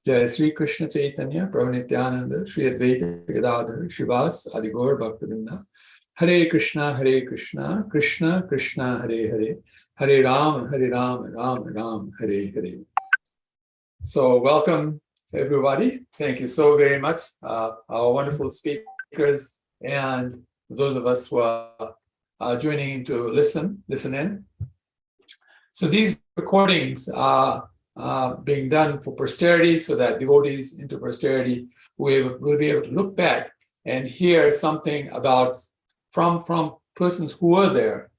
Jai Sri Krishna Chaitanya, Prabhu Nityananda, Sri Advaita Gadadhar, Shivas, Adigaur Bhaktivinoda. Hare Krishna, Krishna Krishna, Hare Hare, Hare Ram, Ram Ram, Hare Hare. So welcome everybody. Thank you so very much, our wonderful speakers, and those of us who are joining to listen in. So these recordings are being done for posterity, so that devotees into posterity will be able to look back and hear something about from persons who were there,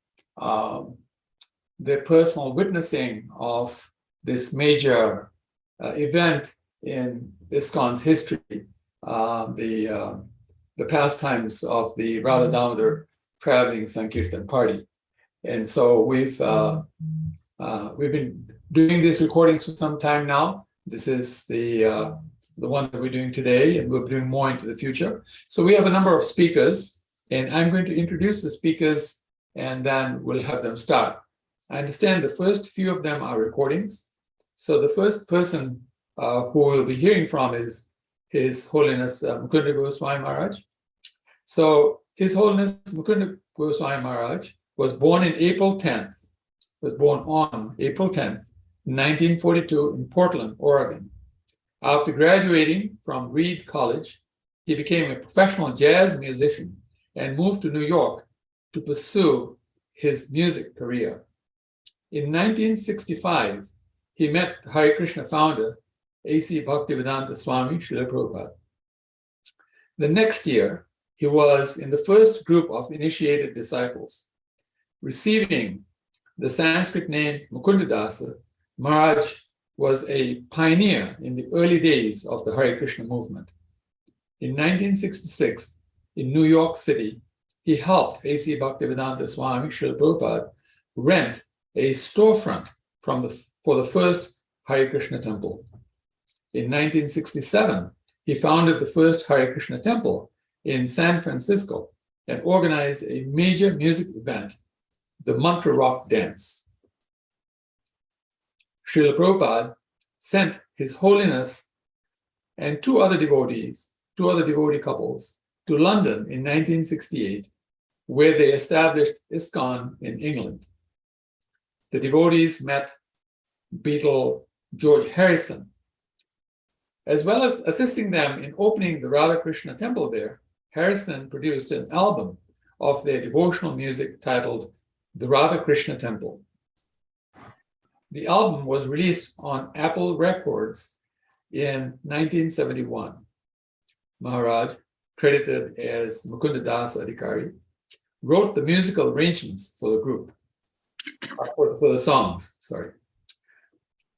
the personal witnessing of this major event in ISKCON's history, the pastimes of the Radha Damodar traveling Sankirtan party. And so we've been doing these recordings for some time now. This is the one that we're doing today, and we'll be doing more into the future. So we have a number of speakers, and I'm going to introduce the speakers, and then we'll have them start. I understand the first few of them are recordings. So the first person who we'll be hearing from is His Holiness Mukunda Goswami Maharaj. So His Holiness Mukunda Goswami Maharaj was born in April 10th, was born on April 10th, 1942 in Portland, Oregon. After graduating from Reed College, he became a professional jazz musician and moved to New York to pursue his music career. In 1965, he met Hare Krishna founder, A.C. Bhaktivedanta Swami, Srila Prabhupada. The next year, he was in the first group of initiated disciples. Receiving the Sanskrit name Mukunda Dasa, Maharaj was a pioneer in the early days of the Hare Krishna movement. In 1966, in New York City, he helped A.C. Bhaktivedanta Swami, Srila Prabhupada, rent a storefront for the first Hare Krishna temple. In 1967, he founded the first Hare Krishna temple in San Francisco and organized a major music event, the Mantra Rock Dance. Srila Prabhupada sent His Holiness and two other devotee couples to London in 1968, where they established ISKCON in England. The devotees met Beatle George Harrison. As well as assisting them in opening the Radha Krishna temple there, Harrison produced an album of their devotional music titled The Radha Krishna Temple. The album was released on Apple Records in 1971. Maharaj, credited as Mukunda Das Adhikari, wrote the musical arrangements for the group, for the songs, sorry.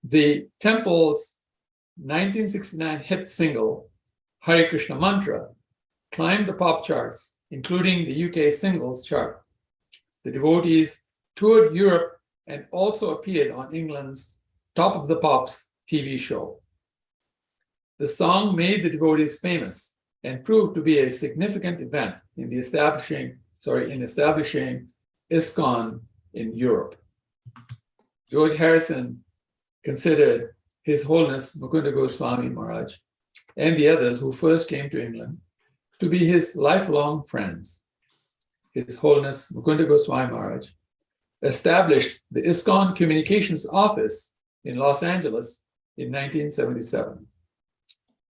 The temple's 1969 hit single, Hare Krishna Mantra, climbed the pop charts, including the UK singles chart. The devotees toured Europe and also appeared on England's Top of the Pops TV show. The song made the devotees famous and proved to be a significant event in establishing ISKCON in Europe. George Harrison considered His Holiness Mukunda Goswami Maharaj and the others who first came to England to be his lifelong friends. His Holiness Mukunda Goswami Maharaj established the ISKCON Communications Office in Los Angeles in 1977.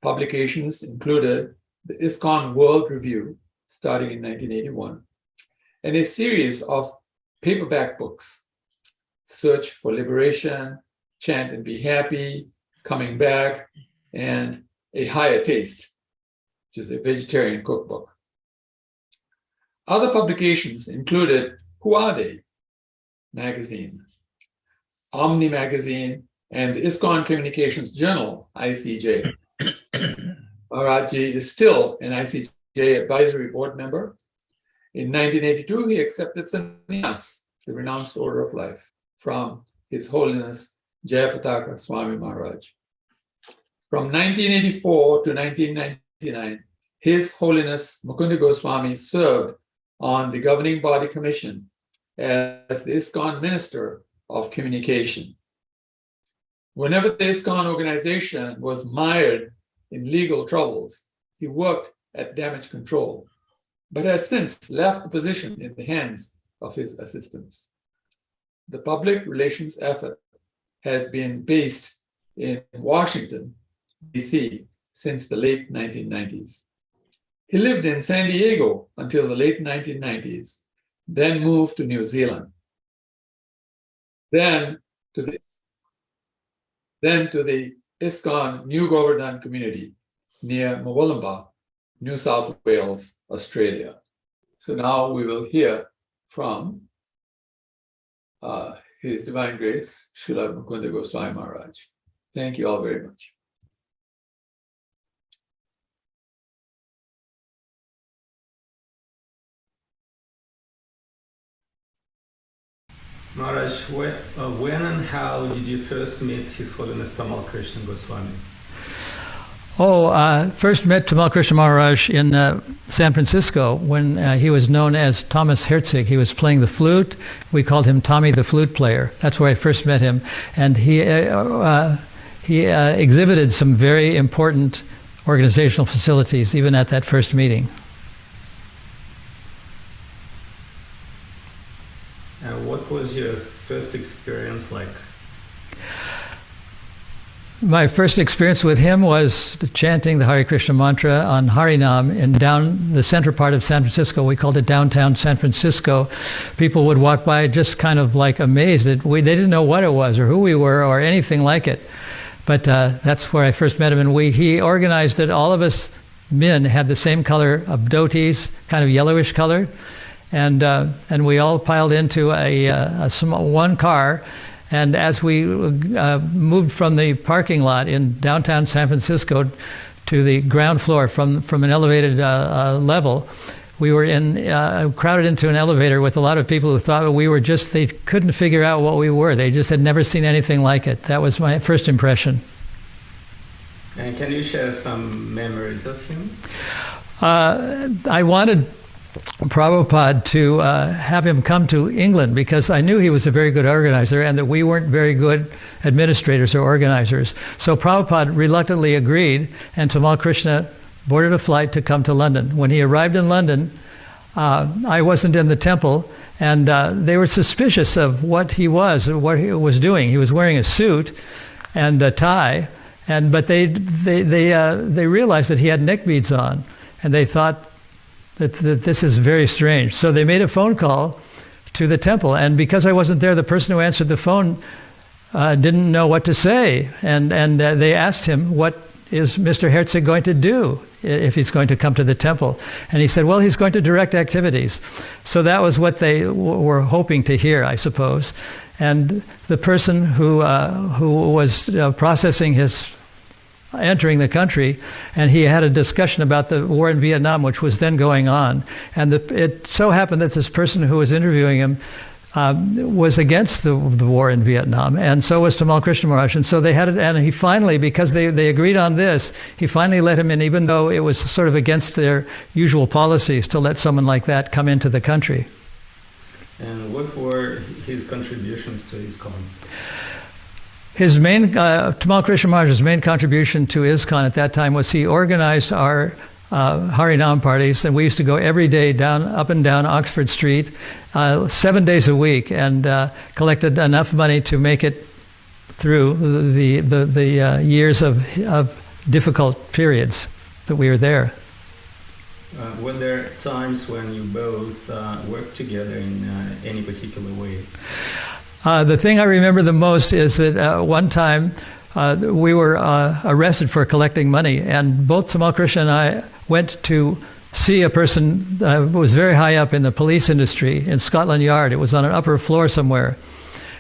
Publications included the ISKCON World Review, starting in 1981, and a series of paperback books, Search for Liberation, Chant and Be Happy, Coming Back, and A Higher Taste, which is a vegetarian cookbook. Other publications included Who Are They? Magazine, Omni Magazine, and the ISKCON Communications Journal, ICJ. Maharajji is still an ICJ advisory board member. In 1982, he accepted sannyas, the renounced order of life, from His Holiness Jayapataka Swami Maharaj. From 1984 to 1999, His Holiness Mukunda Goswami served on the governing body commission as the ISKCON Minister of Communication. Whenever the ISKCON organization was mired in legal troubles, he worked at damage control, but has since left the position in the hands of his assistants. The public relations effort has been based in Washington, D.C. since the late 1990s. He lived in San Diego until the late 1990s, then moved to New Zealand, then to the ISKCON New Govardhan community near Mawalumba, New South Wales, Australia. So now we will hear from His Divine Grace, Srila Mukunda Goswami Maharaj. Thank you all very much. Maharaj, when and how did you first meet His Holiness Tamal Krishna Goswami? First met Tamal Krishna Maharaj in San Francisco when he was known as Thomas Herzig. He was playing the flute. We called him Tommy the Flute Player. That's where I first met him. And he exhibited some very important organizational facilities even at that first meeting. What was your first experience like? My first experience with him was chanting the Hare Krishna mantra on Harinam in down the center part of San Francisco. We called it downtown San Francisco. People would walk by just kind of like amazed. They didn't know what it was or who we were or anything like it. But that's where I first met him. And he organized that all of us men had the same color of dhotis, kind of yellowish color. And we all piled into one car, and as we moved from the parking lot in downtown San Francisco to the ground floor from an elevated level, we were crowded into an elevator with a lot of people who thought they couldn't figure out what we were. They just had never seen anything like it. That was my first impression. And can you share some memories of him? I wanted Prabhupada to have him come to England because I knew he was a very good organizer and that we weren't very good administrators or organizers. So Prabhupada reluctantly agreed, and Tamal Krishna boarded a flight to come to London. When he arrived in London, I wasn't in the temple, and they were suspicious of what he was doing. He was wearing a suit and a tie, but they realized that he had neck beads on, and they thought that this is very strange. So they made a phone call to the temple, and because I wasn't there, the person who answered the phone didn't know what to say, and they asked him, what is Mr. Herzig going to do if he's going to come to the temple? And he said, well, he's going to direct activities. So that was what they were hoping to hear, I suppose. And the person who was processing his entering the country, and he had a discussion about the war in Vietnam, which was then going on. And it so happened that this person who was interviewing him was against the war in Vietnam, and so was Tamal Krishna Maharaj. And so they had it, and he finally, because they agreed on this, he finally let him in, even though it was sort of against their usual policies to let someone like that come into the country. And what were his contributions to ISKCON? His Tamal Krishna Maharaj's main contribution to ISKCON at that time was he organized our Harinam parties, and we used to go every day up and down Oxford Street, 7 days a week, and collected enough money to make it through the years of difficult periods that we were there. Were there times when you both worked together in any particular way? The thing I remember the most is that one time we were arrested for collecting money, and both Tamal Krishna and I went to see a person who was very high up in the police industry in Scotland Yard. It was on an upper floor somewhere.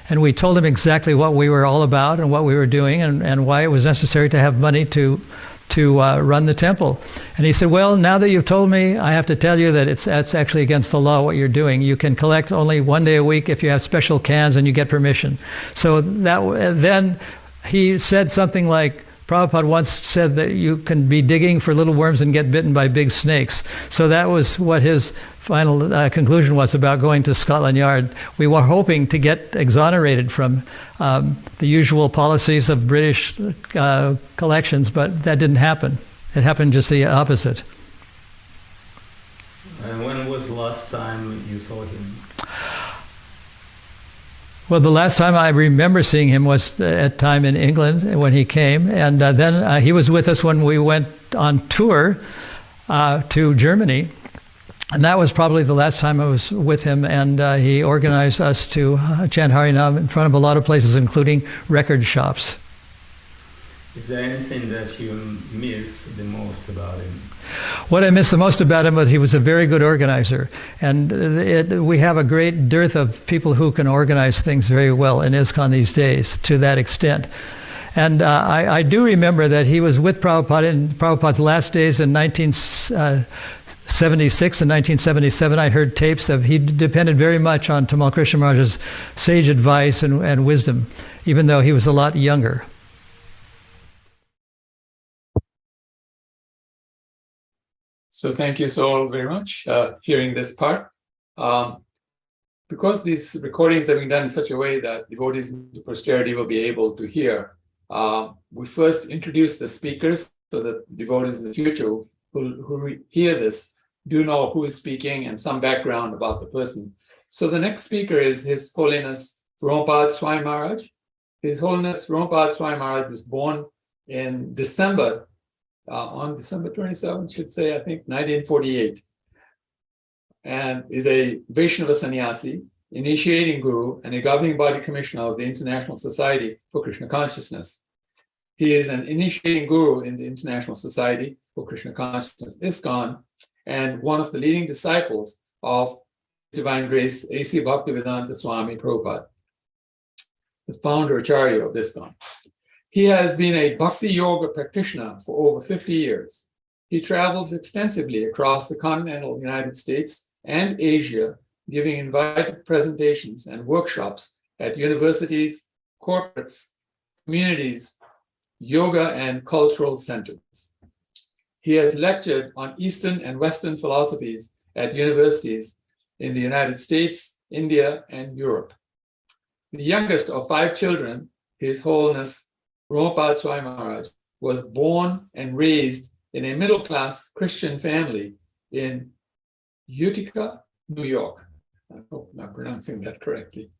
And we told him exactly what we were all about and what we were doing, and why it was necessary to have money to run the temple. And he said, well, now that you've told me, I have to tell you that it's actually against the law what you're doing. You can collect only 1 day a week if you have special cans and you get permission. So then he said something like, Prabhupada once said that you can be digging for little worms and get bitten by big snakes. So that was what his final conclusion was about going to Scotland Yard. We were hoping to get exonerated from the usual policies of British collections, but that didn't happen. It happened just the opposite. And when was the last time you saw him? Well, the last time I remember seeing him was at time in England when he came, and then he was with us when we went on tour to Germany, and that was probably the last time I was with him, and he organized us to chant Harinam in front of a lot of places, including record shops. Is there anything that you miss the most about him? What I miss the most about him was he was a very good organizer, and we have a great dearth of people who can organize things very well in ISKCON these days to that extent. And I do remember that he was with Prabhupada in Prabhupada's last days in 1976 and 1977. I heard tapes that he depended very much on Tamal Krishna Maharaj's sage advice and wisdom, even though he was a lot younger. So thank you so very much hearing this part. Because these recordings have been done in such a way that devotees to posterity will be able to hear, we first introduce the speakers so that devotees in the future who hear this do know who is speaking and some background about the person. So the next speaker is His Holiness Romapada Swami Maharaj. His Holiness Romapada Swami Maharaj was born in December, on December 27th, should say, I think, 1948, and is a Vaishnava sannyasi, initiating guru, and a governing body commissioner of the International Society for Krishna Consciousness. He is an initiating guru in the International Society for Krishna Consciousness, ISKCON, and one of the leading disciples of Divine Grace A.C. Bhaktivedanta Swami Prabhupada, the founder Acharya of ISKCON. He has been a Bhakti Yoga practitioner for over 50 years. He travels extensively across the continental United States and Asia, giving invited presentations and workshops at universities, corporates, communities, yoga and cultural centers. He has lectured on Eastern and Western philosophies at universities in the United States, India, and Europe. The youngest of 5 children, His Holiness Romapada Swami Maharaj, was born and raised in a middle-class Christian family in Utica, New York. I hope I'm pronouncing that correctly.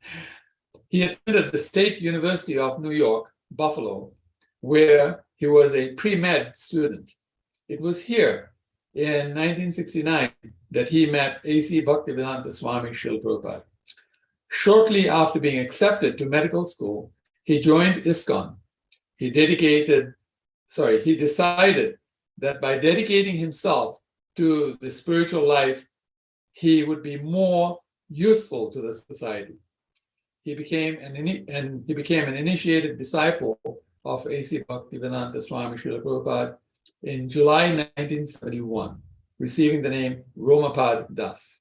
He attended the State University of New York, Buffalo, where he was a pre-med student. It was here in 1969 that he met A.C. Bhaktivedanta Swami Srila Prabhupada. Shortly after being accepted to medical school, he joined ISKCON. He decided that by dedicating himself to the spiritual life, he would be more useful to the society. He became an initiated disciple of A.C. Bhaktivedanta Swami Srila Prabhupada in July 1971, receiving the name Romapada Das.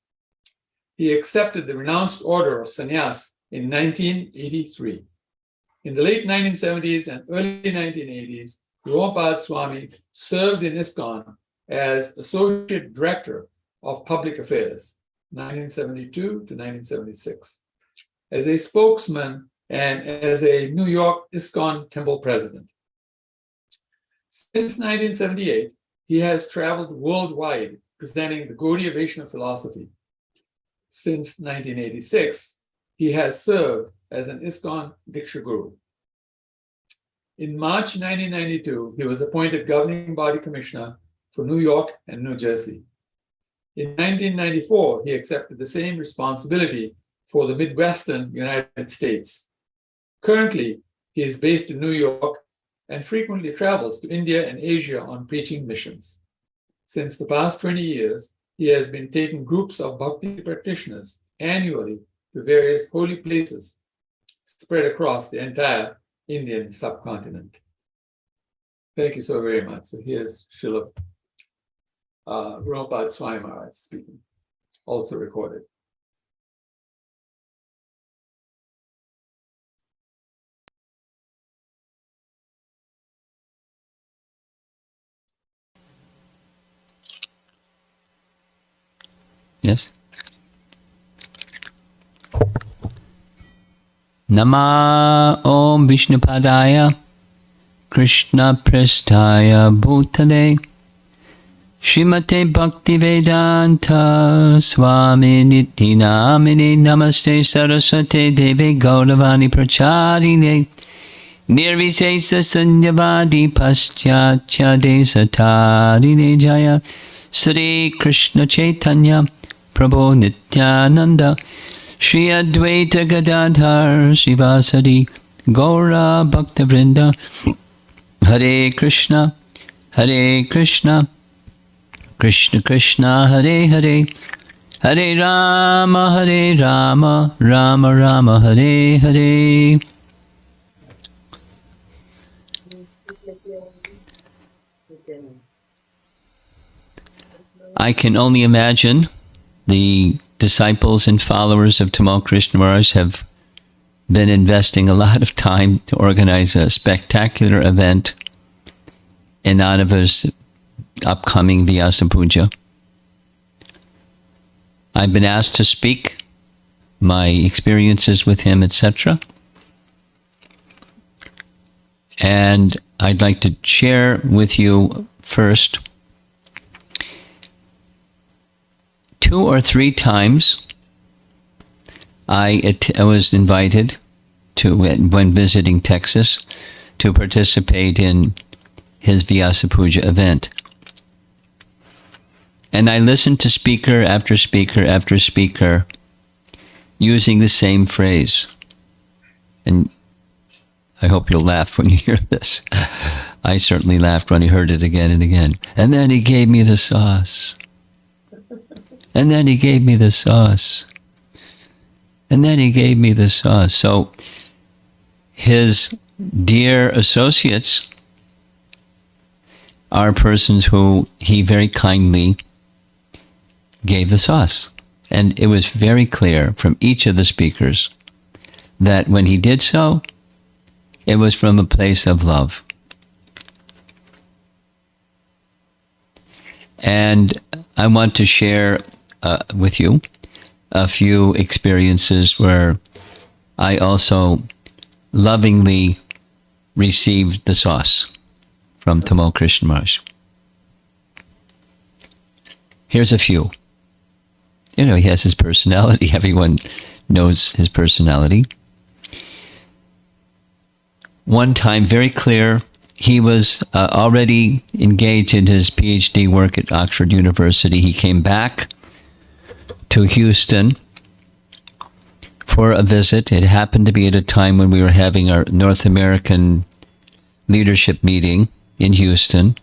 He accepted the renounced order of sannyas in 1983. In the late 1970s and early 1980s, Romapada Swami served in ISKCON as Associate Director of Public Affairs, 1972 to 1976, as a spokesman and as a New York ISKCON Temple President. Since 1978, he has traveled worldwide presenting the Gaudiya Vaishnava philosophy. Since 1986, he has served as an ISKCON Diksha Guru. In March 1992, he was appointed Governing Body Commissioner for New York and New Jersey. In 1994, he accepted the same responsibility for the Midwestern United States. Currently, he is based in New York and frequently travels to India and Asia on preaching missions. Since the past 20 years, he has been taking groups of Bhakti practitioners annually to various holy places spread across the entire Indian subcontinent. Thank you so very much. So here's Srila Romapada Swami Maharaj speaking, also recorded. Yes. Nama Om Vishnupadaya Krishna Prestaya Bhutale Srimate Bhaktivedanta Swami Niti Namine Namaste Saraswate Deve Gauravani Pracharine Nirvisesa Sanyavadi Paschatya Desatarine Jaya Sri Krishna Chaitanya Prabhu Nityananda Shri Advaita Gadadhar Srivasadi Gaura Bhakta Vrinda Hare Krishna Krishna Krishna Hare Hare Hare Rama Rama Rama Hare Hare. I can only imagine the disciples and followers of Tamal Krishna Maharaj have been investing a lot of time to organize a spectacular event in honor of his upcoming Vyasa Puja. I've been asked to speak my experiences with him, etc. And I'd like to share with you first 2 or 3 times I was invited to, when visiting Texas, to participate in his Vyasa Puja event. And I listened to speaker after speaker after speaker using the same phrase. And I hope you'll laugh when you hear this. I certainly laughed when I heard it again and again. And then he gave me the sauce. And then he gave me the sauce. And then he gave me the sauce. So his dear associates are persons who he very kindly gave the sauce. And it was very clear from each of the speakers that when he did so, it was from a place of love. And I want to share with you a few experiences where I also lovingly received the sauce from Tamal Krishna Maharaj. Here's a few. You know, he has his personality. Everyone knows his personality. One time, very clear, he was already engaged in his PhD work at Oxford University. He came back to Houston for a visit. It happened to be at a time when we were having our North American leadership meeting in Houston.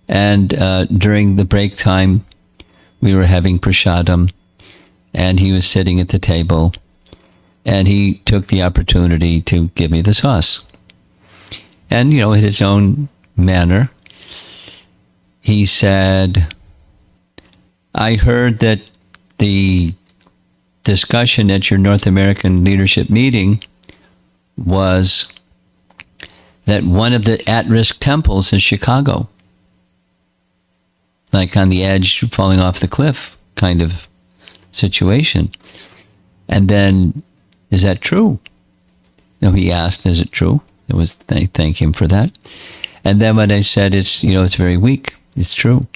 And during the break time, we were having prasadam, and he was sitting at the table, and he took the opportunity to give me the sauce. And, you know, in his own manner, he said, I heard that the discussion at your North American leadership meeting was that one of the at-risk temples is Chicago. Like on the edge, falling off the cliff kind of situation. And then, is that true? You know, he asked, is it true? It was, thank him for that. And then when I said, it's very weak, it's true.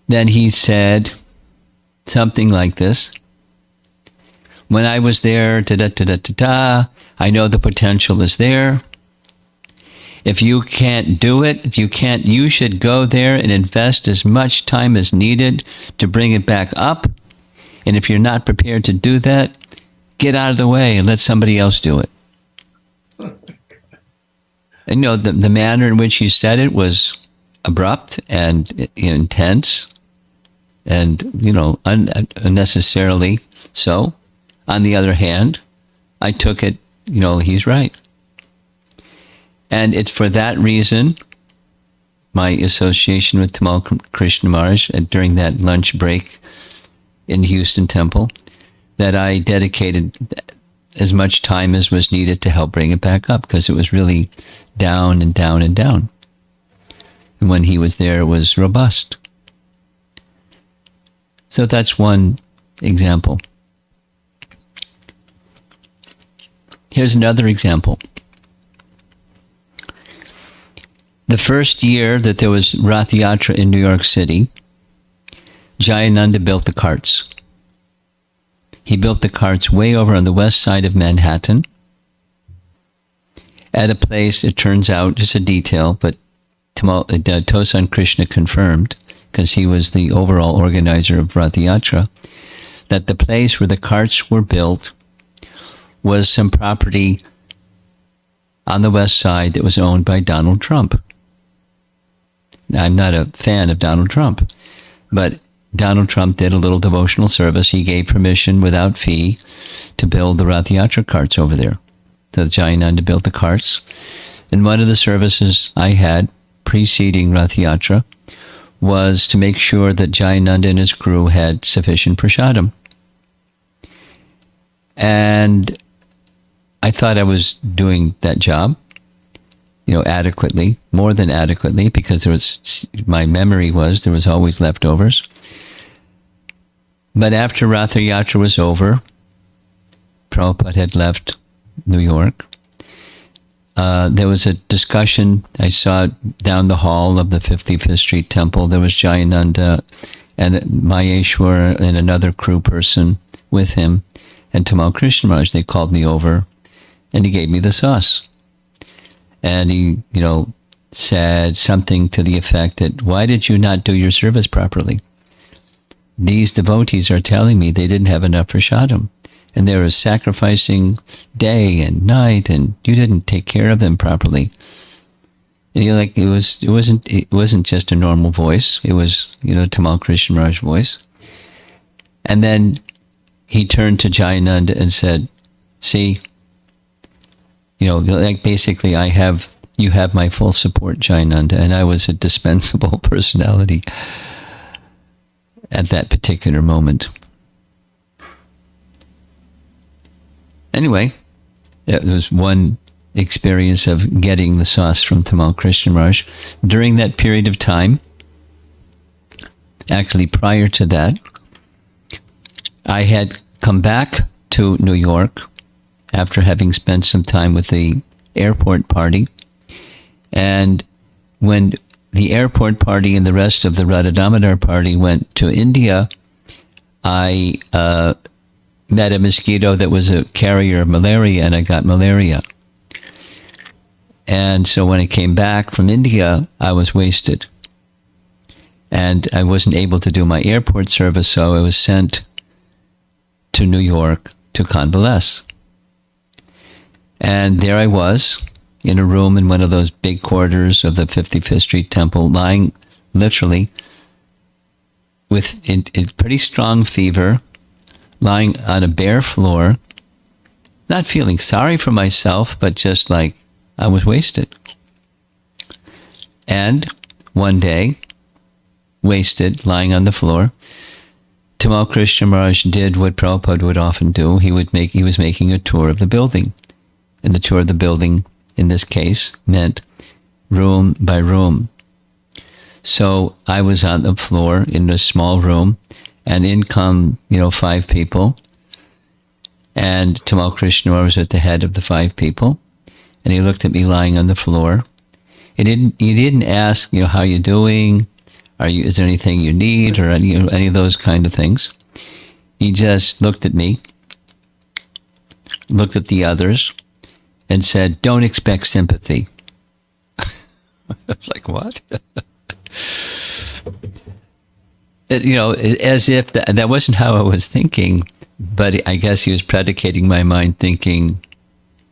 Then he said something like this. When I was there, I know the potential is there. If you can't do it, you should go there and invest as much time as needed to bring it back up. And if you're not prepared to do that, get out of the way and let somebody else do it. And, you know, the manner in which he said it was abrupt and intense and, you know, unnecessarily so. On the other hand, I took it, you know, he's right. And it's for that reason, my association with Tamal Krishna Maharaj during that lunch break in Houston Temple, that I dedicated as much time as was needed to help bring it back up, because it was really down and down and down. And when he was there, it was robust. So that's one example. Here's another example. The first year that there was Rath Yatra in New York City, Jayananda built the carts. He built the carts way over on the west side of Manhattan at a place, it turns out, just a detail, but Tamal Krishna confirmed, because he was the overall organizer of Rath Yatra, that the place where the carts were built was some property on the west side that was owned by Donald Trump. Now, I'm not a fan of Donald Trump, but Donald Trump did a little devotional service. He gave permission without fee to build the Rath Yatra carts over there. So Jayananda built the carts. And one of the services I had preceding Rath Yatra was to make sure that Jayananda and his crew had sufficient prasadam. And I thought I was doing that job, adequately, more than adequately, because my memory was there was always leftovers. But after Rath Yatra was over, Prabhupada had left New York. There was a discussion. I saw down the hall of the 55th Street Temple. There was Jayananda and Maheshwar and another crew person with him, and Tamal Krishna Maharaj. They called me over, and he gave me the sauce. And he, said something to the effect that, why did you not do your service properly? These devotees are telling me they didn't have enough prasadam, and they were sacrificing day and night, and you didn't take care of them properly. And it wasn't just a normal voice. It was, Tamal Krishna Maharaj's voice. And then he turned to Jayananda and said, see, basically you have my full support, Jayananda, and I was a dispensable personality at that particular moment. Anyway, there was one experience of getting the sauce from Tamal Krishna Maharaj. During that period of time, actually prior to that, I had come back to New York after having spent some time with the airport party. And when the airport party and the rest of the Radha Damodar party went to India, I met a mosquito that was a carrier of malaria, and I got malaria. And so when I came back from India, I was wasted. And I wasn't able to do my airport service, so I was sent to New York to convalesce. And there I was, in a room in one of those big quarters of the 55th Street Temple, lying literally with a pretty strong fever, lying on a bare floor, not feeling sorry for myself, but just like I was wasted. And one day, wasted, lying on the floor, Tamal Krishna Maharaj did what Prabhupada would often do. He was making a tour of the building. And the tour of the building, in this case, meant room by room. So I was on the floor in a small room, and in come, 5 people. And Tamal Krishna was at the head of the 5 people. And he looked at me lying on the floor. He didn't ask, how you doing? Is there anything you need, or any of those kind of things? He just looked at me, looked at the others, and said, don't expect sympathy. I was like, what? As if that wasn't how I was thinking, but I guess he was predicating my mind, thinking,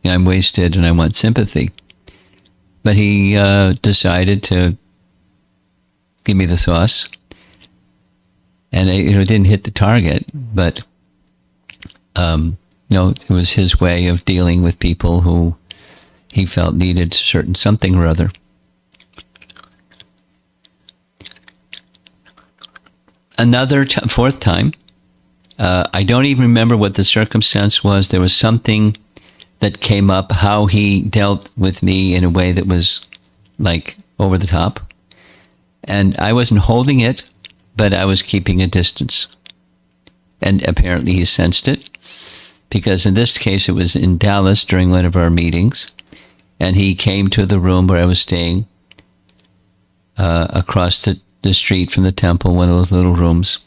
I'm wasted and I want sympathy. But he decided to give me the sauce, and it didn't hit the target, but it was his way of dealing with people who he felt needed something or other. Another fourth time, I don't even remember what the circumstance was. There was something that came up, how he dealt with me in a way that was like over the top. And I wasn't holding it, but I was keeping a distance. And apparently he sensed it, because in this case it was in Dallas during one of our meetings, and he came to the room where I was staying, across the street from the temple, one of those little rooms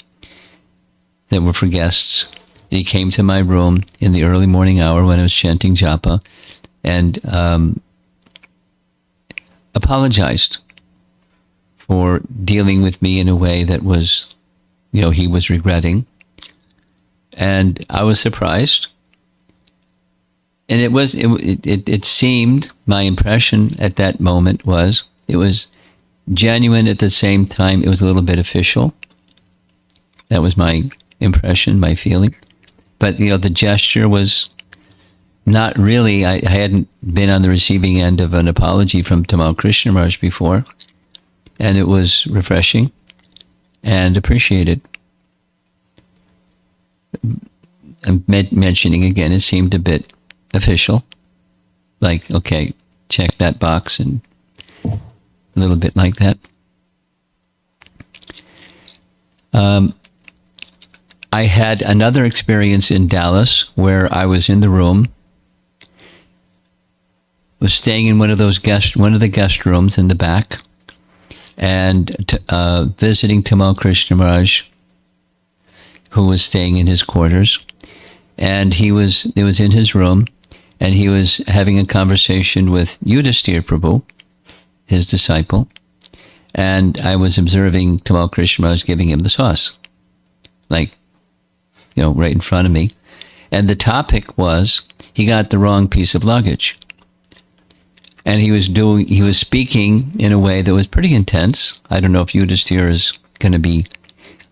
that were for guests. He came to my room in the early morning hour when I was chanting japa, and apologized for dealing with me in a way that was, he was regretting. And I was surprised. And it seemed, my impression at that moment was, it was genuine at the same time, it was a little bit official. That was my impression, my feeling. But, the gesture was not really, I hadn't been on the receiving end of an apology from Tamal Krishna Maharaj before. And it was refreshing and appreciated. I'm mentioning again, it seemed a bit official. Like, okay, check that box, and a little bit like that. I had another experience in Dallas where I was in the room, was staying in one of the guest rooms in the back, and visiting Tamal Krishna Maharaj, who was staying in his quarters. And it was in his room, and he was having a conversation with Yudhisthira Prabhu, his disciple, and I was observing Tamal Krishna Maharaj giving him the sauce, like, right in front of me. And the topic was, he got the wrong piece of luggage. And he was speaking in a way that was pretty intense. I don't know if Yudhisthira is going to be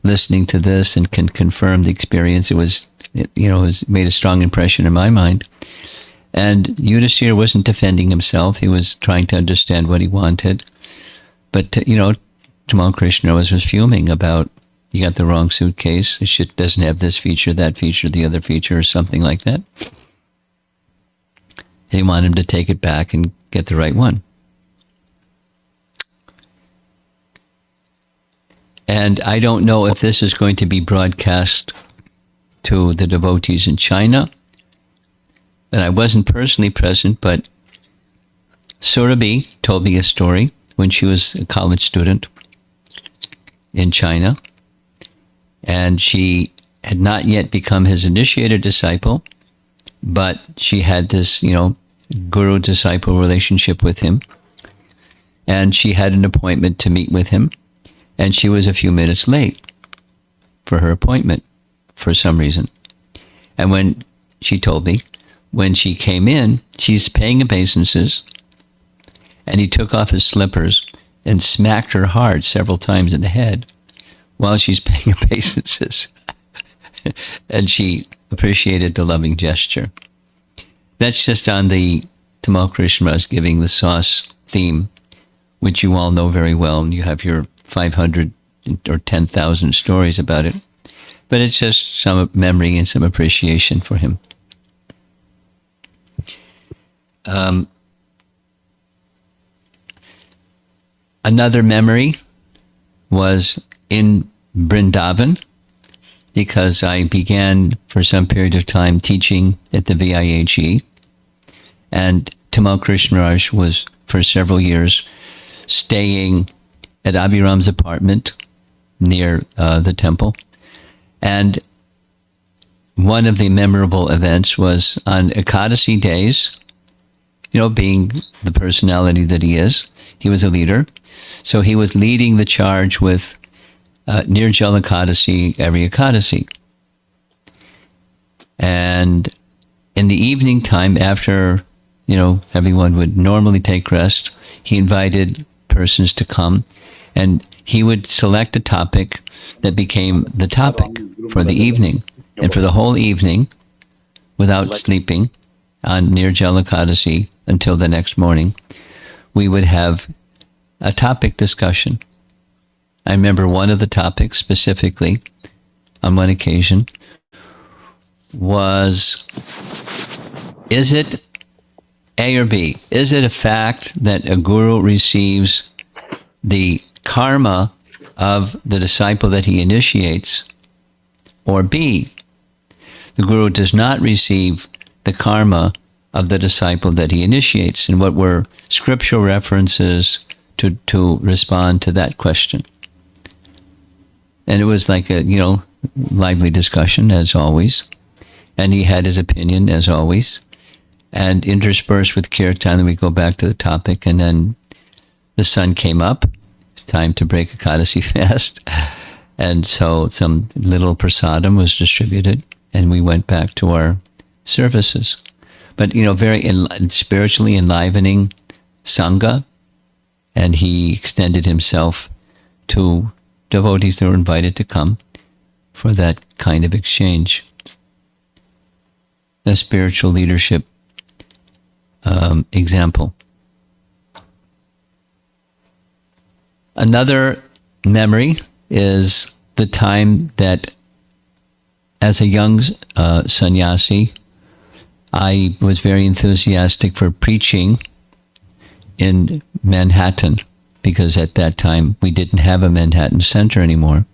listening to this and can confirm the experience. It made a strong impression in my mind. And Yudhisthira wasn't defending himself. He was trying to understand what he wanted. But, Tamal Krishna was fuming about, you got the wrong suitcase. It doesn't have this feature, that feature, the other feature, or something like that. He wanted him to take it back and get the right one. And I don't know if this is going to be broadcast to the devotees in China. And I wasn't personally present, but Surabhi told me a story when she was a college student in China. And she had not yet become his initiated disciple, but she had this, guru-disciple relationship with him. And she had an appointment to meet with him. And she was a few minutes late for her appointment for some reason. And when she told me, when she came in, she's paying obeisances, and he took off his slippers and smacked her hard several times in the head while she's paying obeisances. And she appreciated the loving gesture. That's just on the Tamal Krishna Maharaj giving the sauce theme, which you all know very well, and you have your 500 or 10,000 stories about it. But it's just some memory and some appreciation for him. Another memory was in Vrindavan, because I began for some period of time teaching at the VIAG, and Tamal Krishna Maharaj was for several years staying at Abhiram's apartment near the temple. And one of the memorable events was on Ekadasi days, being the personality that he is, he was a leader. So he was leading the charge with Nirjala Ekadasi every Ekadasi. And in the evening time, after, everyone would normally take rest, he invited persons to come, and he would select a topic that became the topic for the evening. And for the whole evening, without sleeping, on Nirjala Ekadasi until the next morning, we would have a topic discussion. I remember one of the topics specifically, on one occasion, was, is it A or B? Is it a fact that a guru receives the karma of the disciple that he initiates, Or B, the Guru does not receive the karma of the disciple that he initiates. And what were scriptural references to respond to that question? And it was like a, lively discussion, as always. And he had his opinion, as always. And interspersed with kirtan, we go back to the topic, and then the sun came up. It's time to break Ekadasi fast. And so some little prasadam was distributed, and we went back to our services. But, very spiritually enlivening sangha, and he extended himself to devotees that were invited to come for that kind of exchange. A spiritual leadership example. Another memory is the time that, as a young sannyasi, I was very enthusiastic for preaching in Manhattan, because at that time we didn't have a Manhattan Center anymore.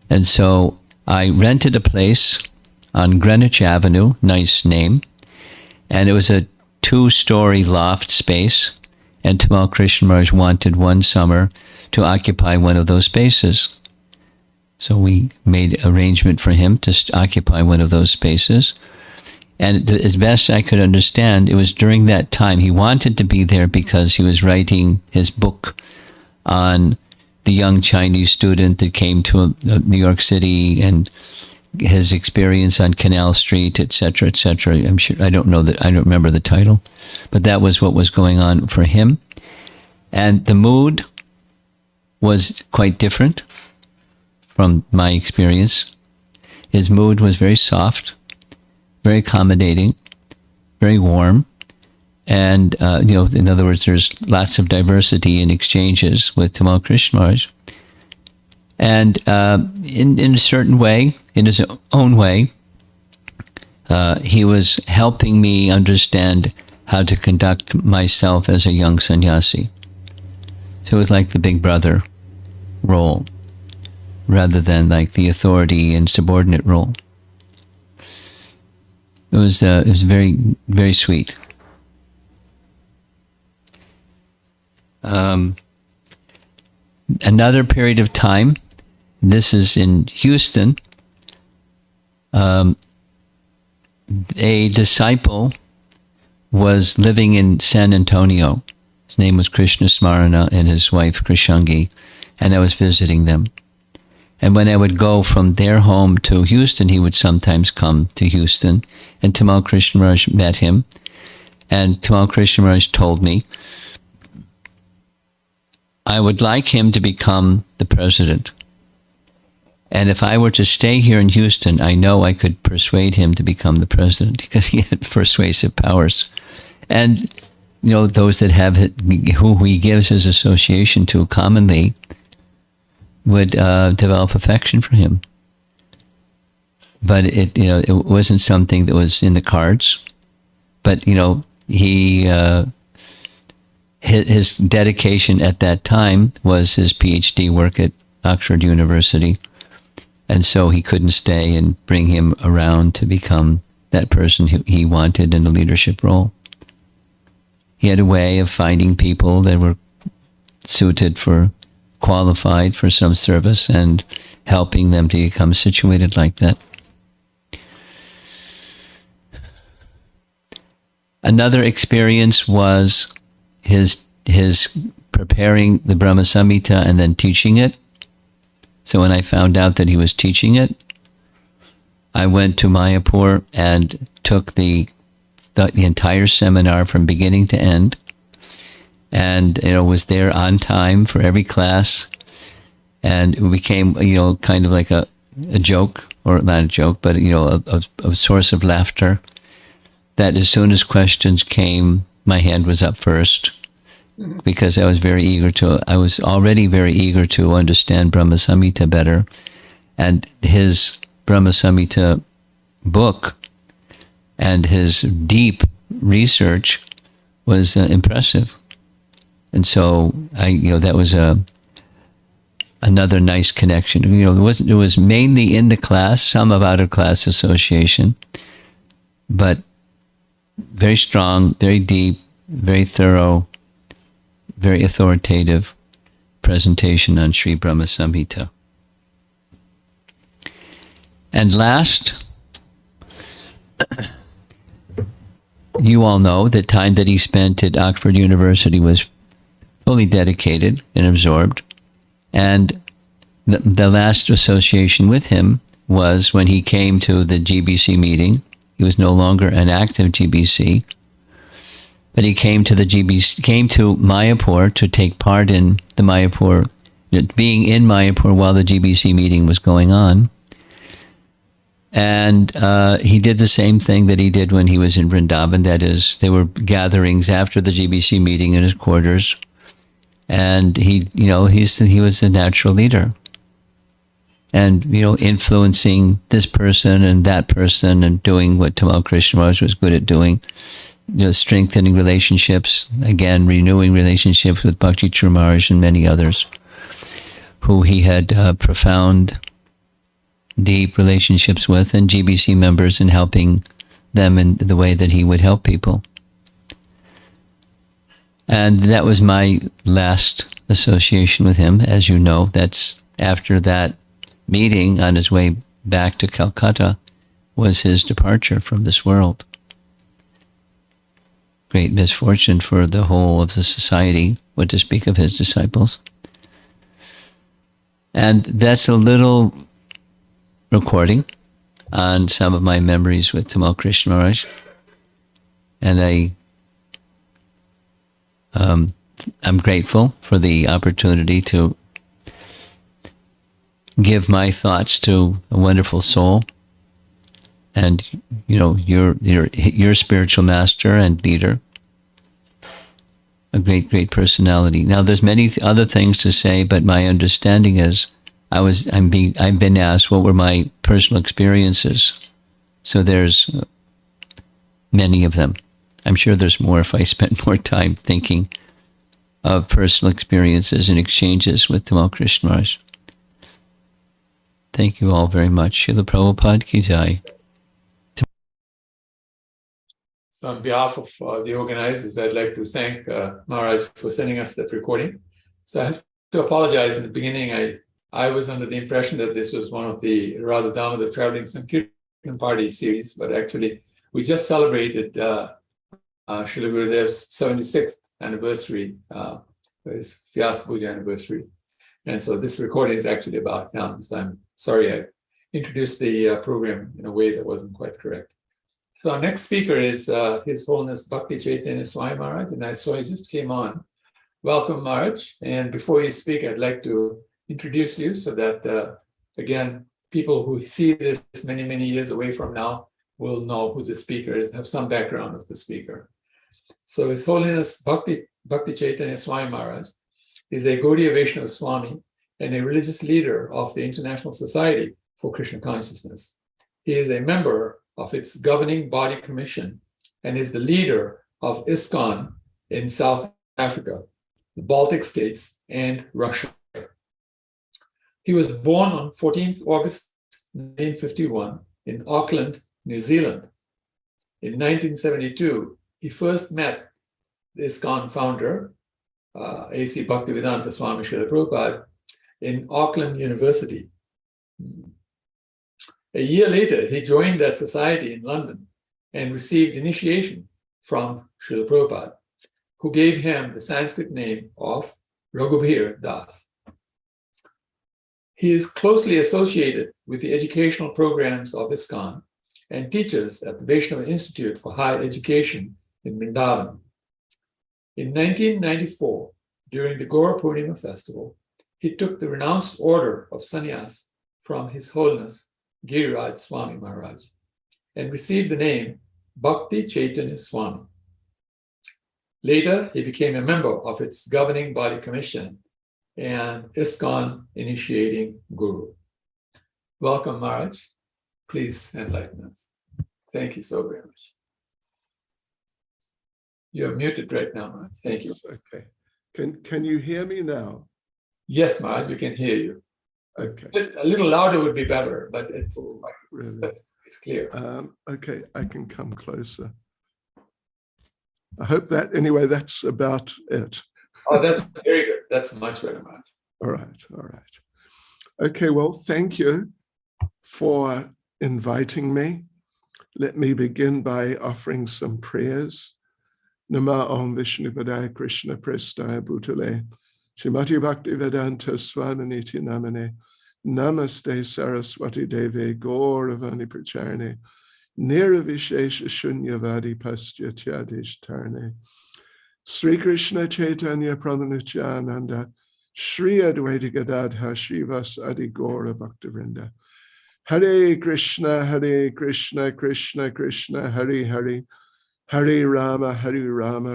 And so I rented a place on Greenwich Avenue, nice name, and it was a 2-story loft space, and Tamal Krishna Maharaj wanted one summer to occupy one of those spaces. So we made arrangement for him to occupy one of those spaces. And as best I could understand, it was during that time he wanted to be there because he was writing his book on the young Chinese student that came to New York City and his experience on Canal Street, etc., etc. I'm sure I don't remember the title, but that was what was going on for him. And the mood was quite different from my experience. His mood was very soft, very accommodating, very warm. And, in other words, there's lots of diversity in exchanges with Tamal Krishna Maharaj. And in a certain way, in his own way, he was helping me understand how to conduct myself as a young sannyasi. So it was like the big brother role, rather than like the authority and subordinate role. It was very, very sweet. Another period of time, this is in Houston, a disciple was living in San Antonio. His name was Krishna Smarana and his wife Krishangi, and I was visiting them. And when I would go from their home to Houston, he would sometimes come to Houston, and Tamal Krishna Maharaj met him, and Tamal Krishna Maharaj told me, I would like him to become the president. And if I were to stay here in Houston, I know I could persuade him to become the president, because he had persuasive powers. And, those that have it, who he gives his association to commonly, would develop affection for him. But it wasn't something that was in the cards. But, he... His dedication at that time was his PhD work at Oxford University. And so he couldn't stay and bring him around to become that person who he wanted in a leadership role. He had a way of finding people that were qualified for some service, and helping them to become situated like that. Another experience was his preparing the Brahma Samhita and then teaching it. So when I found out that he was teaching it, I went to Mayapur and took the entire seminar from beginning to end, and was there on time for every class, and it became kind of like a joke, or not a joke, but a source of laughter. That as soon as questions came, my hand was up first, because I was already very eager to understand Brahma Samhita better. And his Brahma Samhita book and his deep research was impressive. And so that was another nice connection. It was mainly in the class, some of out of class association, but very strong, very deep, very thorough, very authoritative presentation on Sri Brahma Samhita. And last, you all know the time that he spent at Oxford University was fully dedicated and absorbed. And the last association with him was when he came to the GBC meeting. He was no longer an active GBC, but he came to Mayapur to take part in the Mayapur, being in Mayapur while the GBC meeting was going on. And he did the same thing that he did when he was in Vrindavan. That is, there were gatherings after the GBC meeting in his quarters, and he was the natural leader, and influencing this person and that person, and doing what Tamal Krishna was good at doing, strengthening relationships, again renewing relationships with Bhakti Maharaj and many others, who he had profound, deep relationships with, and GBC members, and helping them in the way that he would help people. And that was my last association with him. As you know, that's after that meeting, on his way back to Calcutta, was his departure from this world. Great misfortune for the whole of the society, what to speak of his disciples. And that's a little recording on some of my memories with Tamal Krishna Maharaj. And I'm grateful for the opportunity to give my thoughts to a wonderful soul, and your spiritual master and leader, a great personality. Now, there's many other things to say, but my understanding is I've been asked what were my personal experiences. So there's many of them. I'm sure there's more if I spent more time thinking of personal experiences and exchanges with Tamal Krishna Maharaj. Thank you all very much. Srila Prabhupada ki jai. So on behalf of the organizers, I'd like to thank Maharaj for sending us that recording. So I have to apologize in the beginning. I was under the impression that this was one of the Radha Damodar Traveling Sankirtan Party series, but actually we just celebrated Srila Gurudev's 76th anniversary, his Vyas Puja anniversary. And so this recording is actually about him. So I'm sorry I introduced the program in a way that wasn't quite correct. So our next speaker is His Holiness Bhakti Chaitanya Swami Maharaj, and I saw he just came on. Welcome, Maharaj. And before you speak, I'd like to introduce you so that, again, people who see this many years away from now will know who the speaker is and have some background of the speaker. So His Holiness Bhakti Chaitanya Swami Maharaj is a Gaudiya Vaishnava Swami and a religious leader of the International Society for Krishna Consciousness. He is a member of its governing body commission and is the leader of ISKCON in South Africa, the Baltic states, and Russia. He was born on 14th August 1951 in Auckland, New Zealand. In 1972, he first met the ISKCON founder, A.C. Bhaktivedanta Swami Srila Prabhupada, in Auckland University. A year later, he joined that society in London and received initiation from Srila Prabhupada, who gave him the Sanskrit name of Raghubir Das. He is closely associated with the educational programs of ISKCON and teaches at the Vaishnava Institute for Higher Education in Vrindavan. In 1994, during the Gaura Purnima festival, he took the renounced order of sannyas from His Holiness Giriraj Swami Maharaj and received the name Bhakti Chaitanya Swami. Later, he became a member of its governing body commission and ISKCON initiating guru. Welcome, Maharaj. Please enlighten us. Thank you so very much. You're muted right now, Maharaj. Thank you. Okay. Can you hear me now? Yes, Maharaj, we can hear you. Okay. A little louder would be better, but it's Really? it's clear. Okay, I can come closer. I hope that, anyway, that's about it. Oh, that's very good. That's much better, Maharaj. All right, all right. Okay, well, thank you for inviting me. Let me begin by offering some prayers. Nama Om Vishnu Padaya Krishna Prestaya Bhutale Shrimati Bhakti Vedanta Swananiti Namane Namaste Saraswati Deve Gauravani Pracharne Niravishesha Shunyavadi Pastyatyadesh Tarne Sri Krishna Chaitanya Prabhu Shri Advaita Gadadha Shivas Adi Gaura Bhaktivinoda Hare Krishna, Krishna Krishna, Hare Hare, Hare Rama,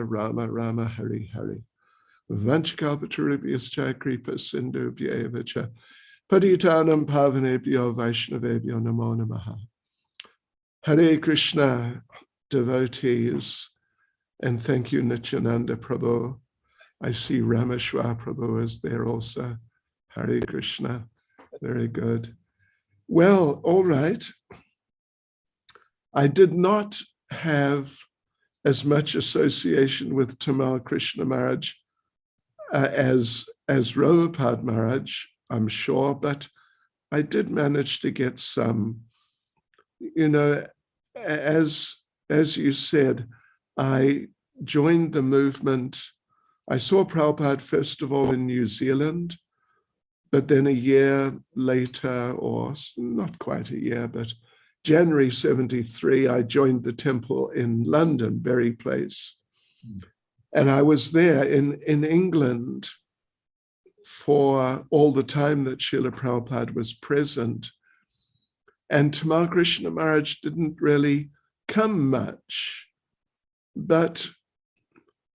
Rama Rama, Hare Hare. Vanchkalpatarubhyascha kripa sindhu bhyevacha patitanam pavanebhyo vaishnavebhyo namo namaha. Hare Krishna, devotees, and thank you, Nityananda Prabhu. I see Rameshwar Prabhu is there also. Hare Krishna, very good. Well, all right. I did not have as much association with Tamal Krishna Maharaj as Romapada Maharaj, I'm sure, but I did manage to get some. You know, as you said, I joined the movement. I saw Prabhupada first of all in New Zealand, but then a year later, or not quite a year, but January 73, I joined the temple in London, Bury Place. And I was there in England for all the time that Srila Prabhupada was present. And Tamal Krishna Maharaj didn't really come much. But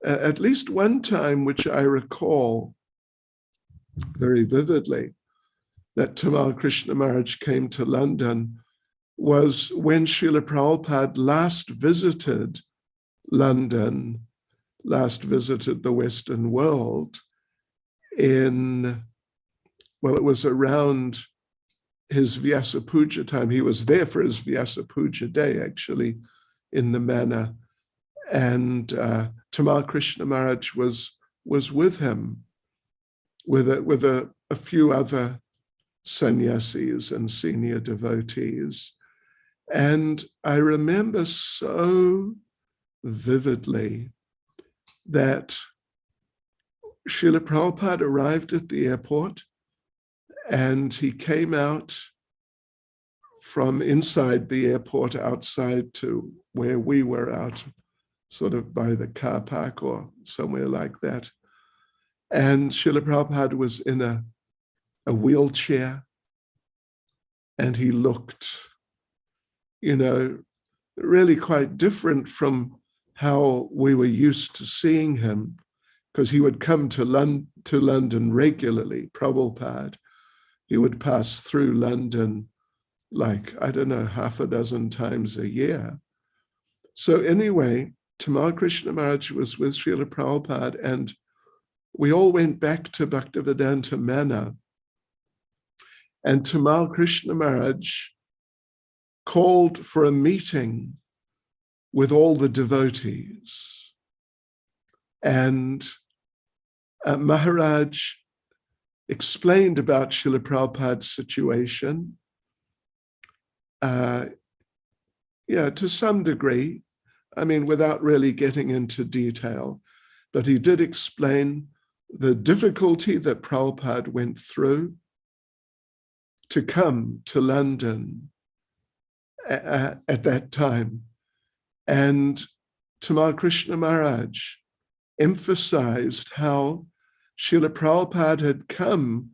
at least one time, which I recall very vividly, that Tamal Krishna Maharaj came to London was when Srila Prabhupada last visited London, last visited the Western world it was around his Vyasa Puja time. He was there for his Vyasa Puja day, actually, in the manor. And Tamal Krishna Maharaj was with him, with a few other sannyasis and senior devotees. And I remember so vividly that Srila Prabhupada arrived at the airport and he came out from inside the airport outside to where we were out, sort of by the car park or somewhere like that. And Srila Prabhupada was in a wheelchair and he looked, really quite different from how we were used to seeing him, because he would come to London regularly, Prabhupada. He would pass through London half a dozen times a year. So anyway, Tamal Krishna Maharaj was with Srila Prabhupada and we all went back to Bhaktivedanta Manor. And Tamal Krishna Maharaj called for a meeting with all the devotees. And Maharaj explained about Srila Prabhupada's situation. To some degree, without really getting into detail, but he did explain the difficulty that Prabhupada went through to come to London at that time. And Tamal Krishna Maharaj emphasized how Srila Prabhupada had come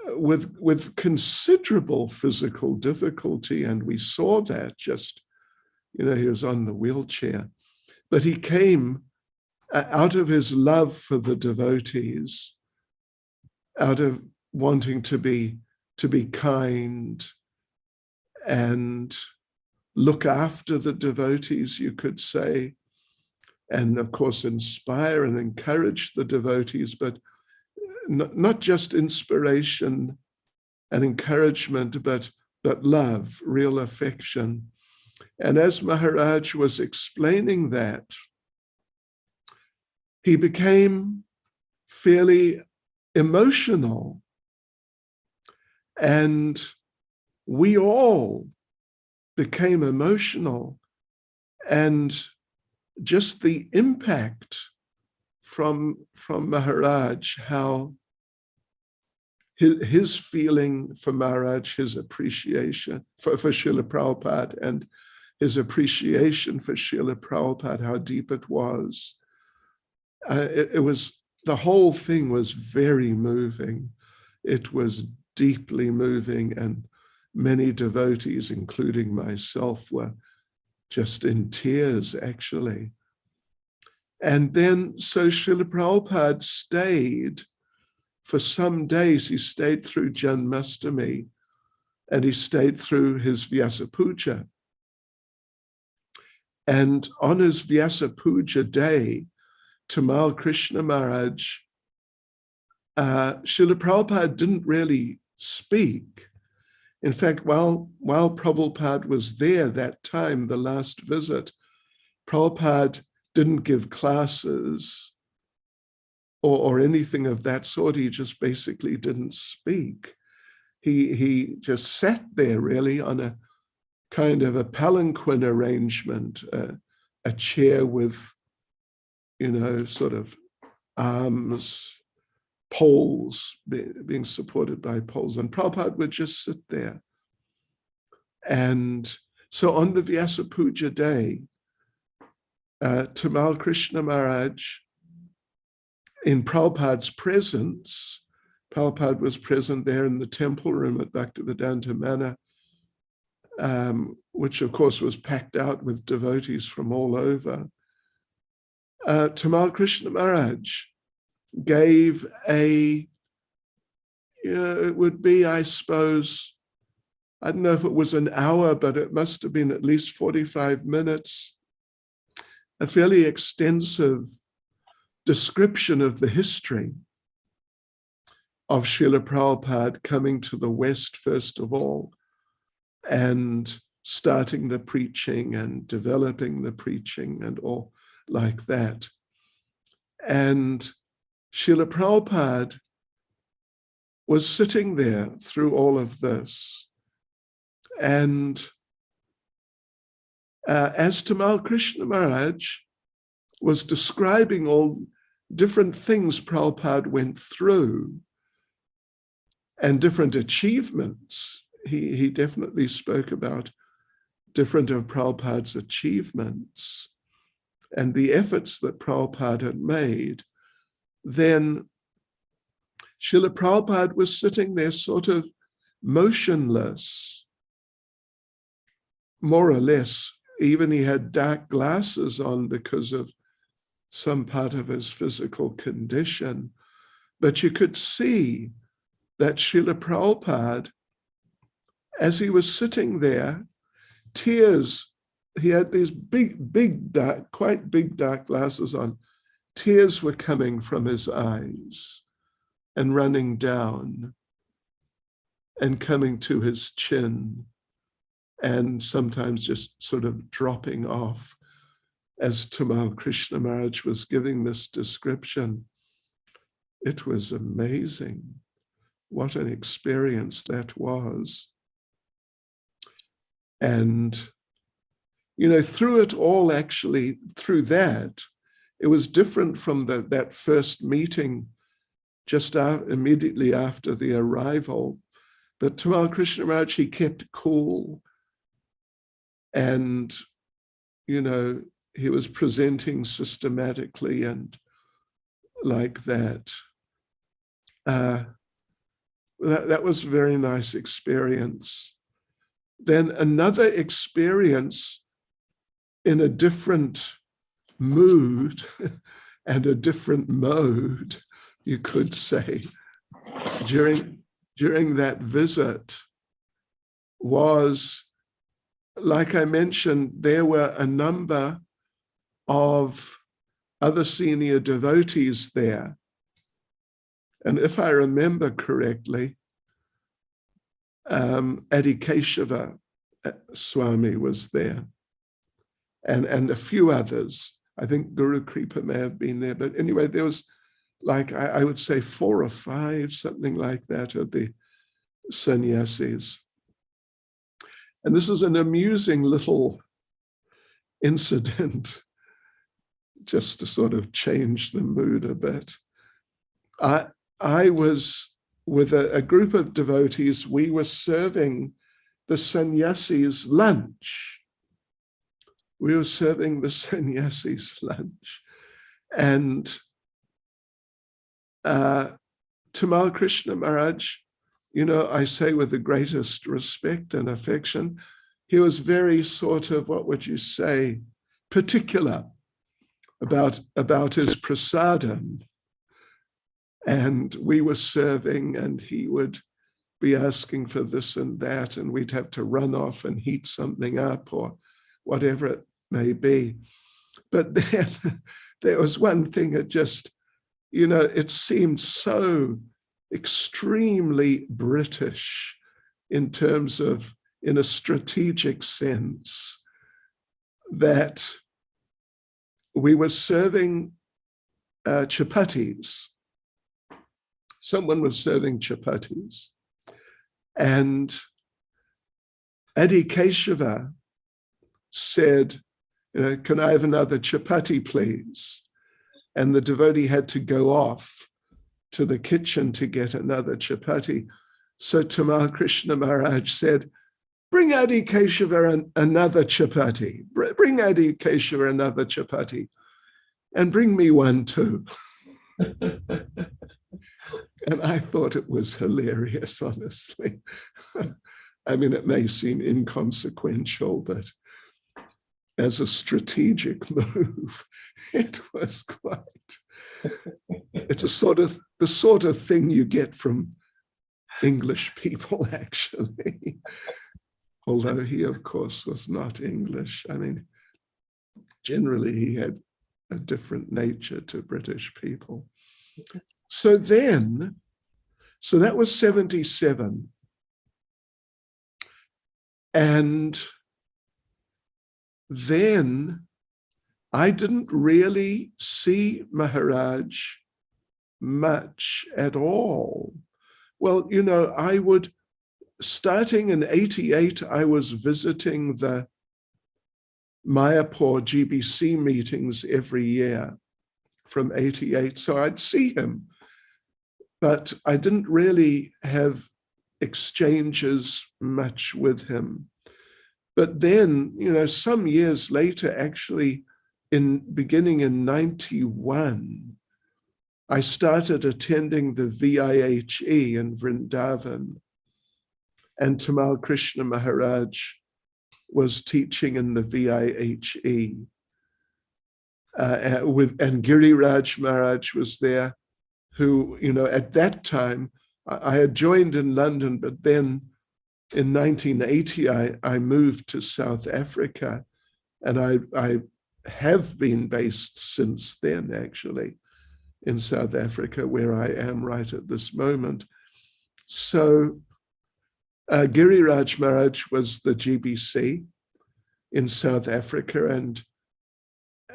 with considerable physical difficulty, and we saw that just, he was on the wheelchair, but he came out of his love for the devotees, out of wanting to be kind and look after the devotees, you could say, and of course inspire and encourage the devotees, but not just inspiration and encouragement, but love, real affection. And as Maharaj was explaining that, he became fairly emotional. And we all became emotional. And just the impact from Maharaj, how his feeling for Maharaj, his appreciation for Srila Prabhupada, and his appreciation for Srila Prabhupada, how deep it was. It was, the whole thing was very moving. It was deeply moving, and many devotees, including myself, were just in tears, actually. And then, so Srila Prabhupada stayed for some days. He stayed through Janmashtami, and he stayed through his Vyasa Puja. And on his Vyasa Puja day, Tamal Krishna Maharaj, Srila Prabhupada didn't really speak. In fact, while Prabhupada was there that time, the last visit, Prabhupada didn't give classes or anything of that sort. He just basically didn't speak. He just sat there really on a kind of a palanquin arrangement, a chair with, sort of arms, poles, being supported by poles. And Prabhupada would just sit there. And so on the Vyasa Puja day, Tamal Krishna Maharaj, in Prabhupada's presence, Prabhupada was present there in the temple room at Bhaktivedanta Manor, which of course was packed out with devotees from all over. Tamal Krishna Maharaj gave it would be, I suppose, I don't know if it was an hour, but it must have been at least 45 minutes, a fairly extensive description of the history of Srila Prabhupada coming to the West, first of all, and starting the preaching and developing the preaching and all like that. And Srila Prabhupada was sitting there through all of this. And as Tamal Krishna Maharaj was describing all different things Prabhupada went through and different achievements, he definitely spoke about different of Prabhupada's achievements and the efforts that Prabhupada had made. Then Srila Prabhupada was sitting there sort of motionless, more or less. Even he had dark glasses on because of some part of his physical condition. But you could see that Srila Prabhupada, as he was sitting there, tears, he had these big, dark, quite big dark glasses on. Tears were coming from his eyes and running down and coming to his chin, and sometimes just sort of dropping off as Tamal Krishna Maharaj was giving this description. It was amazing. What an experience that was. And, through it all, actually, through that, it was different from that first meeting just immediately after the arrival. But Tamal Krishna Maharaj, he kept cool. And, he was presenting systematically and like that. That was a very nice experience. Then another experience in a different mood and a different mode, you could say, during that visit was, like I mentioned, there were a number of other senior devotees there. And if I remember correctly, Adikeshava Swami was there, and a few others. I think Guru Kripa may have been there, but anyway, there was like, I would say 4 or 5, something like that, of the sannyasis. And this is an amusing little incident, just to sort of change the mood a bit. I was with a group of devotees. We were serving the sannyasis lunch. We were serving the sannyasis lunch. And Tamal Krishna Maharaj, you know, I say with the greatest respect and affection, he was very sort of, what would you say, particular about his prasadam. And we were serving, and he would be asking for this and that, and we'd have to run off and heat something up or whatever it may be. But then there was one thing that just, you know, it seemed so extremely British in terms of, in a strategic sense, that we were serving chapatis. Someone was serving chapatis, and Adikeshava said, you know, can I have another chapati, please? And the devotee had to go off to the kitchen to get another chapati. So Tamal Krishna Maharaj said, bring Adikeshava another chapati. Bring Adikeshava another chapati. And bring me one too. And I thought it was hilarious, honestly. I mean, it may seem inconsequential, but as a strategic move, it was quite, it's the sort of thing you get from English people, actually. Although he, of course, was not English. I mean, generally he had a different nature to British people. So that was 77. And then I didn't really see Maharaj much at all. Well, you know, starting in 88, I was visiting the Mayapur GBC meetings every year from 88. So I'd see him, but I didn't really have exchanges much with him. But then, you know, some years later, actually, beginning in 91, I started attending the VIHE in Vrindavan, and Tamal Krishna Maharaj was teaching in the VIHE. And Giriraj Maharaj was there, who, you know, at that time, I had joined in London, but then in 1980, I moved to South Africa, and I have been based since then, actually, in South Africa, where I am right at this moment. So Giriraj Maharaj was the GBC in South Africa,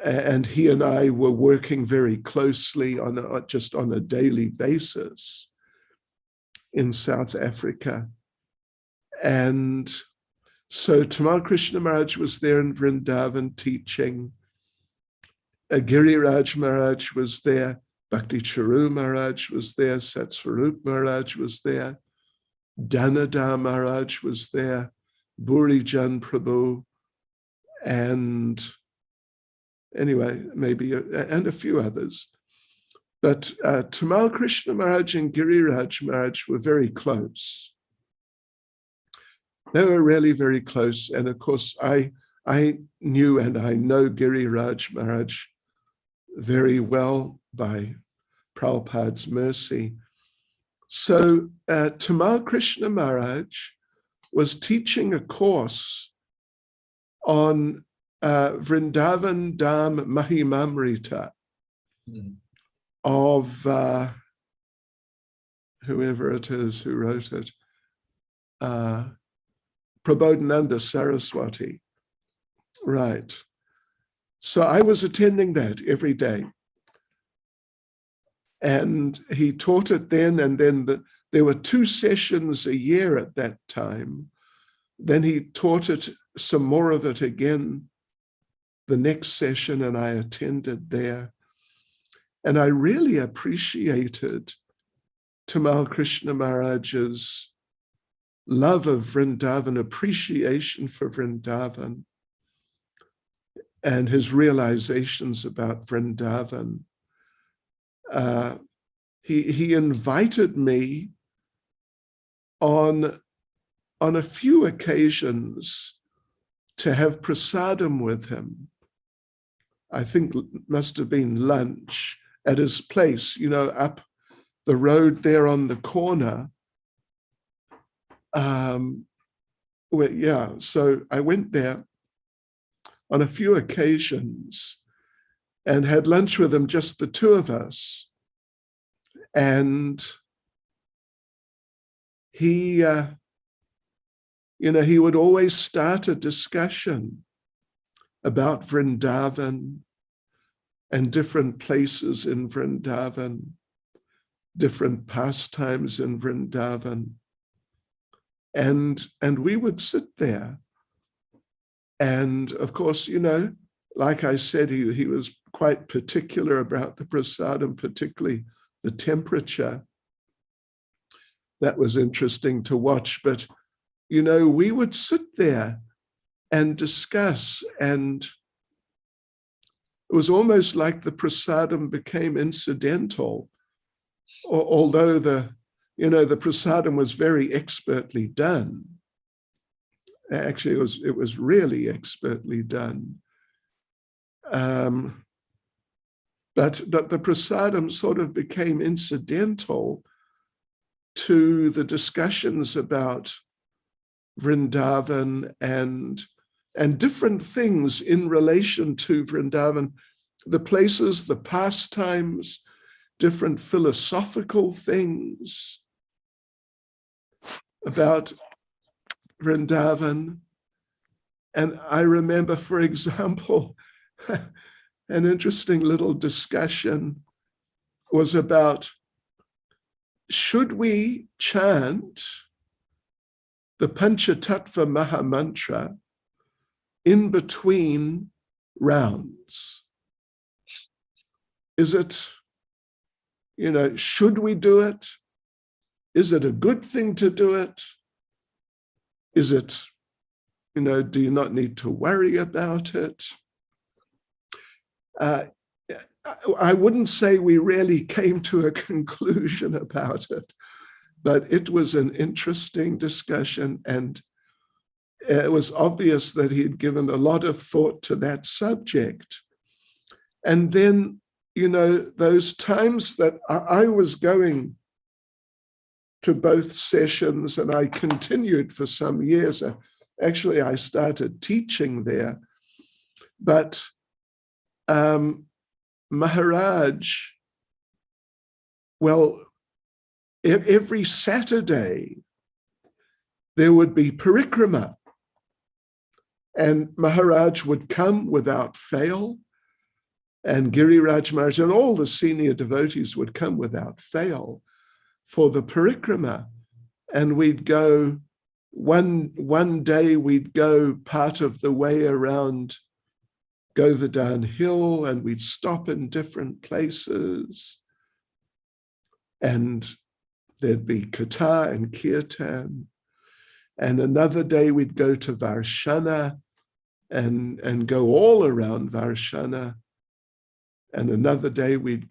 and he and I were working very closely just on a daily basis in South Africa. And so Tamal Krishna Maharaj was there in Vrindavan teaching. Giriraj Maharaj was there. Bhakti Charu Maharaj was there. Satsvarup Maharaj was there. Dhanada Maharaj was there. Burijan Prabhu. And anyway, maybe, and a few others. But Tamal Krishna Maharaj and Giriraj Maharaj were very close. They were really very close. And of course, I knew and I know Giriraj Maharaj very well by Prabhupada's mercy. So Tamal Krishna Maharaj was teaching a course on Vrindavan Dham Mahimamrita of whoever it is who wrote it, Prabodhananda Saraswati. Right. So I was attending that every day. And he taught it then, and then there were 2 sessions a year at that time. Then he taught it, some more of it again, the next session, and I attended there. And I really appreciated Tamal Krishna Maharaj's love of Vrindavan, appreciation for Vrindavan, and his realizations about Vrindavan. He invited me on a few occasions to have prasadam with him. I think must have been lunch at his place, up the road there on the corner. So I went there on a few occasions and had lunch with him, just the 2 of us. And he would always start a discussion about Vrindavan and different places in Vrindavan, different pastimes in Vrindavan. And we would sit there. And of course, like I said, he was quite particular about the prasadam, particularly the temperature. That was interesting to watch. But, we would sit there and discuss, and it was almost like the prasadam became incidental, although the prasadam was very expertly done. Actually, it was really expertly done. But the prasadam sort of became incidental to the discussions about Vrindavan and different things in relation to Vrindavan, the places, the pastimes, different philosophical things about Vrindavan. And I remember, for example, an interesting little discussion was about, should we chant the Panchatattva Mahamantra in between rounds? Is it, should we do it? Is it a good thing to do it? Is it, do you not need to worry about it? I wouldn't say we really came to a conclusion about it, but it was an interesting discussion, and it was obvious that he had given a lot of thought to that subject. And then, those times that I was going to both sessions, and I continued for some years. Actually, I started teaching there, but Maharaj, well, every Saturday there would be parikrama, and Maharaj would come without fail, and Giriraj Maharaj and all the senior devotees would come without fail for the parikrama. And we'd go, one day we'd go part of the way around Govardhan Hill, and we'd stop in different places, and there'd be Katha and Kirtan. And another day we'd go to Varshana and go all around Varshana. And another day we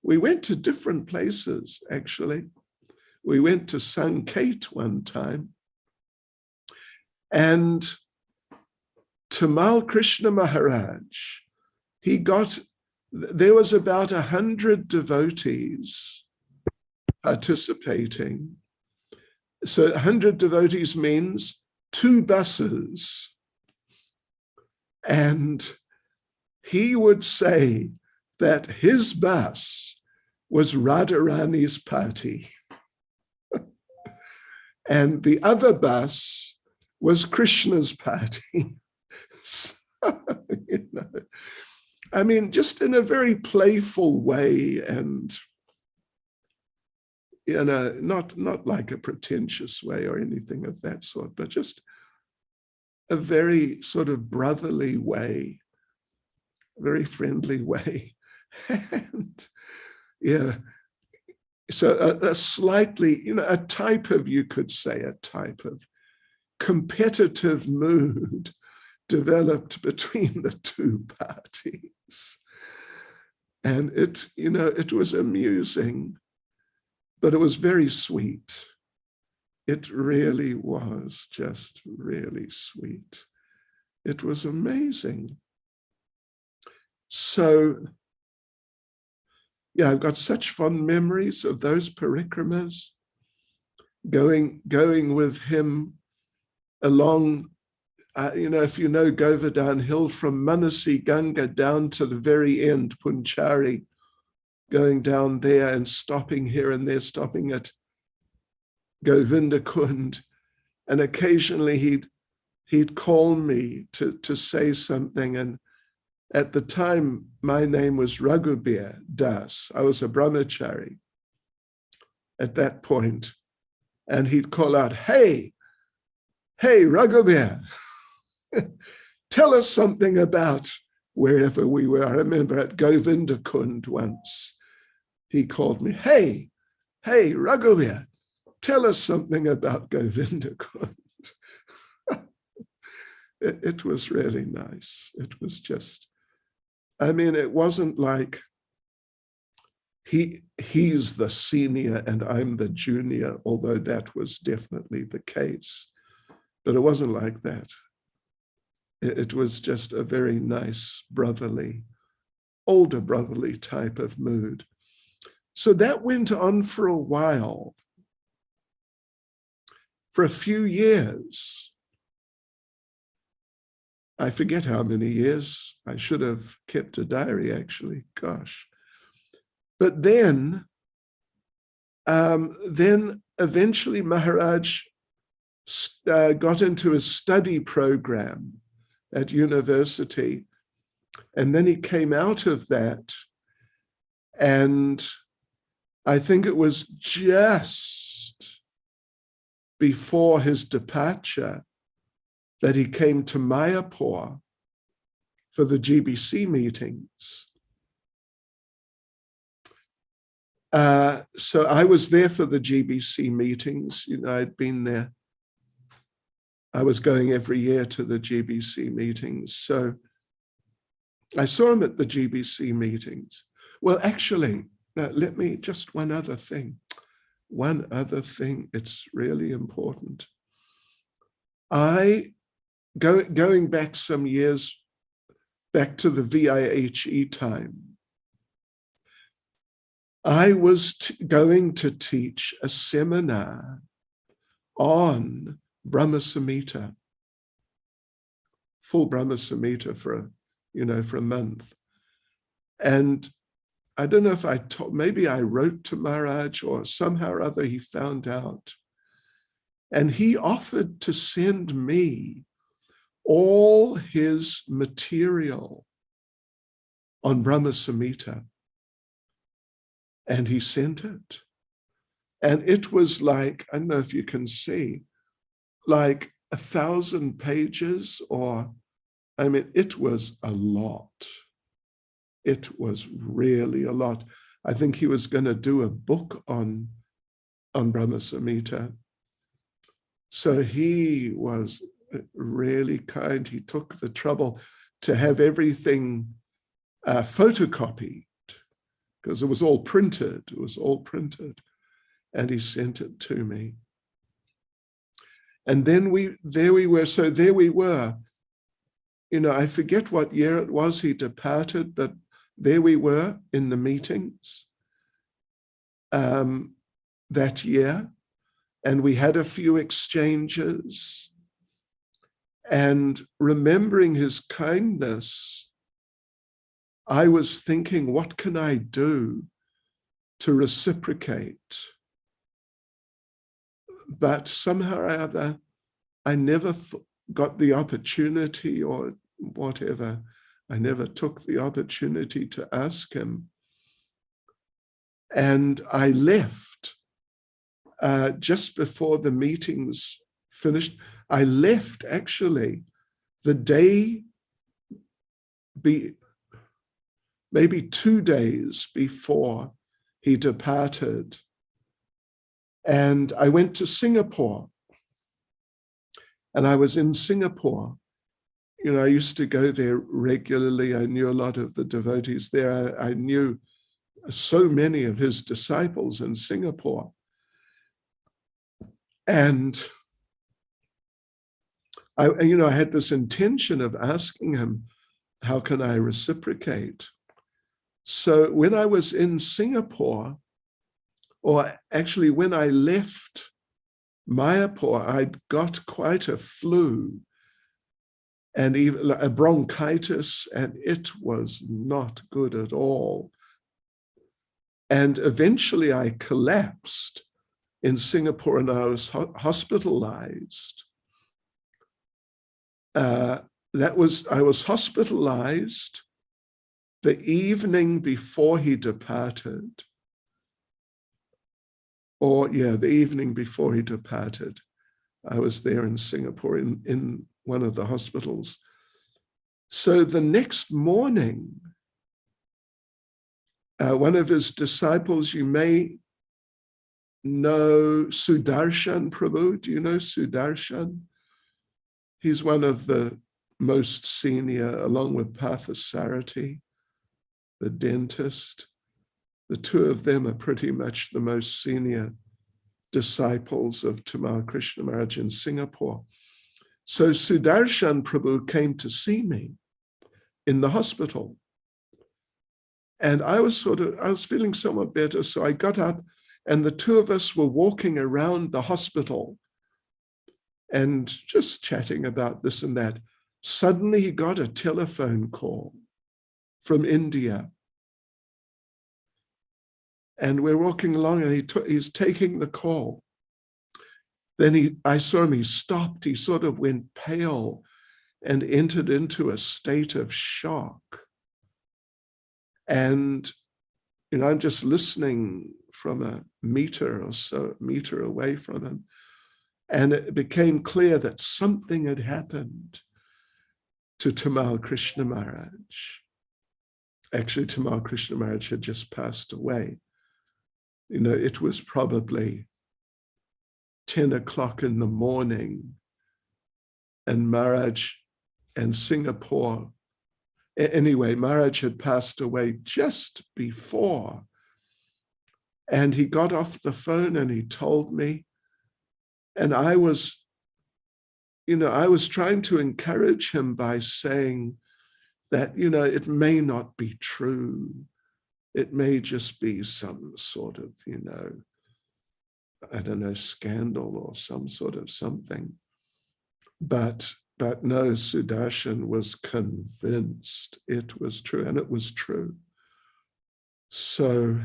went to different places, actually. We went to Sanket one time. And Tamal Krishna Maharaj, there was about 100 devotees participating. So 100 devotees means 2 buses. And he would say that his bus was Radharani's party. And the other bus was Krishna's party. So, you know, I mean, just in a very playful way, and you know, not like a pretentious way or anything of that sort, but just a very sort of brotherly way, very friendly way. And yeah, so a slightly, you know, a type of, you could say, a type of competitive mood developed between the two parties. And it, you know, it was amusing, but it was very sweet. It really was just really sweet. It was amazing. So, yeah, I've got such fond memories of those parikramas, going with him along, you know, if you know Govardhan Hill, from Manasi Ganga down to the very end, Punchari, going down there and stopping here and there, stopping at Govinda Kund. And occasionally he'd call me to say something. And at the time, my name was Raghubir Das. I was a brahmachari at that point. And he'd call out, hey, Raghubir, tell us something about wherever we were. I remember at Govinda Kund once, he called me, hey, Raghubir, tell us something about Govinda Kund. It was really nice. It was just, I mean, it wasn't like he's the senior and I'm the junior, although that was definitely the case. But it wasn't like that. It was just a very nice, brotherly, older brotherly type of mood. So that went on for a while, for a few years. I forget how many years. I should have kept a diary, actually, gosh. But then eventually Maharaj got into a study program at university. And then he came out of that. And I think it was just before his departure that he came to Mayapur for the GBC meetings. So I was there for the GBC meetings. You know, I'd been there. I was going every year to the GBC meetings. So I saw him at the GBC meetings. Well, actually, let me, just one other thing. One other thing, it's really important. Going back some years, back to the VIHE time, I was going to teach a seminar on Brahma Samhita, full Brahma Samhita for a month. And I don't know if maybe I wrote to Maharaj or somehow or other he found out. And he offered to send me all his material on Brahma Samhita. And he sent it. And it was like, I don't know if you can see, like 1,000 pages, or, I mean, it was a lot. It was really a lot. I think he was going to do a book on Brahma Samhita. So he was really kind. He took the trouble to have everything photocopied, because it was all printed. It was all printed. And he sent it to me. And then there we were. So there we were. You know, I forget what year it was he departed, but there we were in the meetings that year. And we had a few exchanges. And remembering his kindness, I was thinking, what can I do to reciprocate but somehow or other, I never got the opportunity or whatever. I never took the opportunity to ask him. And I left just before the meetings finished. I left actually the day, maybe 2 days before he departed. And I went to Singapore. And I was in Singapore. You know, I used to go there regularly. I knew a lot of the devotees there. I knew so many of his disciples in Singapore. And I had this intention of asking him, how can I reciprocate? So when I was in Singapore, or actually when I left Mayapur, I'd got quite a flu and even a bronchitis, and it was not good at all. And eventually I collapsed in Singapore and I was hospitalized. I was hospitalized the evening before he departed. The evening before he departed. I was there in Singapore in one of the hospitals. So the next morning, one of his disciples, you may know Sudarshan Prabhu. Do you know Sudarshan? He's one of the most senior, along with Parthasarathi, the dentist. The two of them are pretty much the most senior disciples of Tamal Krishna Maharaj in Singapore. So Sudarshan Prabhu came to see me in the hospital. And I was feeling somewhat better. So I got up and the two of us were walking around the hospital and just chatting about this and that. Suddenly he got a telephone call from India. And we're walking along and he's taking the call. Then I saw him, he stopped, he sort of went pale and entered into a state of shock. And, I'm just listening from a meter or so, meter away from him. And it became clear that something had happened to Tamal Krishna Maharaj. Actually, Tamal Krishna Maharaj had just passed away. It was probably 10 o'clock in the morning, and Maharaj and Singapore, anyway, Maharaj had passed away just before. And he got off the phone and he told me, and I was trying to encourage him by saying that, it may not be true. It may just be some sort of, I don't know, scandal or some sort of something. But no, Sudarshan was convinced it was true, and it was true. So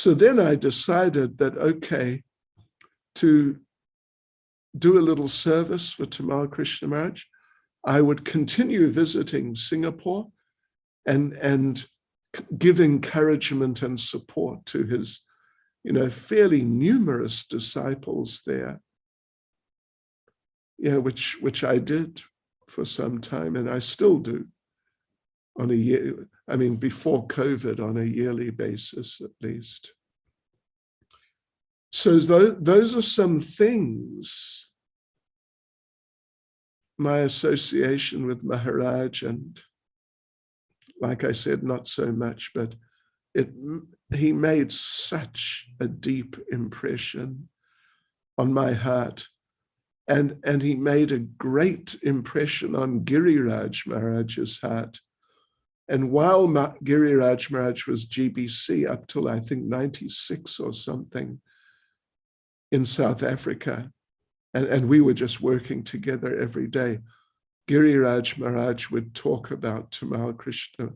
then I decided that, okay, to do a little service for Tamal Krishna Maharaj, I would continue visiting Singapore and give encouragement and support to his, fairly numerous disciples there. Which I did for some time, and I still do on a year, before COVID, on a yearly basis at least. So those are some things, my association with Maharaj, and like I said, not so much, but he made such a deep impression on my heart. And he made a great impression on Giriraj Maharaj's heart. And while Giriraj Maharaj was GBC up till I think 96 or something in South Africa, and we were just working together every day, Giriraj Maharaj would talk about Tamal Krishna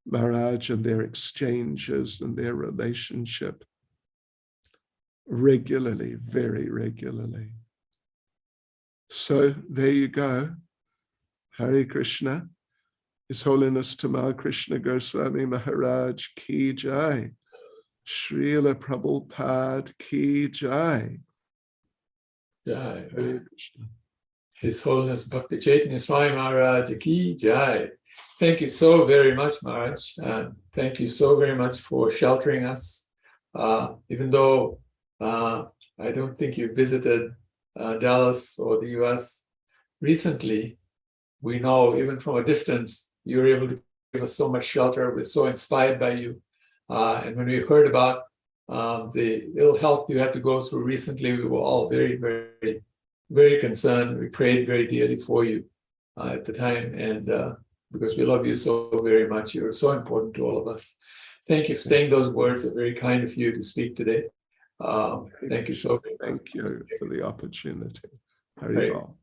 Maharaj and their exchanges and their relationship. regularly, very regularly. So there you go. Hare Krishna. His Holiness Tamal Krishna Goswami Maharaj Ki Jai. Srila Prabhupada Ki Jai. Jai. Hare Krishna. His Holiness Bhakti Chaitanya Swami Maharaj Ki Jai. Thank you so very much, Maharaj. Thank you so very much for sheltering us. Even though I don't think you visited Dallas or the US recently, we know even from a distance, you were able to give us so much shelter. We're so inspired by you. And when we heard about the ill health you had to go through recently, we were all very, very, very concerned. We prayed very dearly for you at the time. And because we love you so very much, you are so important to all of us. Thank you for saying those words. They're very kind of you to speak today. Thank you so very much. Thank you for the opportunity. Right. Haribol.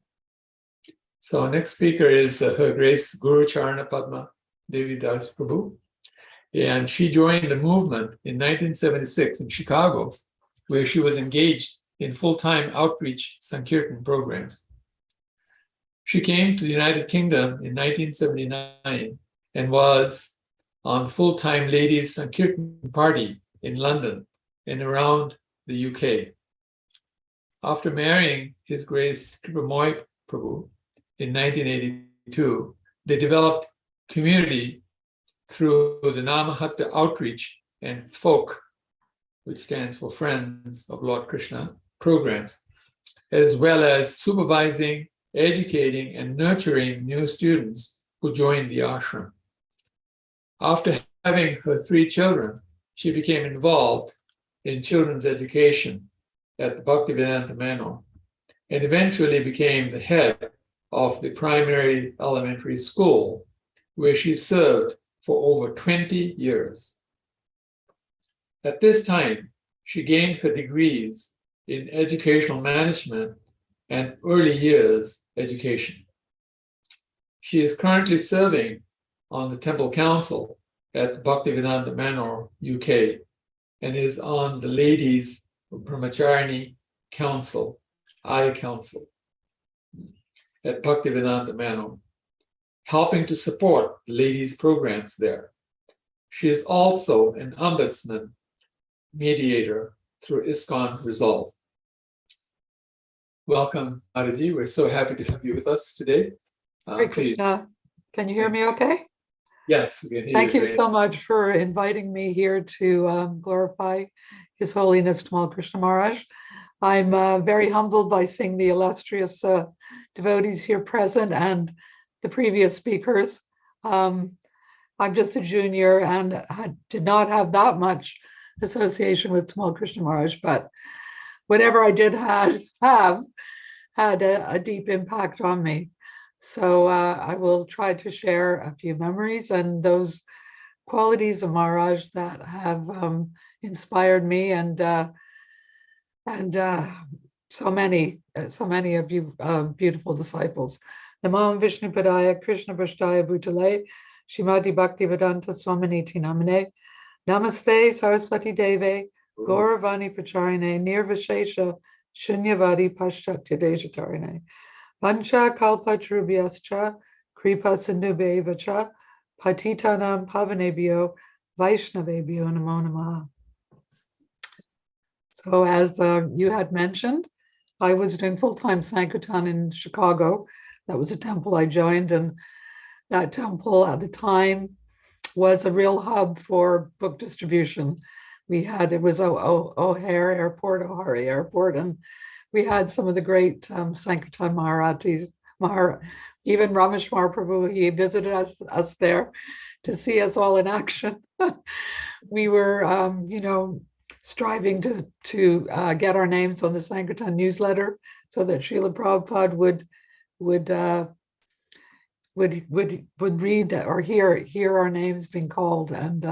So our next speaker is Her Grace Guru Charana Padma Devi Das Prabhu. And she joined the movement in 1976 in Chicago, where she was engaged in full-time outreach Sankirtan programs. She came to the United Kingdom in 1979 and was on the full-time Ladies Sankirtan Party in London and around the UK. After marrying His Grace Kripamoy Prabhu in 1982, they developed community through the Namahatta Outreach and FOLK, which stands for Friends of Lord Krishna, programs, as well as supervising, educating, and nurturing new students who joined the ashram. After having her 3 children, she became involved in children's education at the Bhaktivedanta Manor and eventually became the head of the primary elementary school, where she served for over 20 years. At this time, she gained her degrees in educational management and early years education. She is currently serving on the Temple Council at Bhaktivedanta Manor, UK, and is on the Ladies Brahmacharani Council, I Council, at Bhaktivedanta Manor, helping to support ladies' programs there. She is also an ombudsman mediator through ISKCON Resolve. Welcome, Aditi. We're so happy to have you with us today. Hare Krishna. Can you hear me okay? Yes, we can hear Thank you. you so much for inviting me here to glorify His Holiness Tamal Krishna Maharaj. I'm very humbled by seeing the illustrious devotees here present and the previous speakers. I'm just a junior and did not have that much association with Tamal Krishna Maharaj, but whatever I did have had a deep impact on me. So I will try to share a few memories and those qualities of Maharaj that have inspired me and so many of you beautiful disciples. Namam Vishnu Padaya Krishna Prashtaya Bhutale Shrimati Bhaktivedanta Swaminiti Namane Namaste Saraswati Deve Gauravani Pracharine Nirvashesha Shunyavadi Paschatya Dejatarine Vancha Kalpatrubhyascha Kripa Sindhubhe Vacha Patitanam Pavanebhyo Vaishnavebhyo Namo Namaha. So as you had mentioned, I was doing full-time Sankirtan in Chicago. That was a temple I joined, and that temple at the time was a real hub for book distribution. It was O'Hare Airport, and we had some of the great Sankirtan Maharatis, even Rameshwar Prabhu. He visited us there to see us all in action. We were, striving to get our names on the Sankirtan newsletter so that Srila Prabhupada would read or hear our names being called, and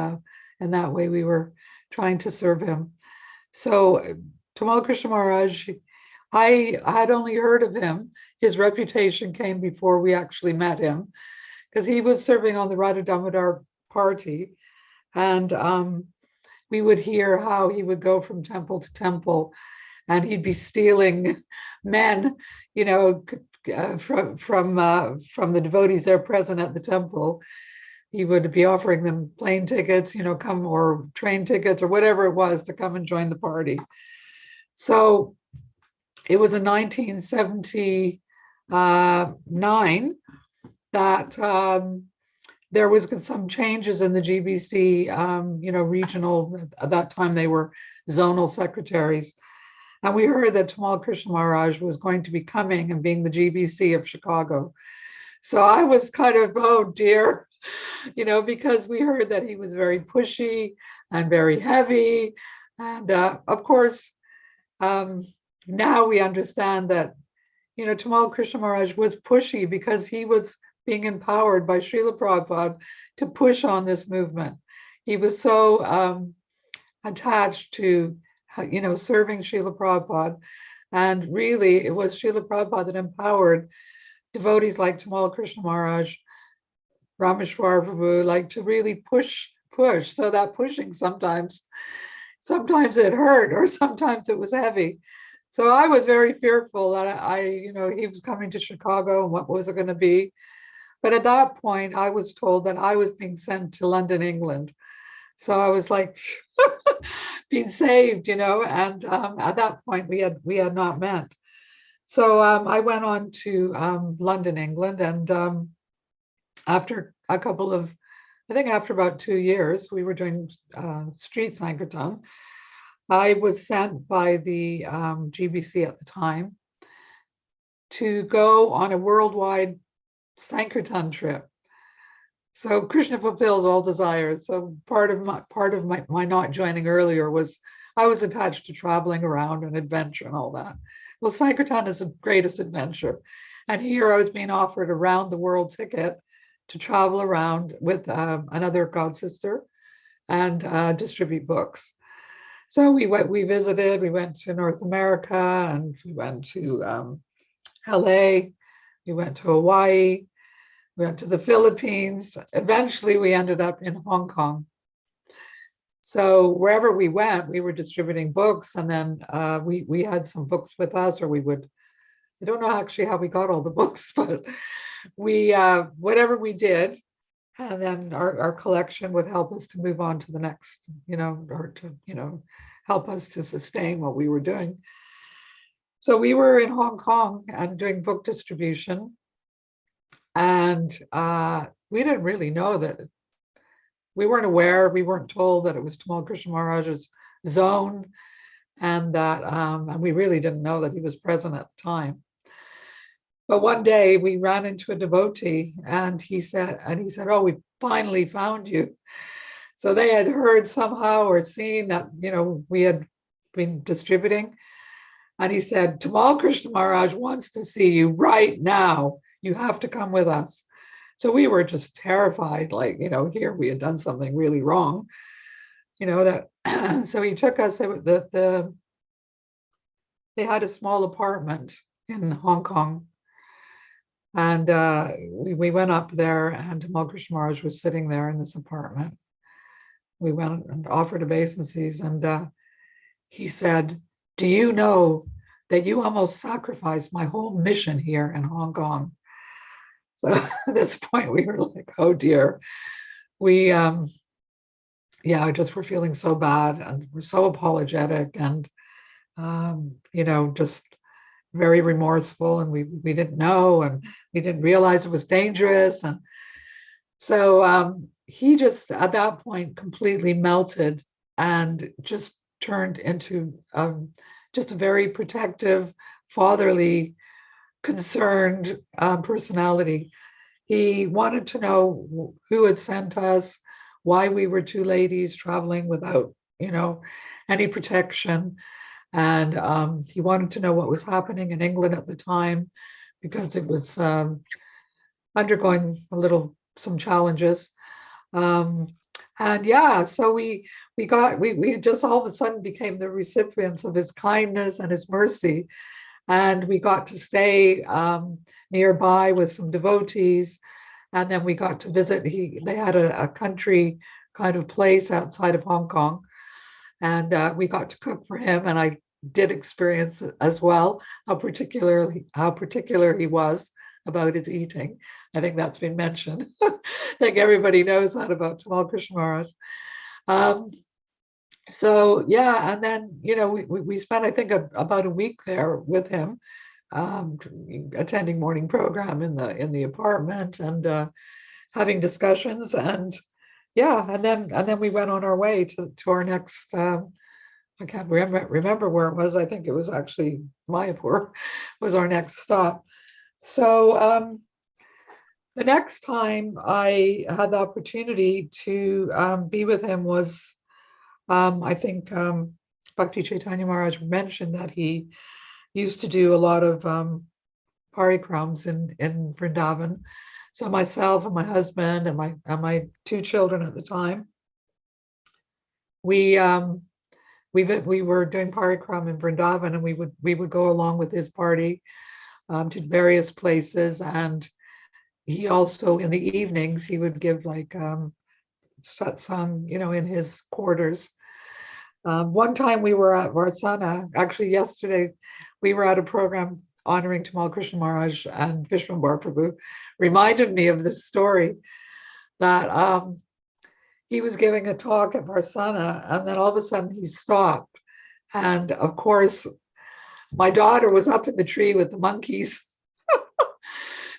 that way we were trying to serve him. So Tamal Krishna Maharaj, I had only heard of him. His reputation came before we actually met him, because he was serving on the Radha Damodar party, and we would hear how he would go from temple to temple, and he'd be stealing men, from the devotees there present at the temple. He would be offering them plane tickets, come, or train tickets or whatever it was to come and join the party. So it was in 1979 that there was some changes in the GBC, regional. At that time they were zonal secretaries. And we heard that Tamal Krishna Maharaj was going to be coming and being the GBC of Chicago. So I was kind of, oh dear, because we heard that he was very pushy and very heavy. And of course, now we understand that, Tamal Krishna Maharaj was pushy because he was being empowered by Srila Prabhupada to push on this movement. He was so attached to, serving Srila Prabhupada. And really, it was Srila Prabhupada that empowered devotees like Tamal Krishna Maharaj, Rameshwar Prabhu, like to really push. So that pushing sometimes it hurt, or sometimes it was heavy. So I was very fearful that he was coming to Chicago and what was it going to be. But at that point, I was told that I was being sent to London, England. So I was like being saved, and at that point we had not met. So I went on to London, England, and after about 2 years, we were doing street Sankirtan. I was sent by the GBC at the time to go on a worldwide Sankirtan trip. So Krishna fulfills all desires. So part of my not joining earlier was I was attached to traveling around and adventure and all that. Well, Sankirtan is the greatest adventure. And here I was being offered a round the world ticket to travel around with another god sister and distribute books. So we visited, we went to North America, and we went to LA, we went to Hawaii, we went to the Philippines. Eventually we ended up in Hong Kong. So wherever we went, we were distributing books, and then we had some books with us, or I don't know actually how we got all the books, but we, whatever we did, and then our collection would help us to move on to the next, or to, help us to sustain what we were doing. So we were in Hong Kong and doing book distribution. And we didn't really know that, we weren't aware, we weren't told that it was Tamal Krishna Maharaj's zone, and that, and we really didn't know that he was present at the time. But one day we ran into a devotee, and he said, oh, we finally found you. So they had heard somehow or seen that, we had been distributing. And he said, Tamal Krishna Maharaj wants to see you right now. You have to come with us. So we were just terrified, like, here we had done something really wrong, that. So he took us, they had a small apartment in Hong Kong. And we went up there, and Tamal Krishna Maharaj was sitting there in this apartment. We went and offered obeisances, and he said, do you know that you almost sacrificed my whole mission here in Hong Kong? So at this point we were like, oh dear. We, just were feeling so bad, and we're so apologetic, and, just very remorseful, and we didn't know, and we didn't realize it was dangerous. And so he just, at that point, completely melted and just turned into just a very protective, fatherly, concerned personality. He wanted to know who had sent us, why we were two ladies traveling without, any protection. And he wanted to know what was happening in England at the time, because it was undergoing some challenges. So we just all of a sudden became the recipients of his kindness and his mercy. And we got to stay nearby with some devotees. And then we got to visit, they had a country kind of place outside of Hong Kong. and we got to cook for him, and I did experience as well how particular he was about his eating. I think that's been mentioned. I think everybody knows that about Tamal Krishna Maharaj. So yeah, and then we spent, I think, about a week there with him, attending morning program in the apartment, and having discussions, and yeah, and then we went on our way to our next. I can't remember where it was. I think it was actually Mayapur was our next stop. So the next time I had the opportunity to be with him was, I think Bhakti Chaitanya Maharaj mentioned that he used to do a lot of parikrams in Vrindavan. So myself and my husband and my two children at the time, we were doing parikram in Vrindavan, and we would go along with his party to various places. And he also, in the evenings, he would give like satsang, in his quarters. One time we were at Varsana, actually yesterday, we were at a program honoring Tamal Krishna Maharaj, and Vishwambar Prabhu reminded me of this story that he was giving a talk at Varsana, and then all of a sudden he stopped. And of course, my daughter was up in the tree with the monkeys.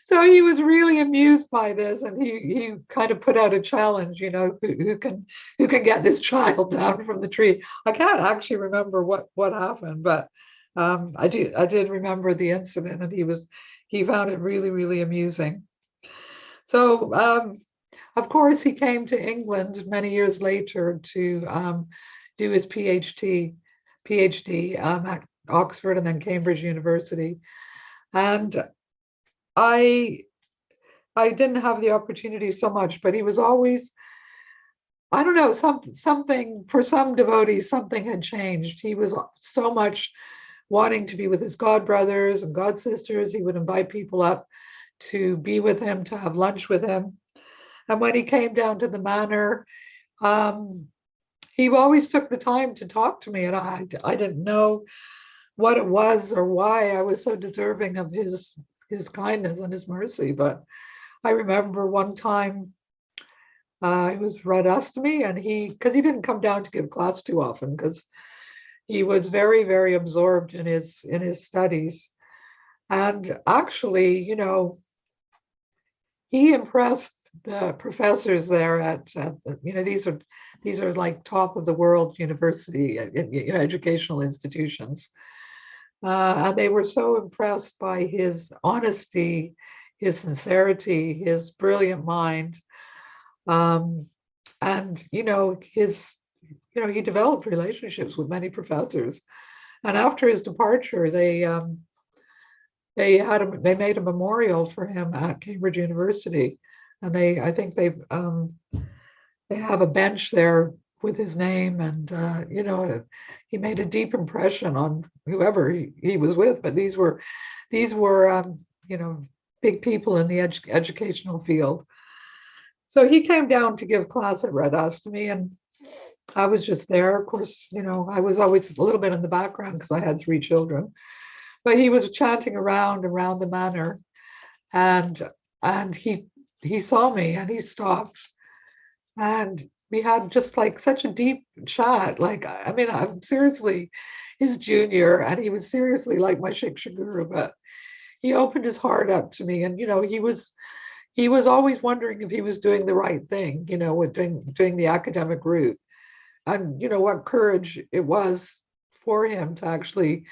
So he was really amused by this, and he kind of put out a challenge, who can get this child down from the tree. I can't actually remember what happened, but I did remember the incident, and he found it really, really amusing. So of course he came to England many years later to do his PhD at Oxford and then Cambridge University, and I didn't have the opportunity so much, but he was always, I don't know, something for some devotees, something had changed. He was so much wanting to be with his god brothers and god sisters. He would invite people up to be with him, to have lunch with him. And when he came down to the manor, he always took the time to talk to me, and I didn't know what it was or why I was so deserving of his kindness and his mercy. But I remember one time it was Radhastami, and because he didn't come down to give class too often, because he was very, very absorbed in his studies. And actually, he impressed the professors there at these are like top of the world university, educational institutions. And they were so impressed by his honesty, his sincerity, his brilliant mind. And, he developed relationships with many professors. And after his departure, they made a memorial for him at Cambridge University. And I think they have a bench there with his name, and he made a deep impression on whoever he was with. But these were big people in the educational field. So he came down to give class at Radhastami, and I was just there. Of course, I was always a little bit in the background because I had 3 children. But he was chanting around the manor, and he saw me, and he stopped, and we had just like such a deep chat. Like, I mean, I'm seriously his junior, and he was seriously like my Shiksha Guru, but he opened his heart up to me. And, he was always wondering if he was doing the right thing, with doing the academic route, and, what courage it was for him to actually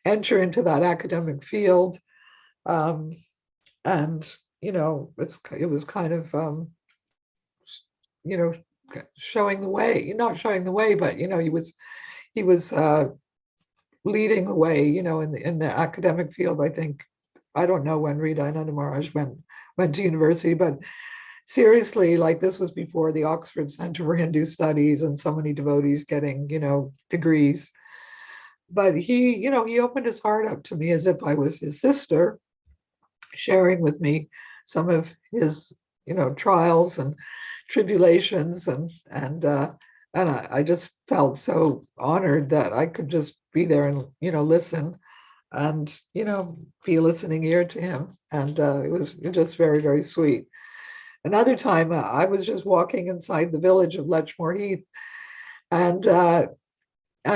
enter into that academic field. And, it was kind of, showing the way, not showing the way, but, he was leading the way, in the academic field. I think, I don't know when Hridayananda Maharaj went to university, but seriously, like, this was before the Oxford Center for Hindu Studies and so many devotees getting, degrees. But he opened his heart up to me as if I was his sister, sharing with me some of his, trials and tribulations, and And I just felt so honored that I could just be there and, listen and, be a listening ear to him. And it was just very, very sweet. Another time, I was just walking inside the village of Lechmore Heath, and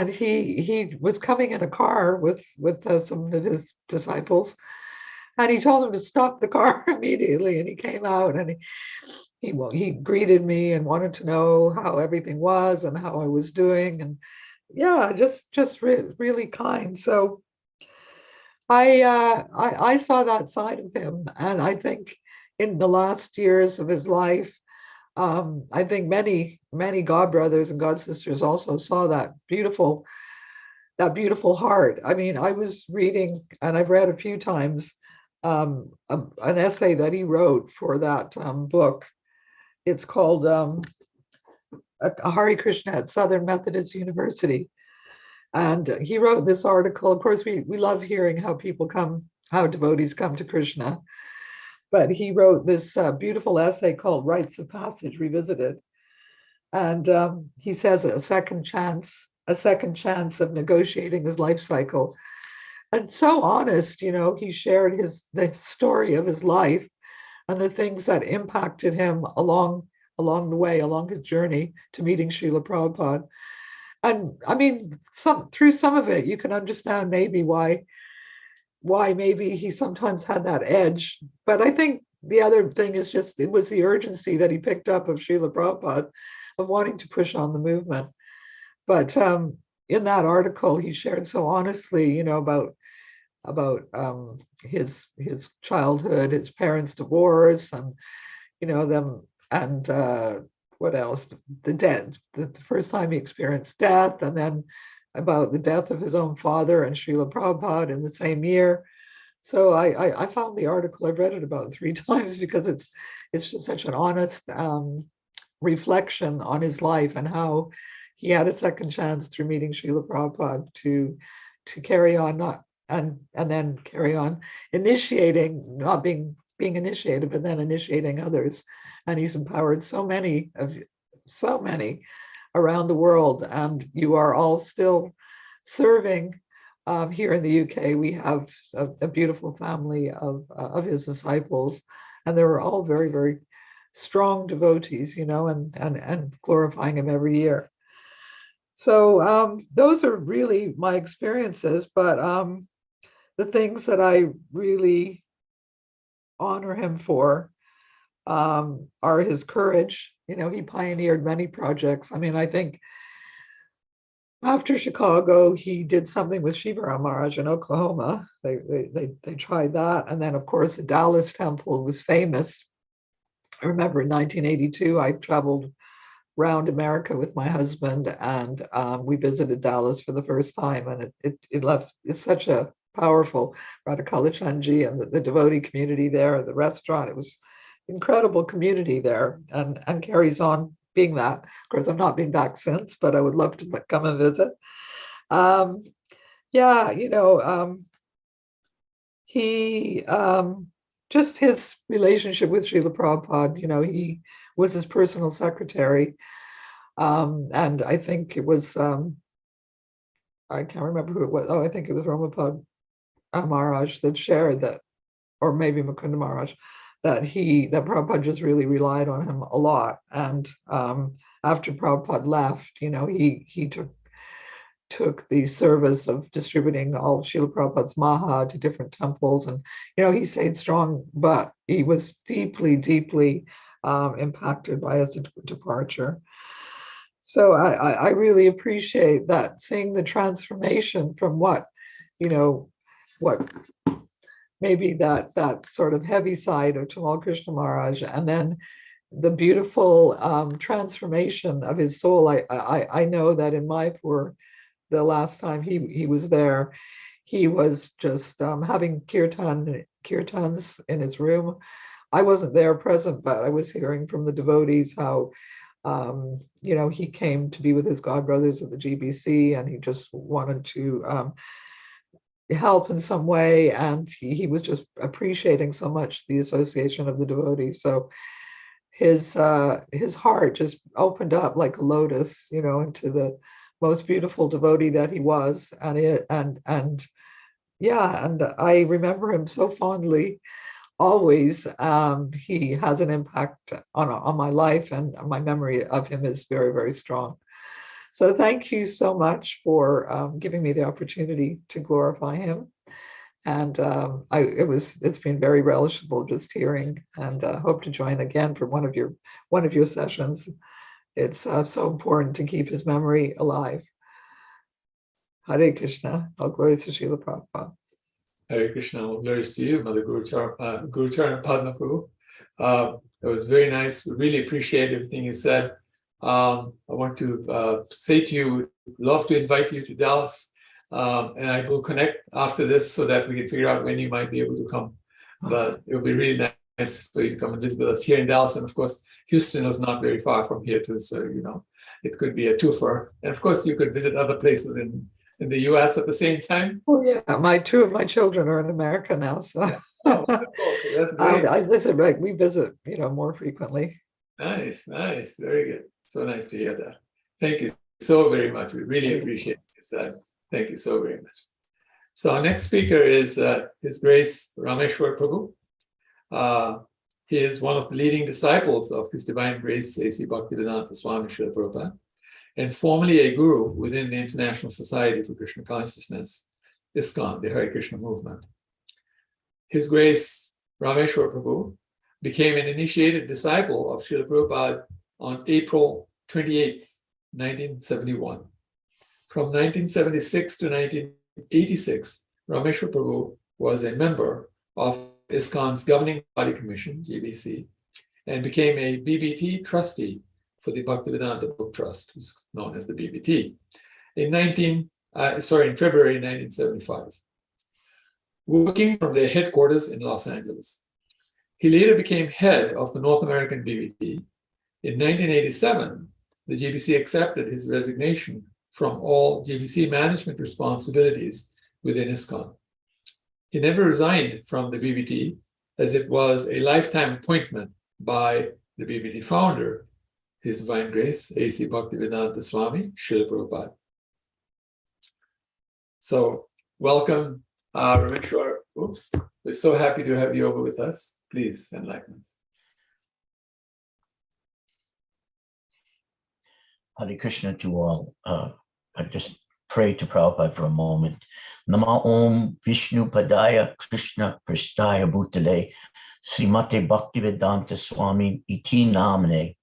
he was coming in a car with some of his disciples, and he told them to stop the car immediately. And he came out and he greeted me and wanted to know how everything was and how I was doing, and yeah, just really kind. So I saw that side of him, and I think in the last years of his life, I think many God brothers and God sisters also saw that beautiful heart. I mean, I was reading, and I've read a few times, an essay that he wrote for that book. It's called Hare Krishna at Southern Methodist University. And he wrote this article. Of course, we love hearing how devotees come to Krishna. But he wrote this beautiful essay called Rites of Passage Revisited. And he says a second chance of negotiating his life cycle. And so honest, he shared the story of his life and the things that impacted him along the way, along his journey to meeting Srila Prabhupada. And I mean, through some of it, you can understand maybe why maybe he sometimes had that edge. But I think the other thing is just, it was the urgency that he picked up of Srila Prabhupada, of wanting to push on the movement. But in that article, he shared so honestly, about his childhood, his parents' divorce, and them, and what else? The death, the first time he experienced death, and then about the death of his own father and Srila Prabhupada in the same year. So I found the article. I've read it about 3 times because it's just such an honest reflection on his life and how he had a second chance through meeting Srila Prabhupada to carry on, and then carry on initiating, not being initiated, but then initiating others. And he's empowered so many around the world, and you are all still serving. Here in the UK, we have a beautiful family of his disciples, and they were all very, very strong devotees, and glorifying him every year. So those are really my experiences, but the things that I really honor him for are his courage. He pioneered many projects. I mean, I think after Chicago, he did something with Shiva Maharaj in Oklahoma. They tried that. And then, of course, the Dallas Temple was famous. I remember in 1982, I traveled around America with my husband, and we visited Dallas for the first time. And it's such a powerful Radhakalachandji and the devotee community there, the restaurant. It was incredible community there, and carries on being that. Of course, I've not been back since, but I would love to come and visit. He just his relationship with Srila Prabhupada, he was his personal secretary. And I think it was, I can't remember who it was. Oh, I think it was Romapada Maharaj that shared that, or maybe Mukunda Maharaj, that Prabhupada just really relied on him a lot. And after Prabhupada left, he took the service of distributing all Srila Prabhupada's Maha to different temples. And, he stayed strong, but he was deeply, deeply impacted by his departure. So I really appreciate that, seeing the transformation from what maybe that sort of heavy side of Tamal Krishna Maharaj, and then the beautiful transformation of his soul. I know that in Mayapur, the last time he was there, he was just having kirtans in his room. I wasn't there present, but I was hearing from the devotees how he came to be with his godbrothers at the GBC, and he just wanted to help in some way, and he was just appreciating so much the association of the devotees. So his heart just opened up like a lotus, into the most beautiful devotee that he was. And I remember him so fondly always. He has an impact on my life, and my memory of him is very, very strong. So thank you so much for giving me the opportunity to glorify him. And it's been very relishable just hearing, and hope to join again for one of your sessions. It's so important to keep his memory alive. Hare Krishna. All glories to Srila Prabhupada. Hare Krishna, all glories to you, Mother Guru Charana Padma Prabhu. It was very nice. We really appreciate everything you said. I want to say to you, love to invite you to Dallas, and I will connect after this so that we can figure out when you might be able to come. But it will be really nice for you to come and visit with us here in Dallas. And of course, Houston is not very far from here too, so it could be a twofer. And of course, you could visit other places in the US at the same time. Oh yeah, two of my children are in America now, so, so that's great. I visit, right? We visit, more frequently. Nice, very good. So nice to hear that. Thank you so very much. We really appreciate it. Thank you so very much. So our next speaker is His Grace Rameshwar Prabhu. He is one of the leading disciples of His Divine Grace A.C. Bhaktivedanta Swami Srila Prabhupada, and formerly a guru within the International Society for Krishna Consciousness, ISKCON, the Hare Krishna movement. His Grace Rameshwar Prabhu became an initiated disciple of Srila Prabhupada on April 28, 1971. From 1976 to 1986, Rameshwar Prabhu was a member of ISKCON's Governing Body Commission, GBC, and became a BBT trustee for the Bhaktivedanta Book Trust, which is known as the BBT, in February 1975, working from their headquarters in Los Angeles. He later became head of the North American BBT. In 1987, the GBC accepted his resignation from all GBC management responsibilities within ISKCON. He never resigned from the BBT, as it was a lifetime appointment by the BBT founder, His Divine Grace, A.C. Bhaktivedanta Swami, Srila Prabhupada. So, welcome, Rameshwar. We're so happy to have you over with us. Please enlighten us. Hare Krishna to all. I just pray to Prabhupada for a moment. Nama Om Vishnu Padaya Krishna Prasthaya Bhutale Srimate Bhaktivedanta Swami Iti Namane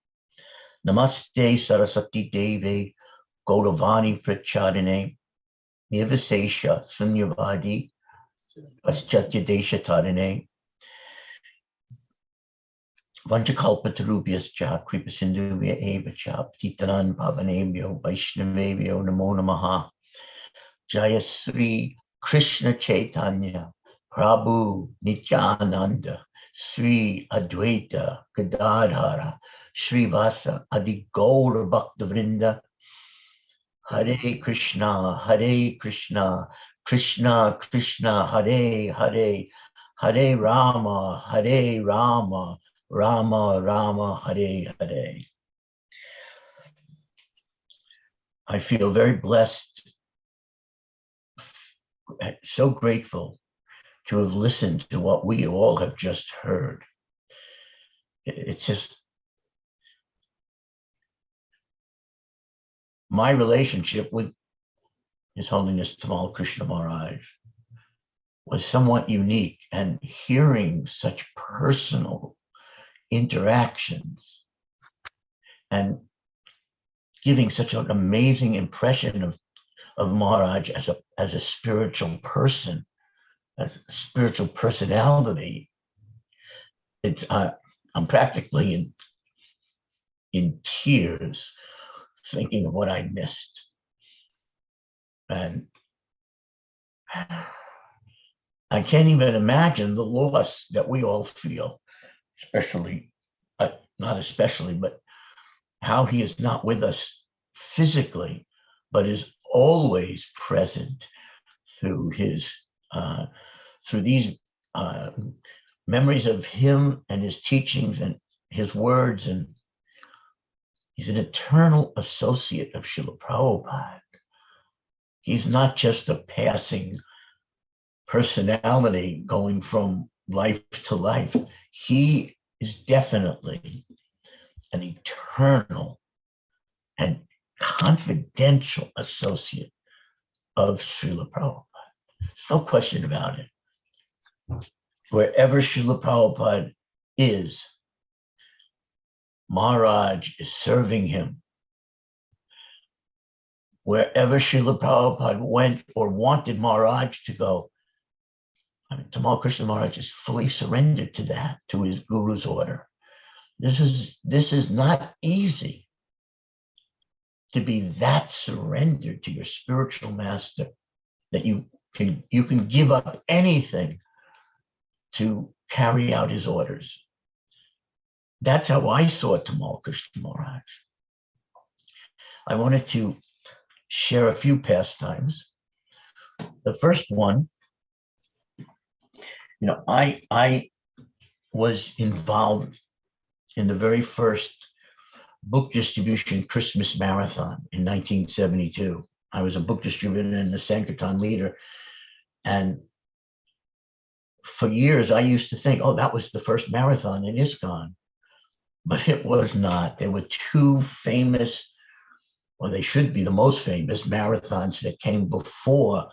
Namaste Saraswati Deve Gauravani Prachadane Nirvisesha Sunyavadi Paschatya Desha Tarine Vanchakalpatarubhyascha Kripasindhuvya Evacha Ptitanan Pavanebhyo Vaishnavebhyo Namo Namaha Jaya Sri Krishna Chaitanya Prabhu Nityananda Sri Advaita Gadadhara Sri Vasa Adi Gaura Bhakta Vrinda Hare Krishna Krishna Krishna Hare Hare Hare Rama Rama Rama Hare Hare. I feel very blessed, so grateful to have listened to what we all have just heard. It's just, my relationship with His Holiness Tamal Krishna Maharaj was somewhat unique, and hearing such personal interactions and giving such an amazing impression of Maharaj as a spiritual person, as a spiritual personality. It's I'm practically in tears thinking of what I missed. And I can't even imagine the loss that we all feel, especially, not especially, but how he is not with us physically, but is always present through his, through these memories of him and his teachings, and his words, and he's an eternal associate of Srila Prabhupada. He's not just a passing personality going from life to life. He is definitely an eternal and confidential associate of Srila Prabhupada. There's no question about it. Wherever Srila Prabhupada is, Maharaj is serving him. Wherever Srila Prabhupada went or wanted Maharaj to go, Tamal Krishna Maharaj is fully surrendered to that, to his guru's order. This is not easy to be that surrendered to your spiritual master that you can give up anything to carry out his orders. That's how I saw Tamal Krishna Maharaj. I wanted to share a few pastimes. The first one, I was involved in the very first book distribution Christmas marathon in 1972. I was a book distributor and a Sankirtan leader. And for years, I used to think, oh, that was the first marathon in ISKCON. But it was not. There were two famous, or they should be the most famous marathons that came before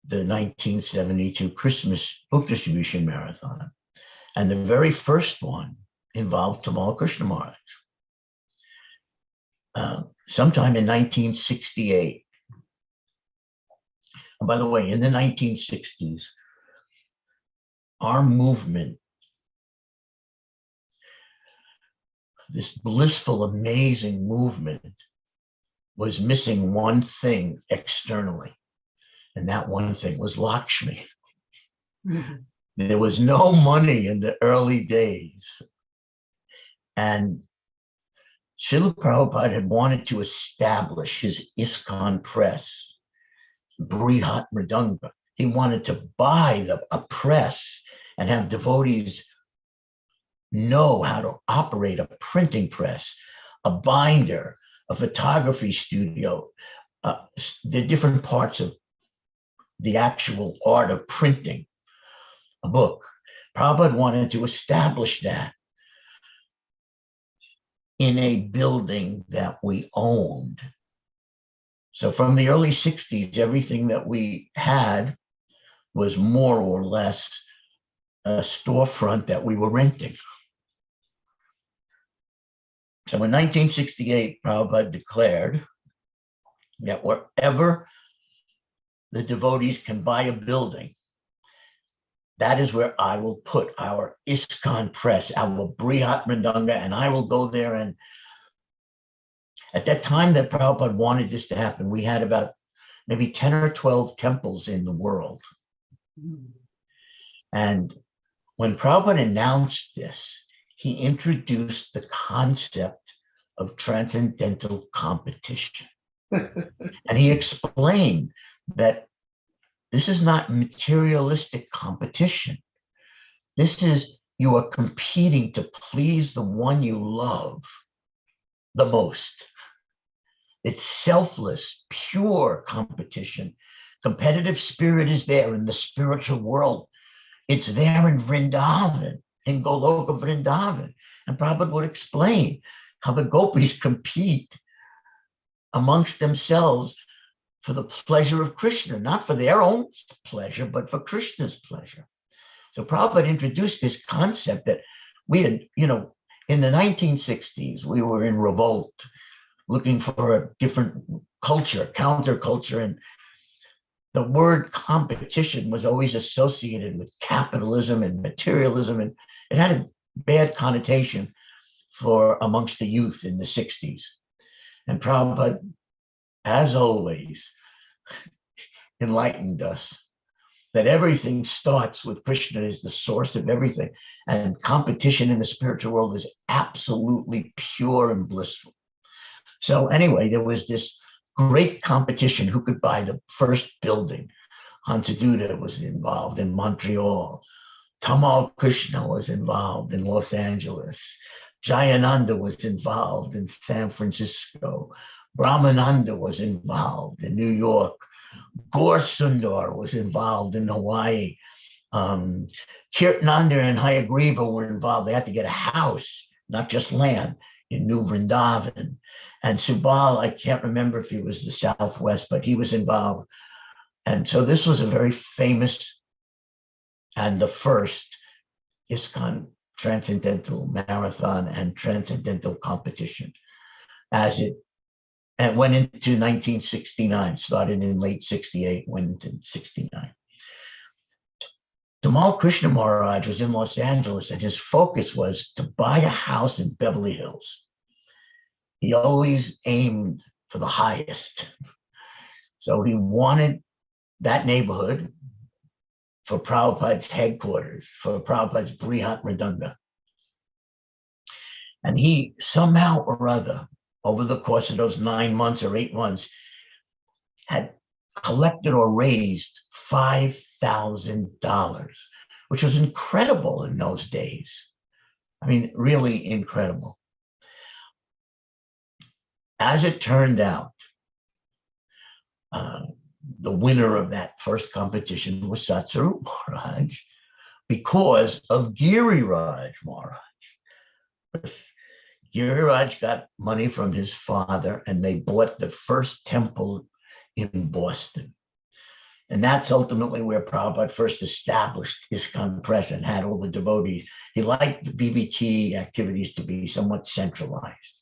the 1972 Christmas book distribution marathon. And the very first one involved Tamal Krishna Maharaj. Sometime in 1968. And by the way, in the 1960s, our movement, this blissful, amazing movement, was missing one thing externally. And that one thing was Lakshmi. Mm-hmm. There was no money in the early days. And Srila Prabhupada had wanted to establish his ISKCON press, Brihat Mridanga. He wanted to buy a press and have devotees know how to operate a printing press, a binder, a photography studio, the different parts of the actual art of printing a book. Prabhupada wanted to establish that in a building that we owned. So from the early 60s, everything that we had was more or less a storefront that we were renting. So in 1968, Prabhupada declared that wherever the devotees can buy a building, that is where I will put our ISKCON press, our Brihat Mridanga, and I will go there. And at that time that Prabhupada wanted this to happen, we had about maybe 10 or 12 temples in the world. And when Prabhupada announced this, he introduced the concept of transcendental competition. And he explained that this is not materialistic competition. This is, you are competing to please the one you love the most. It's selfless, pure competition. Competitive spirit is there in the spiritual world. It's there in Vrindavan, in Goloka Vrindavan. And Prabhupada would explain how the gopis compete amongst themselves for the pleasure of Krishna, not for their own pleasure, but for Krishna's pleasure. So Prabhupada introduced this concept that we had, in the 1960s, we were in revolt, looking for a different culture, counterculture, and the word competition was always associated with capitalism and materialism, and it had a bad connotation for amongst the youth in the 60s. And Prabhupada, as always, enlightened us that everything starts with Krishna is the source of everything, and competition in the spiritual world is absolutely pure and blissful. So anyway, there was this great competition who could buy the first building. Hansaduda was involved in Montreal. Tamal Krishna was involved in Los Angeles. Jayananda was involved in San Francisco. Brahmananda was involved in New York. Gaur Sundar was involved in Hawaii. Kirtananda and Hayagriva were involved. They had to get a house, not just land, in New Vrindavan. And Subal, I can't remember if he was the Southwest, but he was involved. And so this was a very famous and the first ISKCON Transcendental Marathon and Transcendental Competition, as it and went into 1969, started in late 68, went into 69. Tamal Krishna Maharaj was in Los Angeles, and his focus was to buy a house in Beverly Hills. He always aimed for the highest. So he wanted that neighborhood for Prabhupada's headquarters, for Prabhupada's Brihat Mridanga. And he somehow or other, over the course of those 9 months or 8 months, had collected or raised $5,000, which was incredible in those days. I mean, really incredible. As it turned out, the winner of that first competition was Satsaru Maharaj because of Giriraj Maharaj. Giriraj got money from his father and they bought the first temple in Boston. And that's ultimately where Prabhupada first established ISKCON Press and had all the devotees. He liked the BBT activities to be somewhat centralized.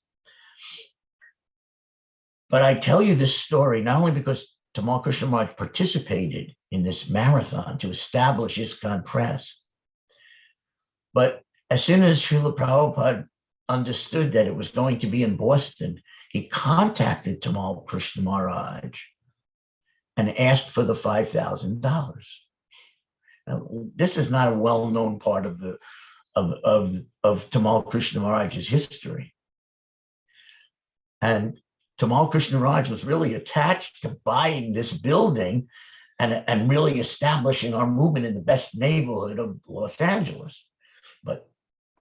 But I tell you this story not only because Tamal Krishna Maharaj participated in this marathon to establish ISKCON Press, but as soon as Srila Prabhupada understood that it was going to be in Boston, he contacted Tamal Krishna Maharaj and asked for the $5,000. Now, this is not a well-known part of Tamal Krishna Maharaj's history. And Tamal Krishna Maharaj was really attached to buying this building and really establishing our movement in the best neighborhood of Los Angeles. But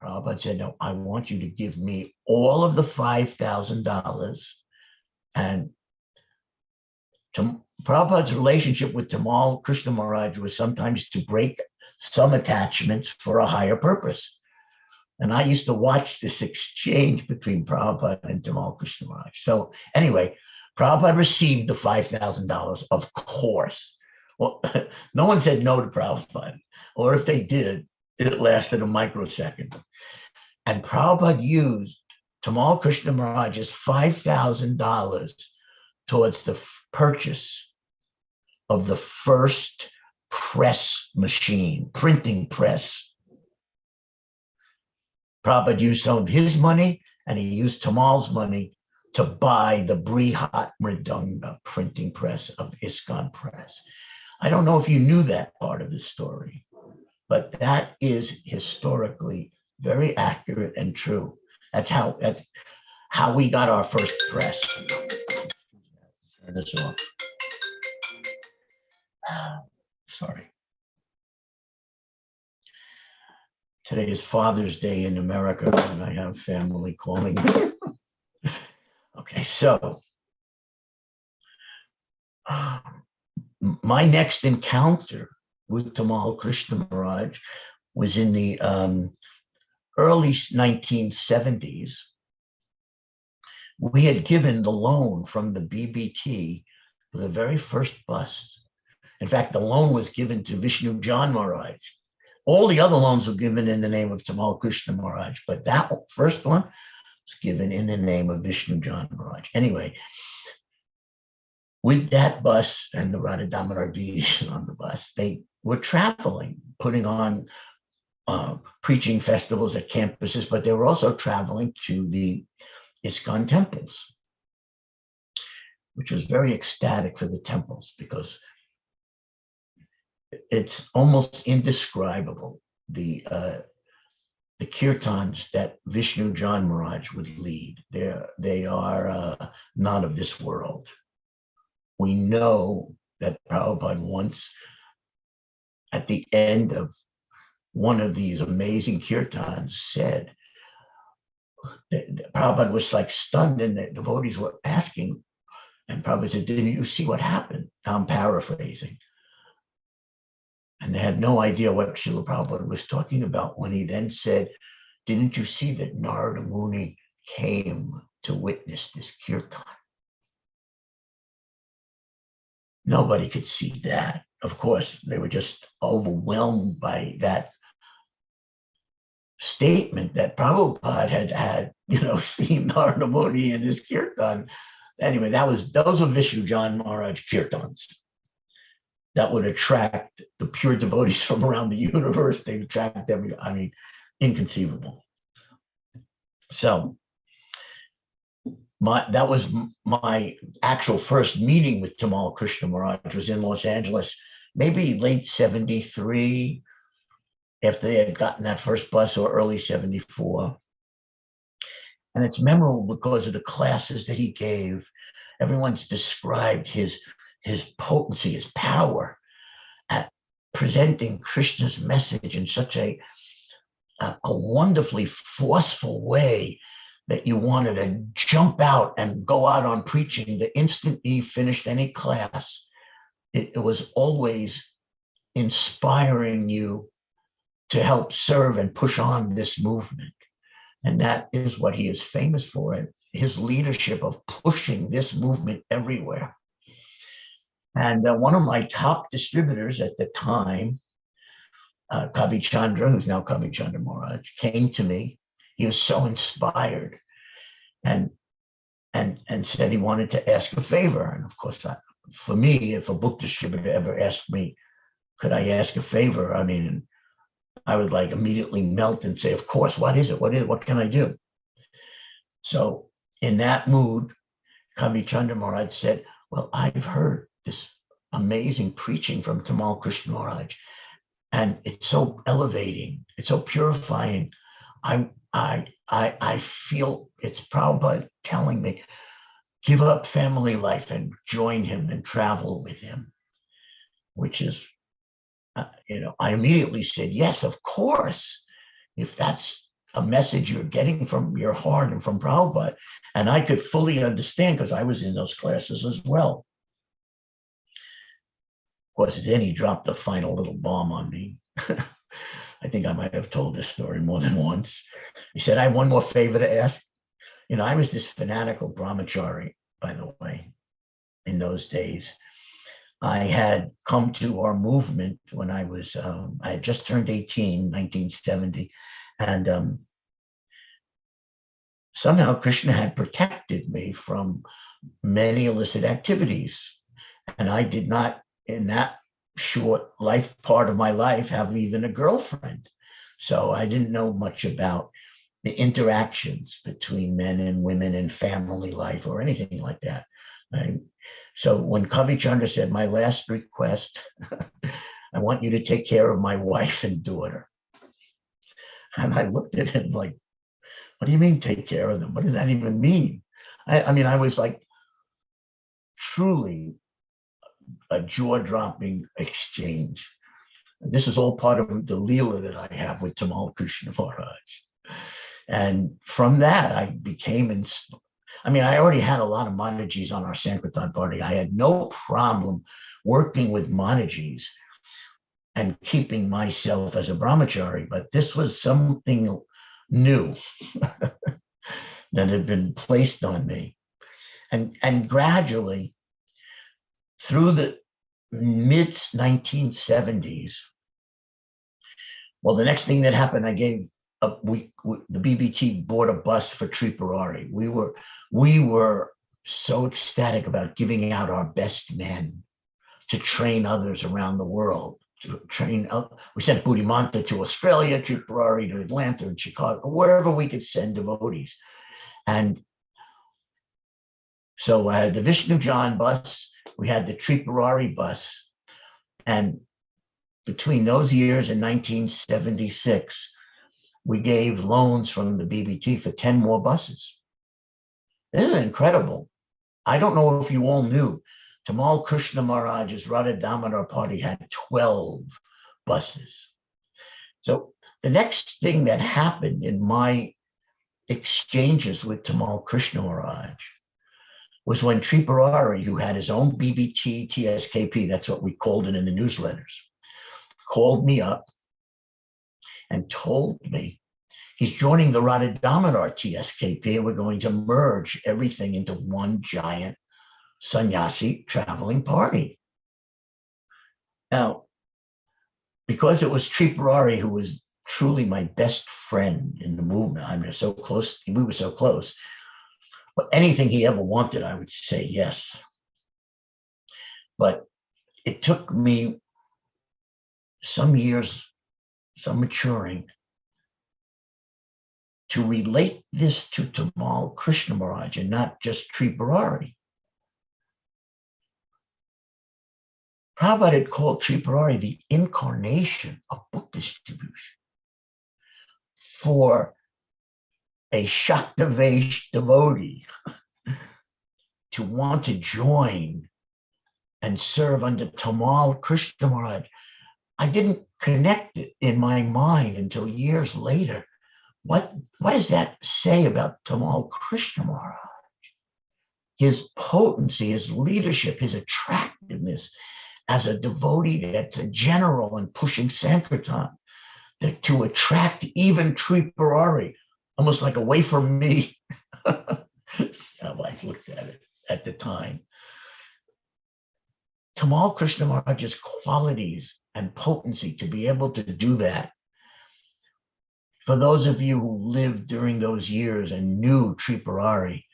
Prabhupada said, no, I want you to give me all of the $5,000. And Prabhupada's relationship with Tamal Krishna Maharaj was sometimes to break some attachments for a higher purpose. And I used to watch this exchange between Prabhupada and Tamal Krishna Maharaj. So anyway, Prabhupada received the $5,000, of course. Well, no one said no to Prabhupada, or if they did, it lasted a microsecond. And Prabhupada used Tamal Krishna Maharaj's $5,000 towards the purchase of the first press machine, printing press. Prabhupada used some of his money and he used Tamal's money to buy the Brihat Mridanga printing press of ISKCON Press. I don't know if you knew that part of the story, but that is historically very accurate and true. That's how we got our first press. Turn this off. Sorry. Today is Father's Day in America, and I have family calling me. Okay, so my next encounter with Tamal Krishna Maharaj was in the early 1970s. We had given the loan from the BBT for the very first bus. In fact, the loan was given to Vishnu John Maharaj. All the other loans were given in the name of Tamal Krishna Maharaj, but that first one was given in the name of Vishnu John Maharaj. Anyway, with that bus and the Radha Damodar Didis on the bus, they were traveling, putting on preaching festivals at campuses, but they were also traveling to the ISKCON temples, which was very ecstatic for the temples because it's almost indescribable, the kirtans that Vishnu John Maharaj would lead. They are not of this world. We know that Prabhupada once, at the end of one of these amazing kirtans, said, Prabhupada was like stunned, and the devotees were asking, and Prabhupada said, "Didn't you see what happened?" Now I'm paraphrasing. And they had no idea what Srila Prabhupada was talking about when he then said, "Didn't you see that Narada Muni came to witness this kirtan?" Nobody could see that. Of course, they were just overwhelmed by that statement that Prabhupada had seen Narada Muni in his kirtan. Anyway, those were Vishnu Maharaj kirtans. That would attract the pure devotees from around the universe. They attract inconceivable. So that was my actual first meeting with Tamal Krishna Maharaj. It was in Los Angeles, maybe late 73, after they had gotten that first bus, or early 74. And it's memorable because of the classes that he gave. Everyone's described his potency, his power at presenting Krishna's message in such a wonderfully forceful way that you wanted to jump out and go out on preaching the instant he finished any class. It was always inspiring you to help serve and push on this movement. And that is what he is famous for, his leadership of pushing this movement everywhere. And one of my top distributors at the time, Kavi Chandra, who's now Kavi Chandra Maharaj, came to me. He was so inspired and said he wanted to ask a favor. And of course, for me, if a book distributor ever asked me, could I ask a favor? I mean, I would like immediately melt and say, of course, what is it? What can I do? So in that mood, Kavi Chandra Maharaj said, well, I've heard this amazing preaching from Tamal Krishna Maharaj, and it's so elevating, it's so purifying. I feel it's Prabhupada telling me, give up family life and join him and travel with him, which is, I immediately said, yes, of course, if that's a message you're getting from your heart and from Prabhupada. And I could fully understand because I was in those classes as well. Of course, then he dropped the final little bomb on me. I think I might have told this story more than once. He said, I have one more favor to ask. I was this fanatical brahmachari, by the way, in those days. I had come to our movement when I had just turned 18, 1970. And somehow Krishna had protected me from many illicit activities. And I did not, in that short life part of my life, have even a girlfriend. So I didn't know much about the interactions between men and women in family life or anything like that. So when Kavi Chandra said, my last request, I want you to take care of my wife and daughter. And I looked at him like, what do you mean take care of them? What does that even mean? I was like truly a jaw-dropping exchange. This is all part of the Leela that I have with Tamal Krishna Maharaj. And from that, I became I already had a lot of Manajis on our Sankirtan party. I had no problem working with Manajis and keeping myself as a brahmachari, but this was something new that had been placed on me. And gradually, through the mid 1970s, well, the next thing that happened, I gave the BBT bought a bus for Tripurari. We were so ecstatic about giving out our best men to train others around the world. We sent Buddhimanta to Australia, Tripurari to Atlanta and Chicago, wherever we could send devotees. And so I had the Vishnu John bus, we had the Tripurari bus, and between those years and 1976, we gave loans from the BBT for 10 more buses. This is incredible. I don't know if you all knew, Tamal Krishna Maharaj's Radha Damodar party had 12 buses. So the next thing that happened in my exchanges with Tamal Krishna Maharaj was when Tripurari, who had his own BBT TSKP, that's what we called it in the newsletters, called me up and told me he's joining the Radha Damodar TSKP, and we're going to merge everything into one giant sannyasi traveling party. Now, because it was Tripurari who was truly my best friend in the movement, I mean, so close, we were so close. But anything he ever wanted, I would say yes. But it took me some years, some maturing, to relate this to Tamal Krishna Maharaj and not just Tripurari. Prabhupada had called Tripurari the incarnation of book distribution for a Shaktavesh devotee to want to join and serve under Tamal Krishna Maharaj. I didn't connect it in my mind until years later. What does that say about Tamal Krishna Maharaj? His potency, his leadership, his attractiveness as a devotee that's a general and pushing Sankirtan, that to attract even Tripurari, almost like away from me. That's how I looked at it at the time. Tamal Krishna Maharaj's qualities and potency to be able to do that. For those of you who lived during those years and knew Tripurari,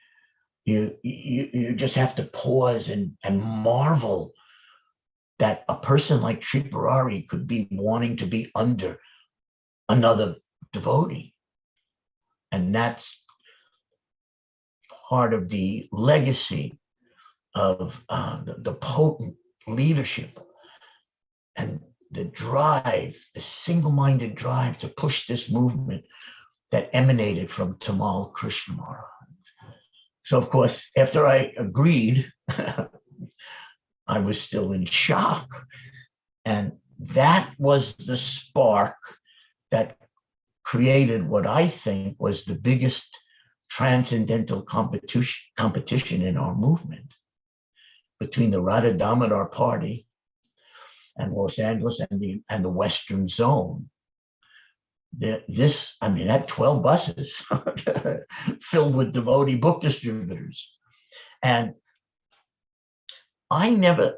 you just have to pause and marvel that a person like Tripurari could be wanting to be under another devotee. And that's part of the legacy of the potent leadership and the drive, the single-minded drive to push this movement that emanated from Tamal Krishna Maharaj. So, of course, after I agreed, I was still in shock. And that was the spark that created what I think was the biggest transcendental competition in our movement between the Radha Damodar Party and Los Angeles and the Western Zone. That 12 buses filled with devotee book distributors. And I know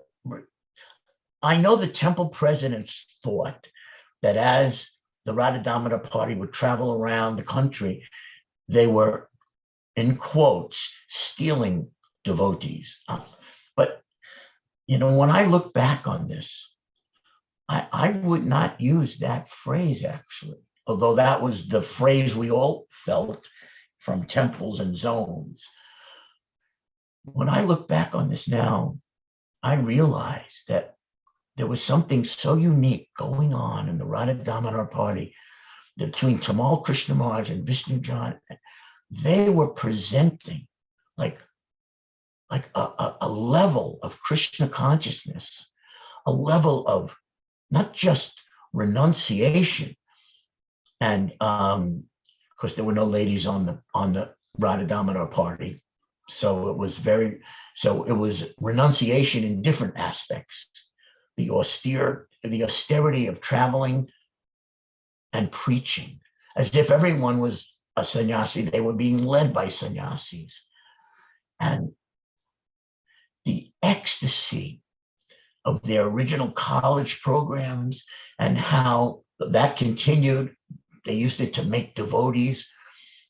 the temple presidents thought that as the Radha Damodar Party would travel around the country, they were, in quotes, stealing devotees. But, when I look back on this, I would not use that phrase, actually, although that was the phrase we all felt from temples and zones. When I look back on this now, I realize that there was something so unique going on in the Radha Damodar Party between Tamal Krishna Maharaj and Vishnu John. They were presenting like a level of Krishna consciousness, a level of not just renunciation. And of course, there were no ladies on the Radha Damodar Party. So it was renunciation in different aspects. The austerity of traveling and preaching, as if everyone was a sannyasi. They were being led by sannyasis. And the ecstasy of their original college programs and how that continued. They used it to make devotees,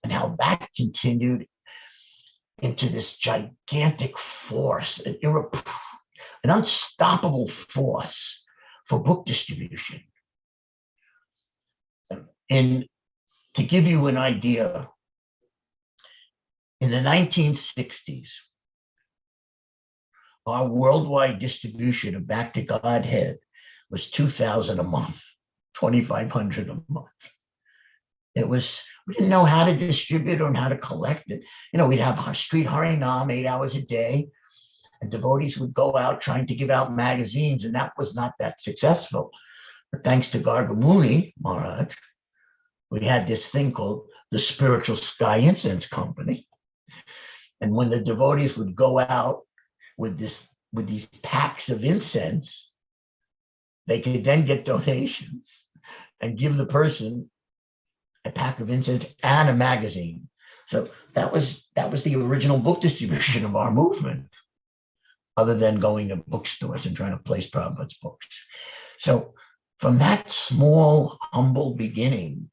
and how that continued into this gigantic force, an unstoppable force for book distribution. And to give you an idea, in the 1960s, our worldwide distribution of Back to Godhead was 2,000 a month, 2,500 a month. We didn't know how to distribute or how to collect it. We'd have our street Harinam 8 hours a day, and devotees would go out trying to give out magazines, and that was not that successful. But thanks to Gargamuni Maharaj, we had this thing called the Spiritual Sky Incense Company. And when the devotees would go out with these packs of incense, they could then get donations and give the person a pack of incense and a magazine. So that was the original book distribution of our movement, other than going to bookstores and trying to place Prabhupada's books. So from that small, humble beginning,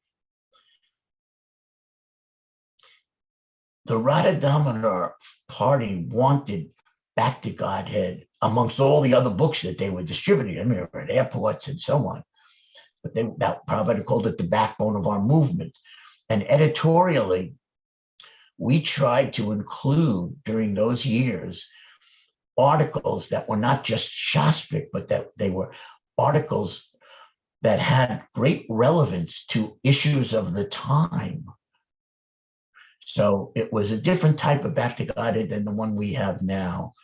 the Radha Damodar party wanted Back to Godhead amongst all the other books that they were distributing. I mean, they were at airports and so on. But that Prabhupada called it the backbone of our movement. And editorially, we tried to include during those years articles that were not just Shastric, but that they were articles that had great relevance to issues of the time. So it was a different type of Back to Godhead than the one we have now.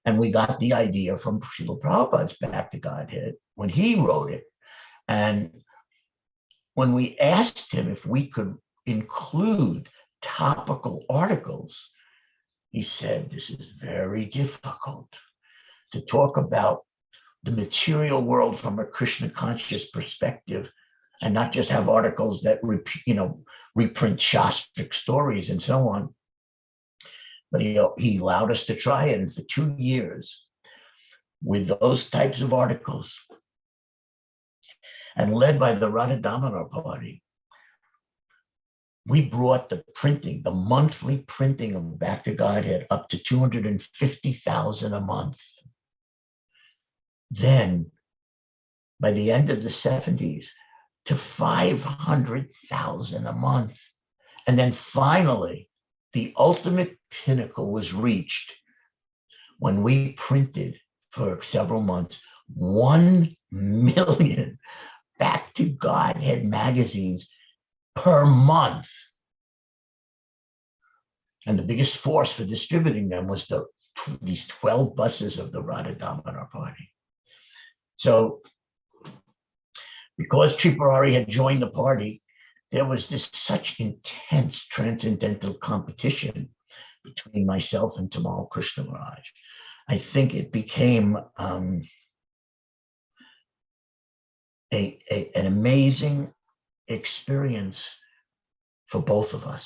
And we got the idea from Srila Prabhupada's Back to Godhead when he wrote it. And when we asked him if we could include topical articles, he said, this is very difficult to talk about the material world from a Krishna conscious perspective and not just have articles that reprint Shastric stories and so on. But he allowed us to try it. And for 2 years, with those types of articles, and led by the Radha Damodar party, we brought the monthly printing of Back to Godhead up to 250,000 a month. Then, by the end of the 70s, to 500,000 a month. And then finally, the ultimate pinnacle was reached when we printed for several months 1 million Back to Godhead magazines per month. And the biggest force for distributing them was these 12 buses of the Radha Damodar party. So because Tripurari had joined the party, there was such intense transcendental competition between myself and Tamal Krishna Maharaj. I think it became an amazing experience for both of us.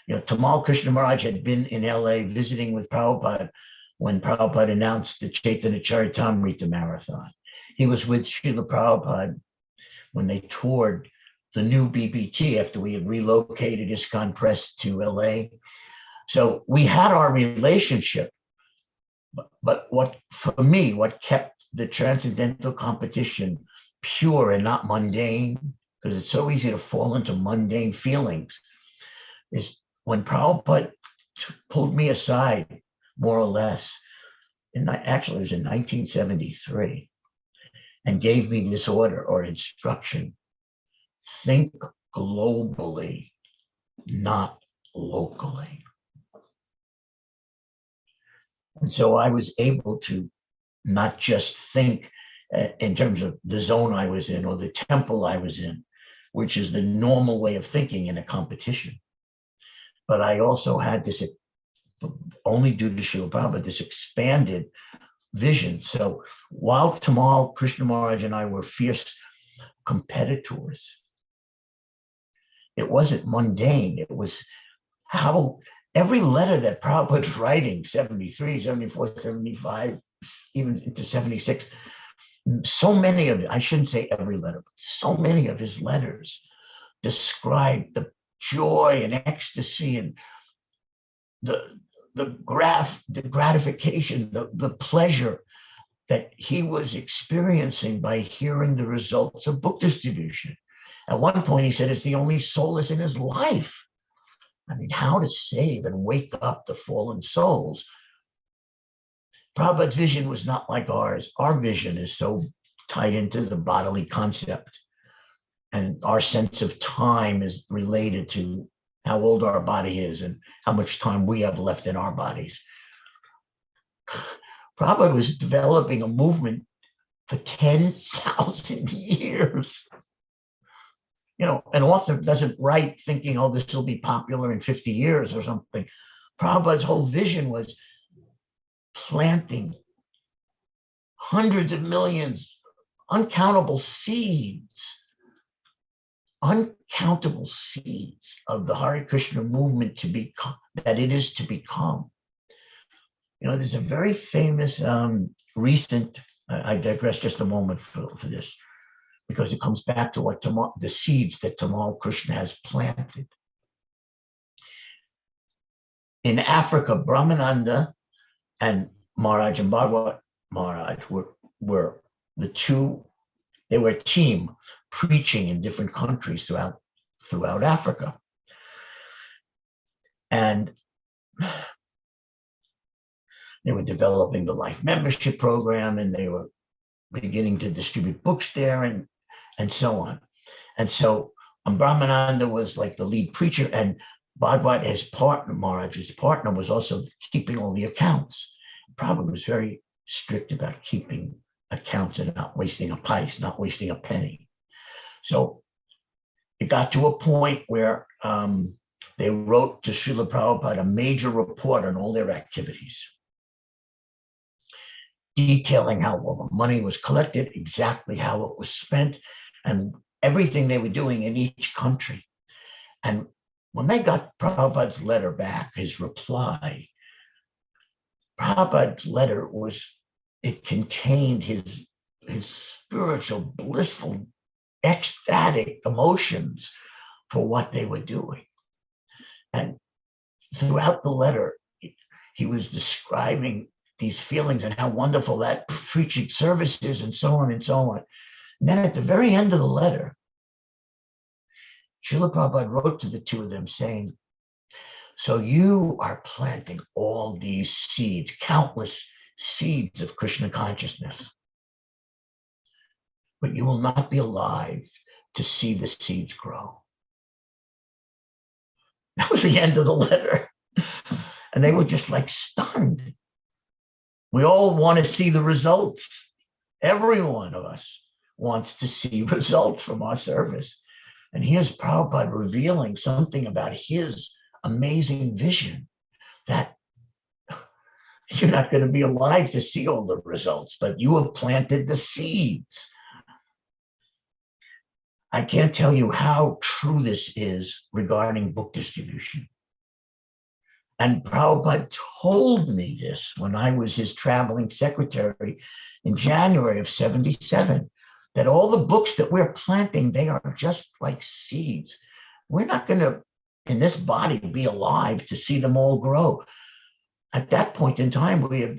Tamal Krishna Maharaj had been in LA visiting with Prabhupada when Prabhupada announced the Chaitanya Charitamrita Marathon. He was with Srila Prabhupada when they toured the new BBT after we had relocated ISKCON Press to LA. So we had our relationship, but what kept the transcendental competition pure and not mundane, because it's so easy to fall into mundane feelings, is when Prabhupada pulled me aside, more or less, actually it was in 1973, and gave me this order or instruction: think globally, not locally. And so I was able to not just think in terms of the zone I was in or the temple I was in, which is the normal way of thinking in a competition. But I also had this, only due to Srila Prabhupada, this expanded vision. So while Tamal Krishna Maharaj and I were fierce competitors, it wasn't mundane. It was how every letter that Prabhupada was writing, 73, 74, 75, even into 76, so many of it, I shouldn't say every letter, but so many of his letters described the joy and ecstasy and the gratification, the pleasure that he was experiencing by hearing the results of book distribution. At one point, he said it's the only solace in his life. I mean, how to save and wake up the fallen souls. Prabhupada's vision was not like ours. Our vision is so tied into the bodily concept, and our sense of time is related to how old our body is and how much time we have left in our bodies. Prabhupada was developing a movement for 10,000 years. an author doesn't write thinking, oh, this will be popular in 50 years or something. Prabhupada's whole vision was planting hundreds of millions, uncountable seeds of the Hare Krishna movement to become, that it is to become. There's a very famous recent, I digress just a moment for this, because it comes back to what the seeds that Tamal Krishna has planted. In Africa, Brahmananda and Maharaj and Bhagwat Maharaj were the two, they were a team preaching in different countries throughout Africa. And they were developing the life membership program, and they were beginning to distribute books there and so on. And so Brahmananda was like the lead preacher, and Bhagwat, his partner, Maharaj's partner, was also keeping all the accounts. Prabhupada was very strict about keeping accounts and not wasting a pice, not wasting a penny. So it got to a point where they wrote to Srila Prabhupada a major report on all their activities, detailing how all the money was collected, exactly how it was spent, and everything they were doing in each country. And when they got Prabhupada's letter back, his reply, Prabhupada's letter it contained his spiritual, blissful, ecstatic emotions for what they were doing. And throughout the letter, he was describing these feelings and how wonderful that preaching service is, and so on and so on. And then at the very end of the letter, Srila Prabhupada wrote to the two of them saying, so you are planting all these seeds, countless seeds of Krishna consciousness, but you will not be alive to see the seeds grow. That was the end of the letter. And they were just like stunned. We all want to see the results. Every one of us wants to see results from our service. And here's Prabhupada revealing something about his amazing vision, that you're not going to be alive to see all the results, but you have planted the seeds. I can't tell you how true this is regarding book distribution. And Prabhupada told me this when I was his traveling secretary in January of '77, that all the books that we're planting, they are just like seeds. We're not going to, in this body, be alive to see them all grow. At that point in time, we had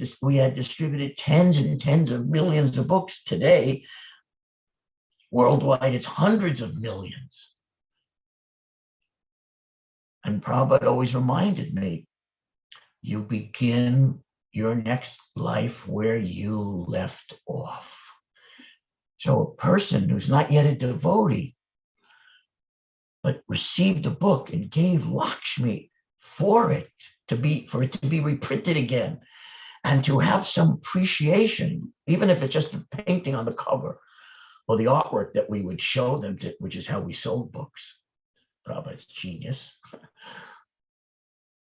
distributed tens and tens of millions of books. Today, worldwide, it's hundreds of millions. And Prabhupada always reminded me, you begin your next life where you left off. So a person who's not yet a devotee, but received a book and gave Lakshmi for it to be reprinted again, and to have some appreciation, even if it's just a painting on the cover or the artwork that we would show them, which is how we sold books. Prabhupada's genius.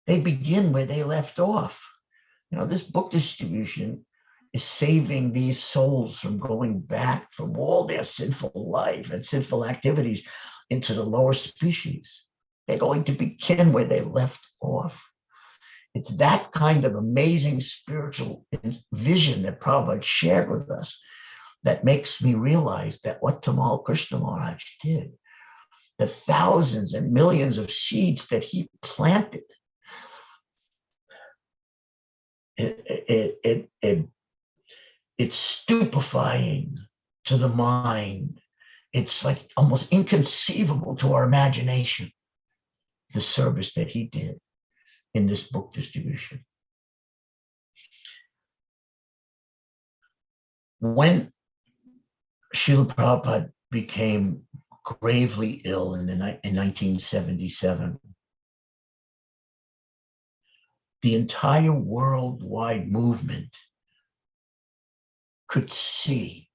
They begin where they left off. This book distribution is saving these souls from going back from all their sinful life and sinful activities into the lower species. They're going to begin where they left off. It's that kind of amazing spiritual vision that Prabhupada shared with us that makes me realize that what Tamal Krishna Maharaj did, the thousands and millions of seeds that he planted, it's stupefying to the mind. It's like almost inconceivable to our imagination, the service that he did in this book distribution. When Srila Prabhupada became gravely ill in 1977, the entire worldwide movement could see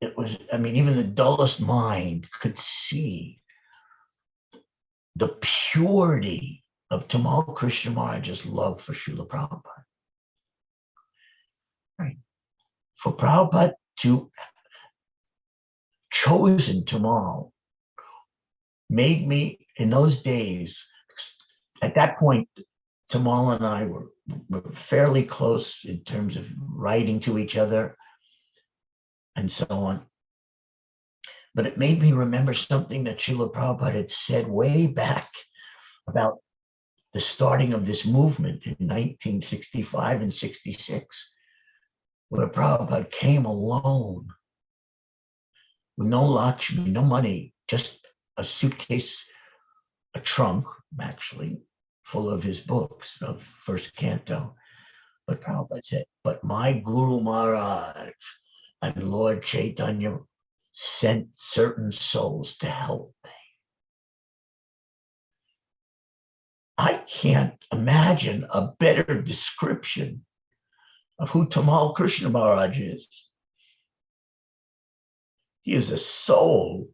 it was, I mean, even the dullest mind could see the purity of Tamal Krishna Maharaj's love for Srila Prabhupada. Right. For Prabhupada to chosen Tamal made me, in those days, at that point, Tamal and I were fairly close in terms of writing to each other and so on. But it made me remember something that Srila Prabhupada had said way back about the starting of this movement in 1965 and 66, where Prabhupada came alone with no Lakshmi, no money, just a suitcase, a trunk, actually, full of his books of first canto. But Prabhupada said, but my Guru Maharaj and Lord Chaitanya sent certain souls to help me. I can't imagine a better description of who Tamal Krishna Maharaj is. He is a soul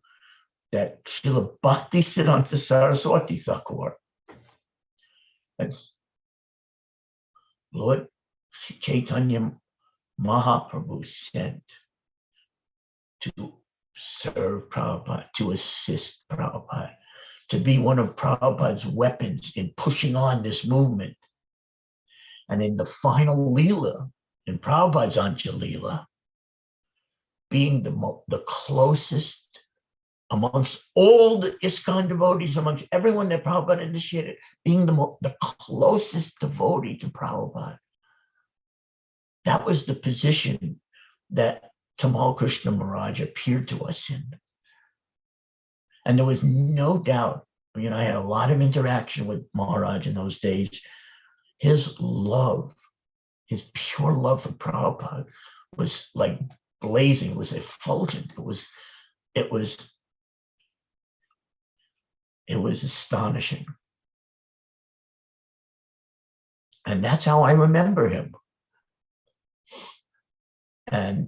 that Srila Bhakti Siddhanta Saraswati Thakur, that's Lord Chaitanya Mahaprabhu, sent to serve Prabhupada, to assist Prabhupada, to be one of Prabhupada's weapons in pushing on this movement. And in the final Leela, in Prabhupada's Anja Leela, being the closest amongst all the ISKCON devotees, amongst everyone that Prabhupada initiated, being the closest devotee to Prabhupada. That was the position that Tamal Krishna Maharaj appeared to us in. And there was no doubt, you know, I had a lot of interaction with Maharaj in those days. His love, his pure love for Prabhupada was like blazing, was effulgent. It was astonishing. And that's how I remember him. And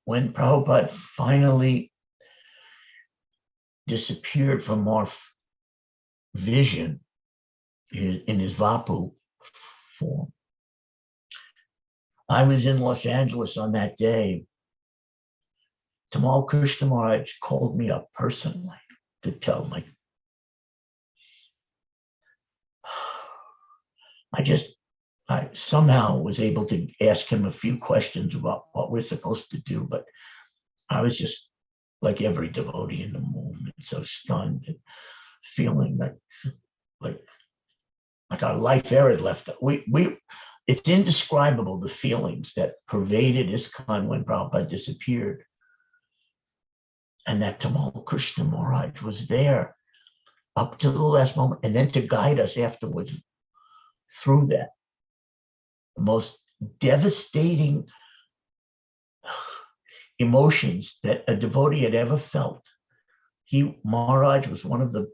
when Prabhupada finally disappeared from our vision in his Vapu form, I was in Los Angeles on that day. Tamal Krishna Maharaj called me up personally to tell me. I somehow was able to ask him a few questions about what we're supposed to do, but I was just like every devotee in the movement, so stunned and feeling like our life air had left. It's indescribable, the feelings that pervaded ISKCON when Prabhupada disappeared. And that Tamal Krishna Maharaj was there up to the last moment, and then to guide us afterwards through that. The most devastating emotions that a devotee had ever felt. Maharaj was one of the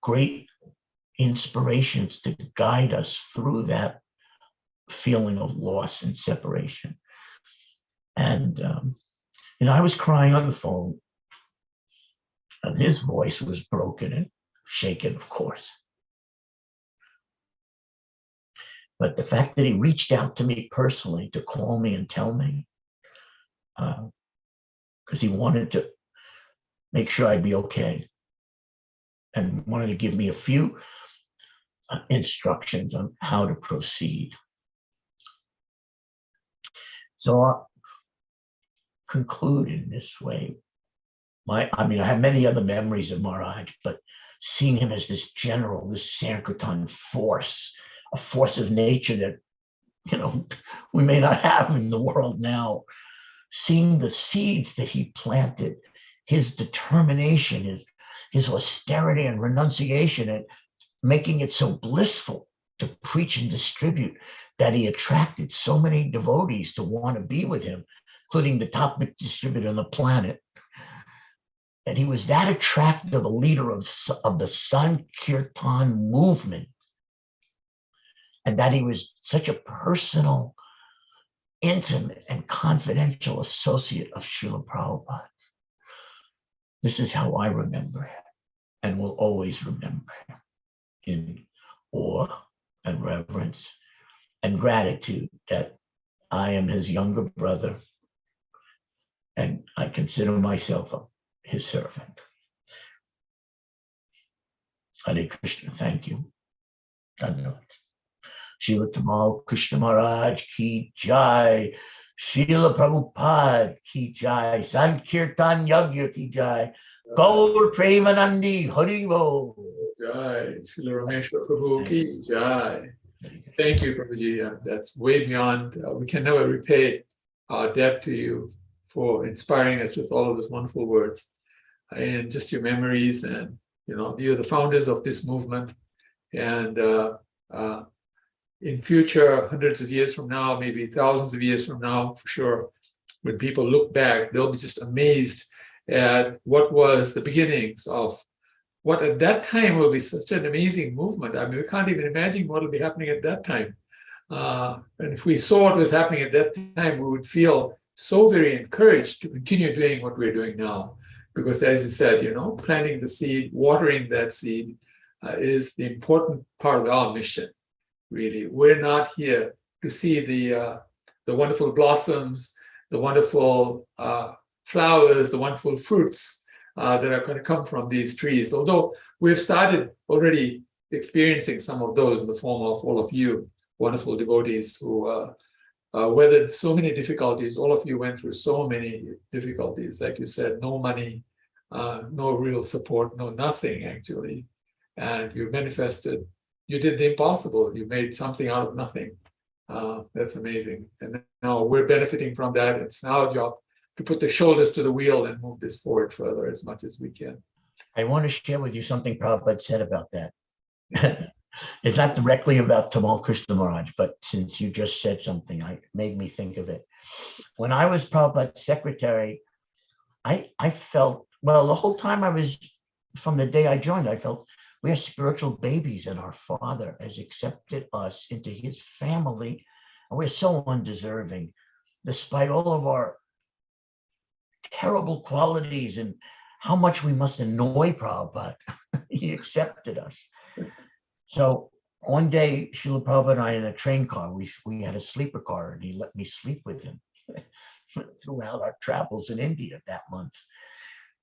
great inspirations to guide us through that feeling of loss and separation. And I was crying on the phone, and his voice was broken and shaken, of course. But the fact that he reached out to me personally to call me and tell me, because he wanted to make sure I'd be okay and wanted to give me a few instructions on how to proceed. So I'll conclude in this way. I have many other memories of Maharaj, but seeing him as this general, this Sankirtan force, a force of nature that, we may not have in the world now, seeing the seeds that he planted, his determination, his austerity and renunciation, and making it so blissful to preach and distribute that he attracted so many devotees to want to be with him, including the top distributor on the planet. That he was that attractive a leader of the Sankirtan movement, and that he was such a personal intimate and confidential associate of Srila Prabhupada. This is how I remember him and will always remember him, in awe and reverence and gratitude that I am his younger brother and I consider myself his servant. Hare Krishna, thank you. Dhanyavad. Srila Tamal Krishna Maharaj ki jai. Srila Prabhupada ki jai. Sankirtan Yagya ki jai. Gaur Premanandi Haribo. Jai. Srila Rameshwar Prabhu ki jai. Thank you, Prabhuji. That's way beyond, we can never repay our debt to you for inspiring us with all of those wonderful words and just your memories. And, you're the founders of this movement. And in future, hundreds of years from now, maybe thousands of years from now, for sure, when people look back, they'll be just amazed at what was the beginnings of what at that time will be such an amazing movement. I mean, we can't even imagine what will be happening at that time. And if we saw what was happening at that time, we would feel so very encouraged to continue doing what we're doing now. Because as you said, planting the seed, watering that seed is the important part of our mission, really. We're not here to see the wonderful blossoms, the wonderful flowers, the wonderful fruits that are going to come from these trees. Although we've started already experiencing some of those in the form of all of you, wonderful devotees who weathered so many difficulties. All of you went through so many difficulties. Like you said, no money, no real support, no nothing actually. And you manifested, you did the impossible. You made something out of nothing. That's amazing. And now we're benefiting from that. It's now our job to put the shoulders to the wheel and move this forward further as much as we can. I want to share with you something Prabhupada said about that. It's not directly about Tamal Krishna Maharaj, but since you just said something, it made me think of it. When I was Prabhupada's secretary, I felt, well, the whole time from the day I joined, I felt we are spiritual babies and our Father has accepted us into his family. And we're so undeserving, despite all of our terrible qualities and how much we must annoy Prabhupada. He accepted us. So one day, Srila Prabhupada and I in a train car, we had a sleeper car and he let me sleep with him throughout our travels in India that month,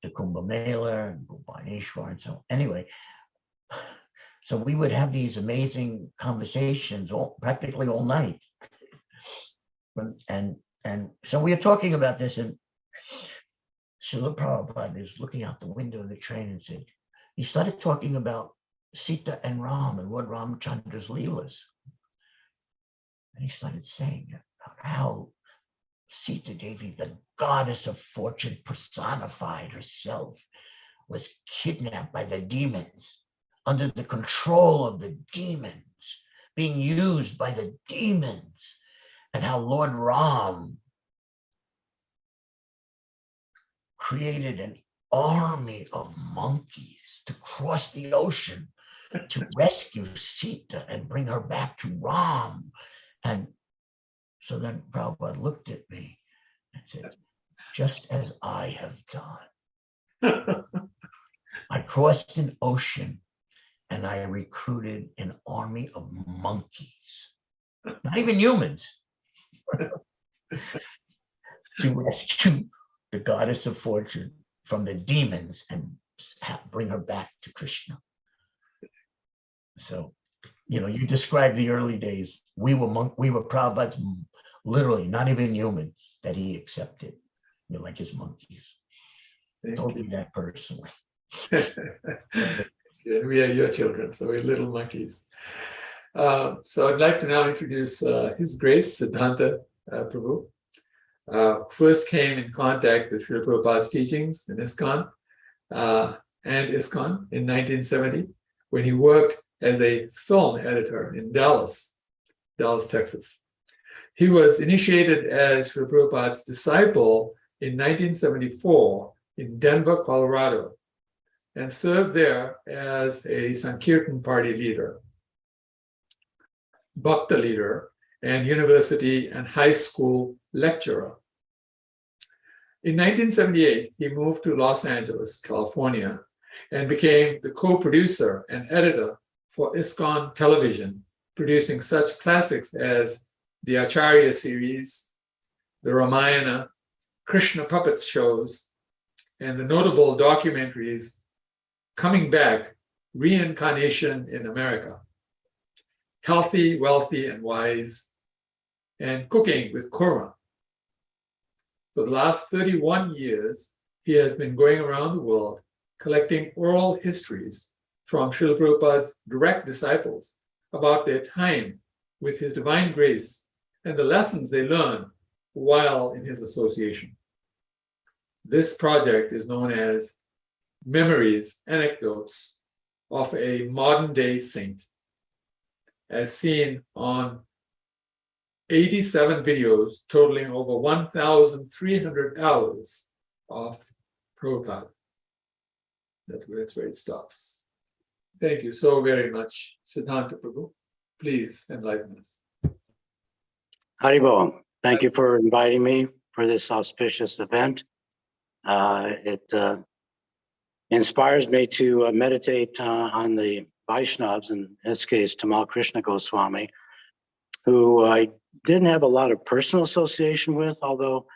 to Kumbh Mela and Bhubaneswar and so. Anyway, so we would have these amazing conversations practically all night. And so we were talking about this, and Srila Prabhupada is looking out the window of the train and said, he started talking about Sita and Ram and Lord Ramchandra's Leelas. And he started saying about how Sita Devi, the goddess of fortune personified herself, was kidnapped by the demons, under the control of the demons, being used by the demons, and how Lord Ram created an army of monkeys to cross the ocean to rescue Sita and bring her back to Ram. And so then Prabhupada looked at me and said, just as I have done. I crossed an ocean and I recruited an army of monkeys, not even humans, to rescue the goddess of fortune from the demons and bring her back to Krishna. So, you described the early days. We were Prabhupada's, literally not even humans, that he accepted. We're like his monkeys. Told me that personally. Yeah, we are your children, so we're little monkeys. So I'd like to now introduce His Grace Siddhanta Prabhu. First came in contact with Srila Prabhupada's teachings in ISKCON and ISKCON in 1970, when he worked as a film editor in Dallas, Texas. He was initiated as Srila Prabhupada's disciple in 1974 in Denver, Colorado, and served there as a Sankirtan party leader, Bhakti leader, and university and high school lecturer. In 1978, he moved to Los Angeles, California, and became the co-producer and editor for ISKCON Television, producing such classics as the Acharya series, the Ramayana, Krishna puppet shows, and the notable documentaries Coming Back, Reincarnation in America, Healthy, Wealthy, and Wise, and Cooking with Kurma. For the last 31 years, he has been going around the world collecting oral histories from Srila Prabhupada's direct disciples about their time with his divine grace and the lessons they learned while in his association. This project is known as Memories, Anecdotes of a Modern Day Saint, as seen on 87 videos totaling over 1,300 hours of Prabhupada. That's where it stops. Thank you so very much, Siddhanta Prabhu. Please enlighten us. Haribol, thank you for inviting me for this auspicious event. It inspires me to meditate on the Vaishnavas, in this case, Tamal Krishna Goswami, who I didn't have a lot of personal association with, although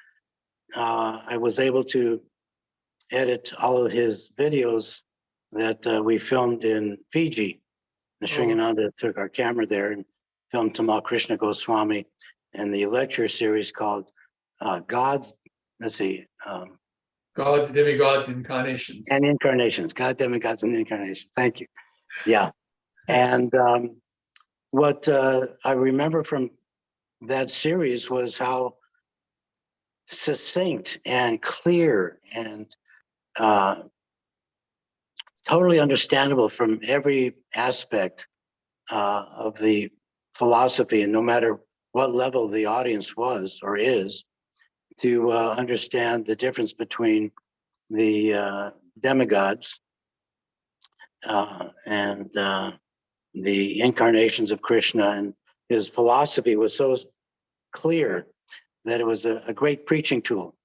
I was able to edit all of his videos that we filmed in Fiji. The Sringananda took our camera there and filmed Tamal Krishna Goswami and the lecture series called God's, Gods, Demigods, Incarnations. And Incarnations, God, Demigods, and Incarnations. Thank you. Yeah. And what I remember from that series was how succinct and clear and totally understandable from every aspect of the philosophy, and no matter what level the audience was or is, to understand the difference between the demigods and the incarnations of Krishna. And his philosophy was so clear that it was a great preaching tool.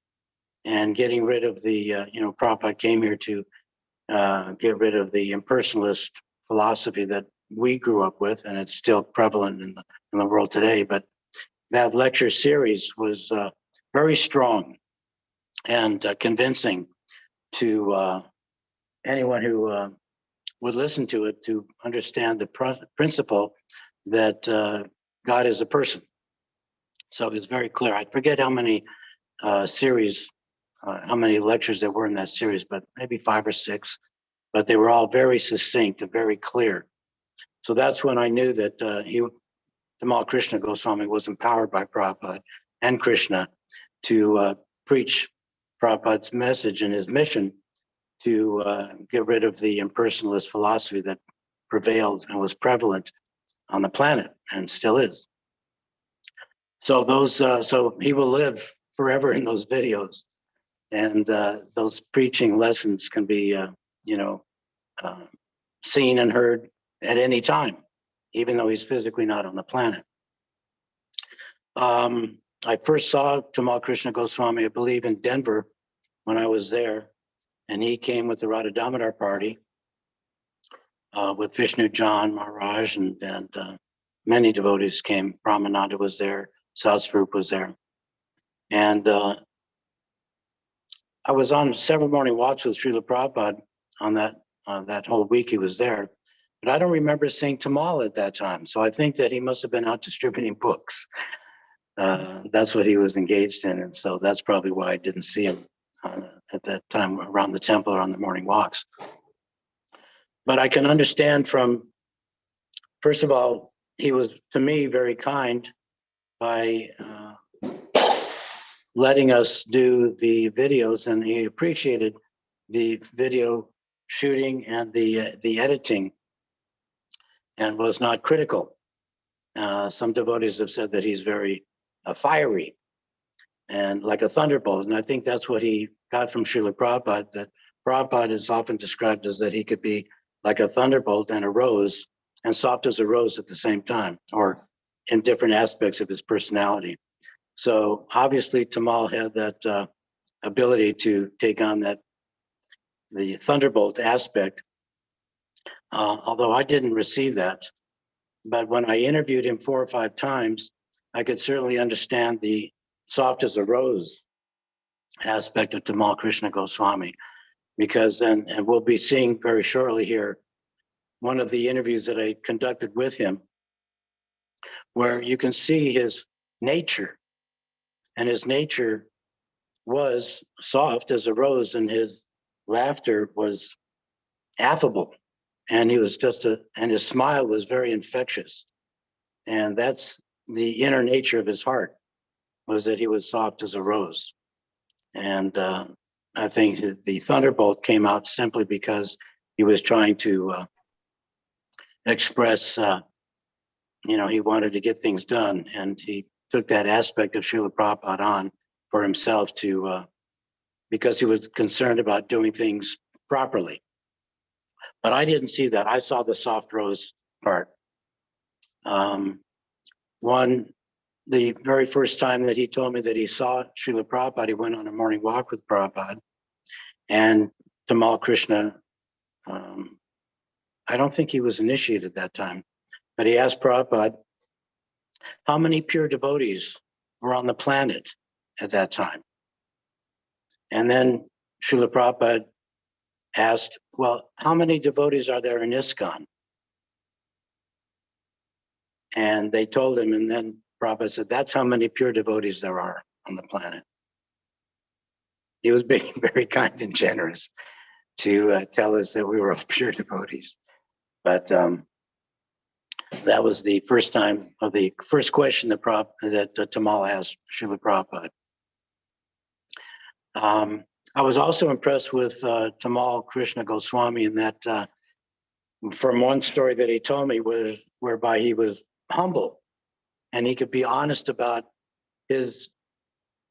And getting rid of the, Prabhupada came here to get rid of the impersonalist philosophy that we grew up with, and it's still prevalent in the world today. But that lecture series was very strong and convincing to anyone who would listen to it, to understand the principle that God is a person. So it's very clear. I forget how many series, how many lectures there were in that series, but maybe 5 or 6, but they were all very succinct and very clear. So that's when I knew that Tamal Krishna Goswami was empowered by Prabhupada and Krishna to preach Prabhupada's message and his mission to get rid of the impersonalist philosophy that prevailed and was prevalent on the planet and still is. So so he will live forever in those videos, and those preaching lessons can be, seen and heard at any time, even though he's physically not on the planet. I first saw Tamal Krishna Goswami, I believe, in Denver when I was there, and he came with the Radha Damodar party with Vishnu John Maharaj, and many devotees came. Brahmananda was there, Satsvarup was there. And I was on several morning walks with Srila Prabhupada on that whole week he was there, but I don't remember seeing Tamal at that time. So I think that he must have been out distributing books. That's what he was engaged in. And so that's probably why I didn't see him at that time around the temple or on the morning walks. But I can understand from, first of all, he was, to me, very kind by letting us do the videos, and he appreciated the video shooting and the editing and was not critical. Some devotees have said that he's very fiery and like a thunderbolt. And I think that's what he got from Srila Prabhupada, that Prabhupada is often described as that he could be like a thunderbolt and a rose, and soft as a rose at the same time, or in different aspects of his personality. So obviously Tamal had that ability to take on the thunderbolt aspect, although I didn't receive that. But when I interviewed him 4 or 5 times, I could certainly understand the soft as a rose aspect of Tamal Krishna Goswami, because then, and we'll be seeing very shortly here, one of the interviews that I conducted with him, where you can see his nature, and his nature was soft as a rose, and his laughter was affable, and he was and his smile was very infectious. And that's the inner nature of his heart, was that he was soft as a rose. And I think the thunderbolt came out simply because he was trying to express, he wanted to get things done, and he took that aspect of Srila Prabhupada on for himself because he was concerned about doing things properly. But I didn't see that. I saw the soft rose part. The very first time that he told me that he saw Srila Prabhupada, he went on a morning walk with Prabhupada, and Tamal Krishna, I don't think he was initiated that time, but he asked Prabhupada, how many pure devotees were on the planet at that time? And then Srila Prabhupada asked, well, how many devotees are there in ISKCON? And they told him, and then Prabhupada said, that's how many pure devotees there are on the planet. He was being very kind and generous to tell us that we were all pure devotees. But that was the first time, or the first question that Tamal asked Srila Prabhupada. I was also impressed with Tamal Krishna Goswami in that, from one story that he told me, was whereby he was humble and he could be honest about his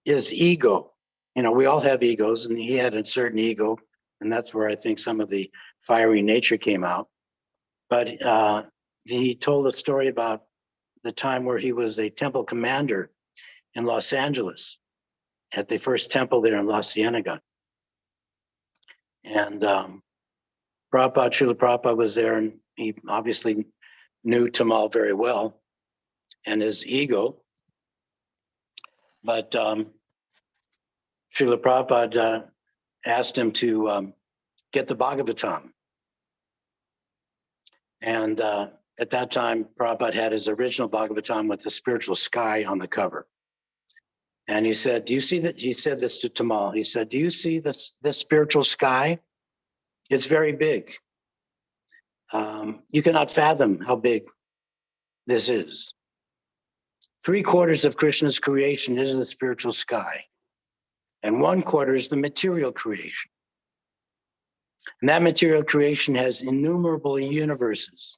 ego. We all have egos, and he had a certain ego, and that's where I think some of the fiery nature came out. But he told a story about the time where he was a temple commander in Los Angeles at the first temple there in La Cienega. And Srila Prabhupada was there, and he obviously knew Tamal very well and his ego. But Srila Prabhupada asked him to get the Bhagavatam. And at that time, Prabhupada had his original Bhagavatam with the spiritual sky on the cover. And he said, do you see that? He said this to Tamal. He said, do you see this spiritual sky? It's very big. You cannot fathom how big this is. 3/4 of Krishna's creation is the spiritual sky, and 1/4 is the material creation. And that material creation has innumerable universes.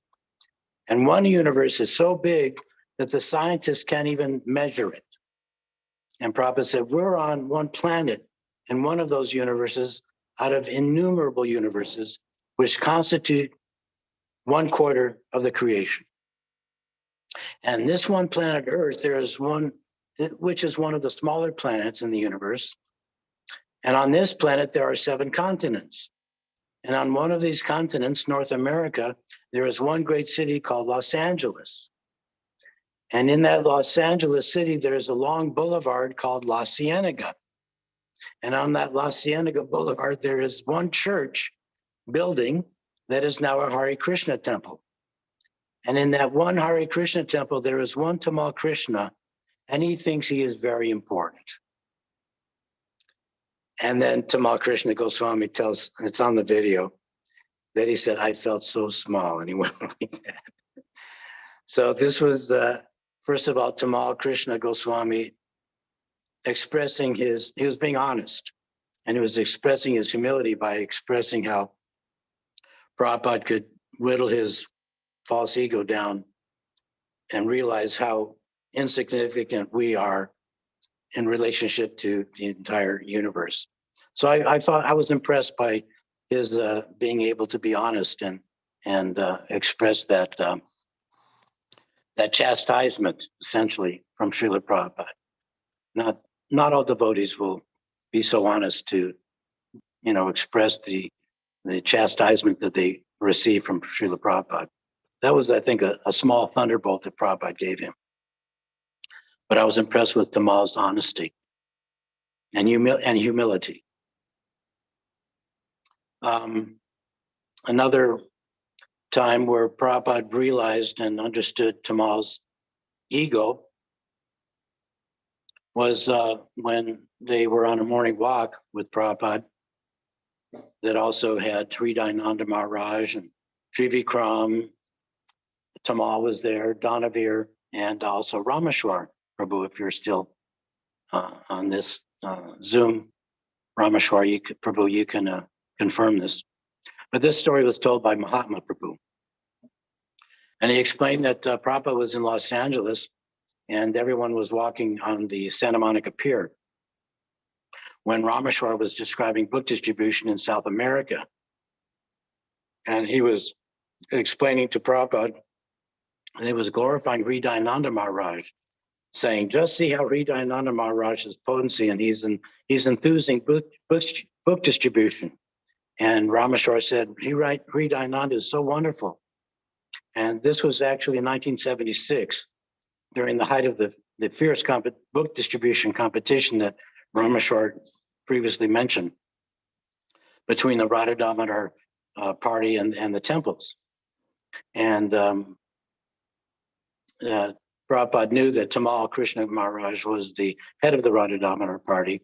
And one universe is so big that the scientists can't even measure it. And Prabhupada said, we're on one planet in one of those universes out of innumerable universes, which constitute 1/4 of the creation. And this one planet Earth, there is one, which is one of the smaller planets in the universe. And on this planet, there are 7 continents. And on one of these continents, North America, there is one great city called Los Angeles. And in that Los Angeles city, there is a long boulevard called La Cienega. And on that La Cienega boulevard, there is one church building that is now a Hare Krishna temple. And in that one Hare Krishna temple, there is one Tamal Krishna, and he thinks he is very important. And then Tamal Krishna Goswami tells, it's on the video, that he said, I felt so small, and he went like that. So this was, first of all, Tamal Krishna Goswami expressing he was being honest, and he was expressing his humility by expressing how Prabhupada could whittle his false ego down and realize how insignificant we are in relationship to the entire universe. So I thought I was impressed by his being able to be honest and express that that chastisement, essentially, from Srila Prabhupada. Not all devotees will be so honest to, express the chastisement that they receive from Srila Prabhupada. That was, I think, a small thunderbolt that Prabhupada gave him. But I was impressed with Tamal's honesty and humility. Another time where Prabhupada realized and understood Tamal's ego was when they were on a morning walk with Prabhupada that also had Hridayananda Maharaj and Trivikram. Tamal was there, Danavir, and also Rameshwar. Prabhu, if you're still on this Zoom, Rameshwar, Prabhu, you can confirm this. But this story was told by Mahatma Prabhu. And he explained that Prabhupada was in Los Angeles and everyone was walking on the Santa Monica Pier when Rameshwar was describing book distribution in South America. And he was explaining to Prabhupada, and he was glorifying Hridayananda Maharaj, saying, just see how Hridayananda Maharaj's potency, and he's enthusing book distribution. And Rameshwar said, Hridayananda is so wonderful. And this was actually in 1976, during the height of the fierce book distribution competition that Rameshwar previously mentioned between the Radha Damodar party and the temples. And Prabhupada knew that Tamal Krishna Maharaj was the head of the Radha Damodar party,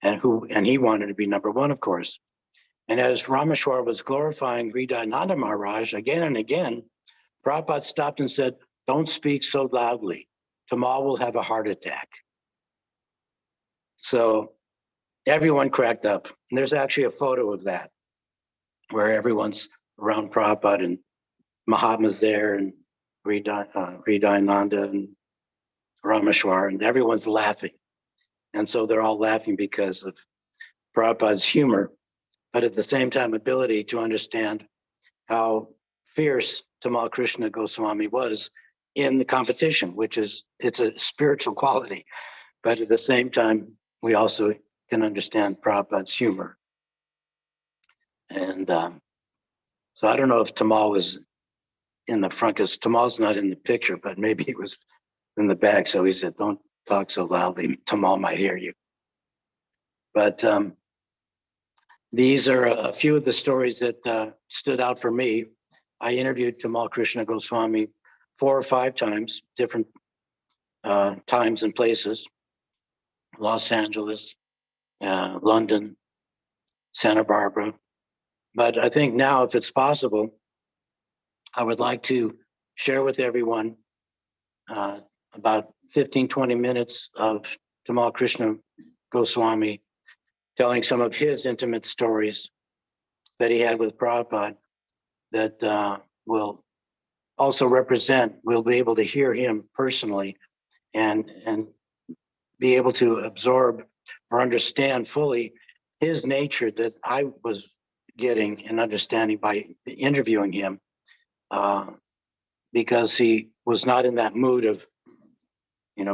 and he wanted to be number one, of course. And as Rameshwar was glorifying Hridayananda Maharaj again and again, Prabhupada stopped and said, don't speak so loudly. Tamal will have a heart attack. So everyone cracked up. And there's actually a photo of that where everyone's around Prabhupada and Mahatma's there and Hridayananda and Rameshwar, and everyone's laughing. And so they're all laughing because of Prabhupada's humor, but at the same time, ability to understand how fierce Tamal Krishna Goswami was in the competition, it's a spiritual quality. But at the same time, we also can understand Prabhupada's humor. And so I don't know if Tamal was in the front, because Tamal's not in the picture, but maybe he was in the back. So he said, don't talk so loudly, Tamal might hear you. But these are a few of the stories that stood out for me. I interviewed Tamal Krishna Goswami 4 or 5 times, different times and places, Los Angeles, London, Santa Barbara. But I think now, if it's possible, I would like to share with everyone about 15, 20 minutes of Tamal Krishna Goswami telling some of his intimate stories that he had with Prabhupada that will also we'll be able to hear him personally and be able to absorb or understand fully his nature that I was getting and understanding by interviewing him, because he was not in that mood of,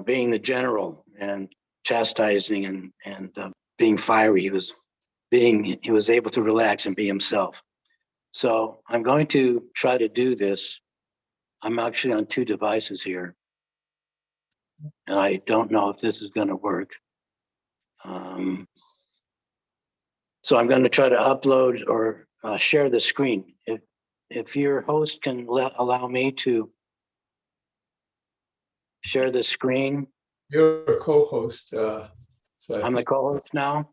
being the general and chastising and being fiery. He was able to relax and be himself. So I'm going to try to do this. I'm actually on 2 devices here, and I don't know if this is going to work. So I'm going to try to upload or share the screen. If your host can allow me to share the screen. You're a co-host. So I'm the co-host now.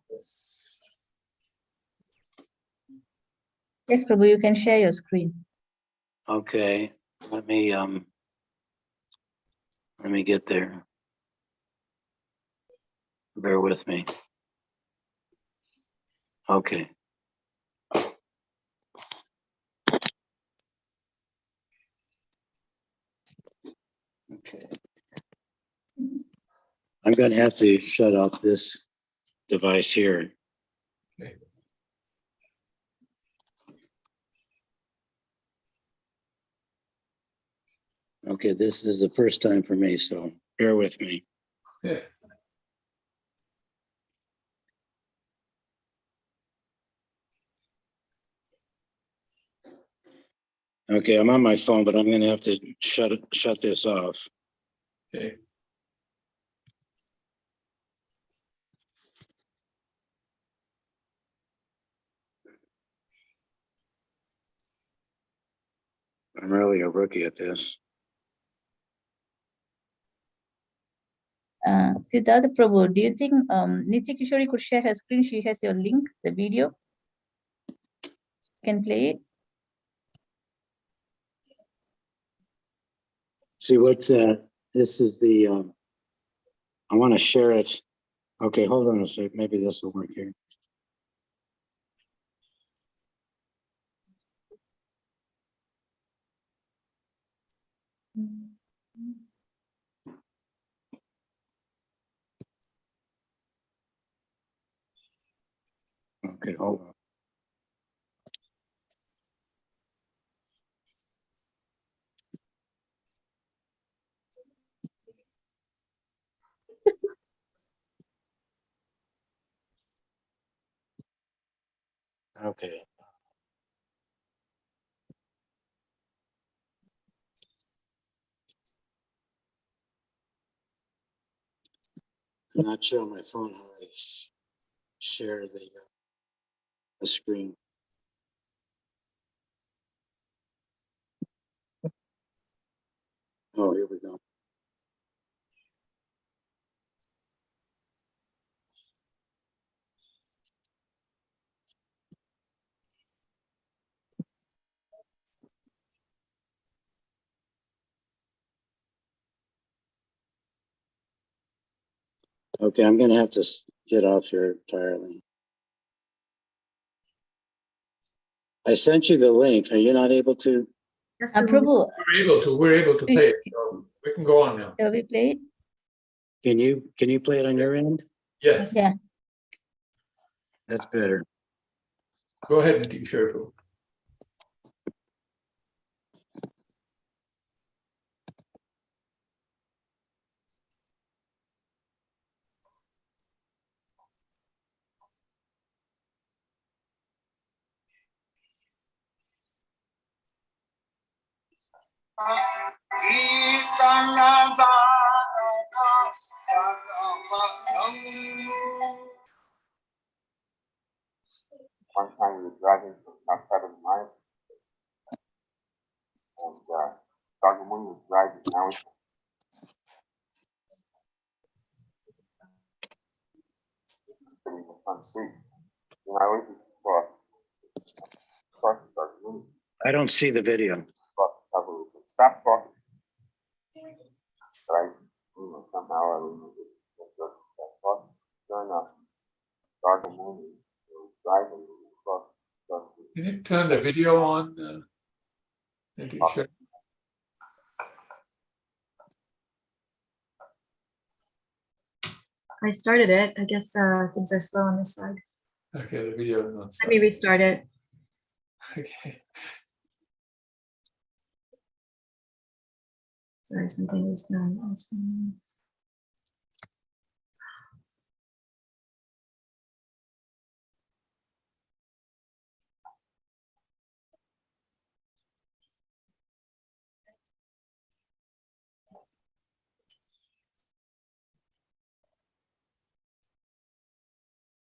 Yes, Prabhu, you can share your screen. Okay, let me get there. Bear with me. Okay. Okay. I'm going to have to shut off this device here. Okay. Okay, this is the first time for me, so bear with me. Yeah. Okay, I'm on my phone, but I'm going to have to shut this off. Okay. I'm really a rookie at this. Siddhartha Prabhu, do you think Nitya Kishori could share her screen? She has your link, the video. Can play it. See what's this is the I want to share it. Okay, hold on a sec. Maybe this will work here. Okay, hold on. Okay. I'm not sure on my phone how I share the screen. Oh, here we go. Okay, I'm going to have to get off here entirely. I sent you the link. Are you not able to? Prabhu, We're able to play it. So we can go on now. shall we play it? Can you play it on your end? Yes. Yeah. That's better. Go ahead and teach Prabhu. One time we were driving from outside of the mine, and Gargamuni was driving. Now he's sitting in the front seat. And I went to cross Gargamuni, I don't see the video. cross the cover. He said, "Stop talking." But somehow I remember that talking. Sure enough, Gargamuni was driving across. Can you turn the video on? Thank you, sure. I started it. I guess things are slow on this side. Okay, the video is not Let me restart it. Okay. Sorry, something is done.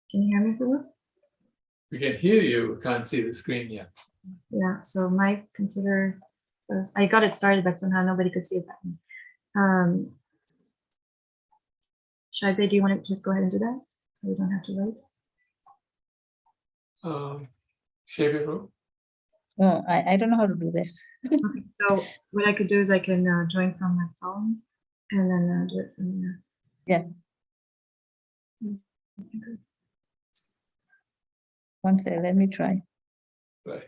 Can you hear me, Prabhu? We can hear you, we can't see the screen yet. Yeah, so my computer, I got it started, but somehow nobody could see it. Shaibe, do you want to just go ahead and do that? So we don't have to wait. Prabhu? Oh, I don't know how to do that. Okay, so what I could do is I can join from my phone and then do it from there. Yeah. One second, let me try. Right.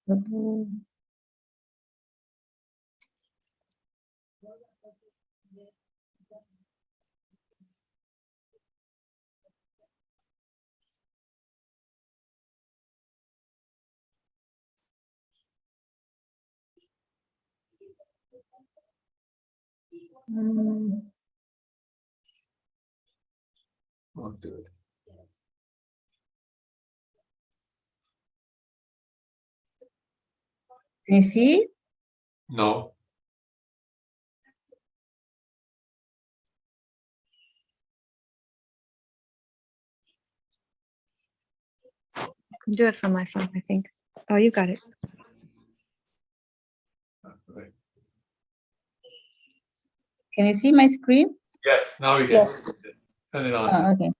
Prabhu. Mm, Won't do it. can you see? No. I can do it from my phone, I think. Oh, you got it. Right. Can you see my screen? Yes, now we can Yes. see it. Turn it on. Oh, okay.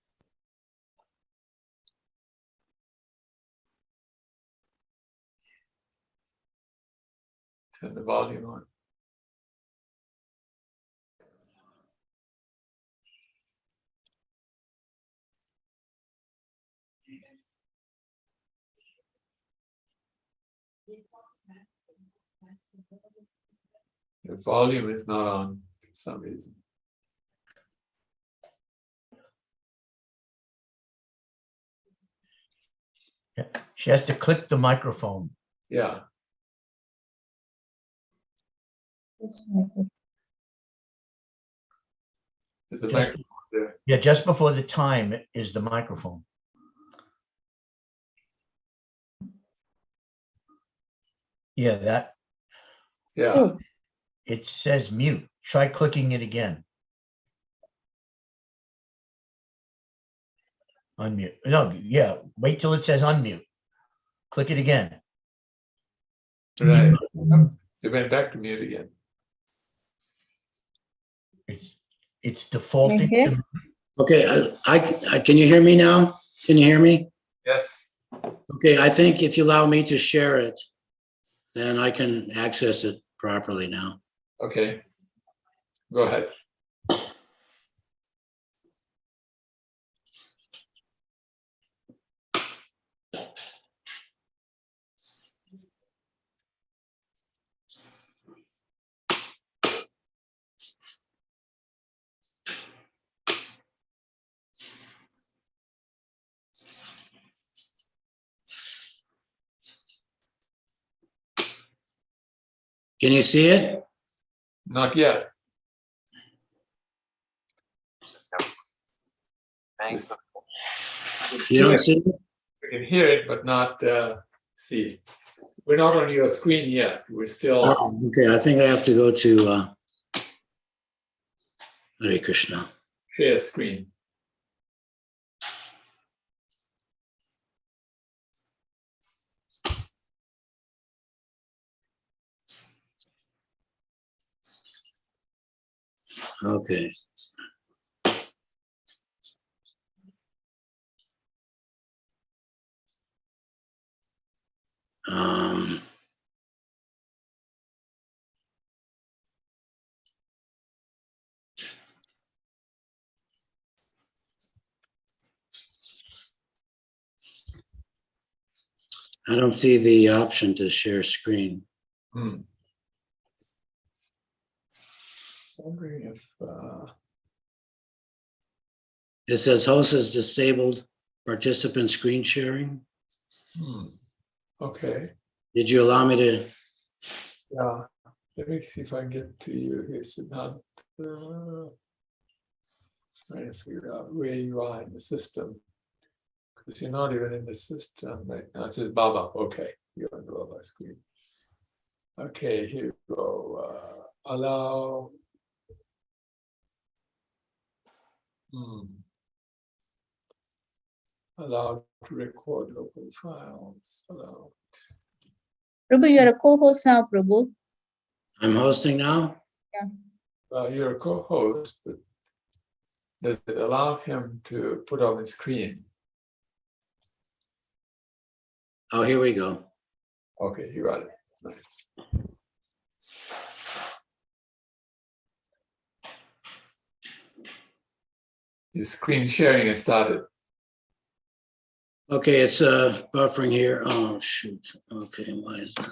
Turn the volume on. The volume is not on for some reason. She has to click the microphone. Yeah. There's a Just- microphone there. Yeah, just before the time is the microphone. Yeah, that, Yeah. Oh, it says mute. Try clicking it again. Unmute. No, yeah, wait till it says unmute. Click it again. Right. They went back to mute again. It's defaulting hear? to, Okay, I can you hear me now? Can you hear me? Yes. Okay, I think if you allow me to share it, then I can access it properly now. Okay. Go ahead. Can you see it? Not yet. Thanks. You don't see it? We can hear it, but not see. We're not on your screen yet. We're still. Oh, okay, I think I have to go to Hare Krishna. Share screen. Okay. Um, I don't see the option to share screen. Hmm. Wondering if It says host has disabled participant screen sharing. okay. Did you allow me to? Yeah. Let me see if I can get to you here, Siddhanta. Trying to figure out where you are in the system. Because you're not even in the system right now. It says Baba. Okay. You're on the Baba screen. Okay, here we go. Allow. Allow to record local files. Allow. Prabhu, you're a co-host now, Prabhu. I'm hosting now? You're a co-host, but does it allow him to put on the screen? Oh, here we go. Okay, you got it. Nice. Your screen sharing has started. Okay, it's buffering here. Oh, shoot. Okay, why is that?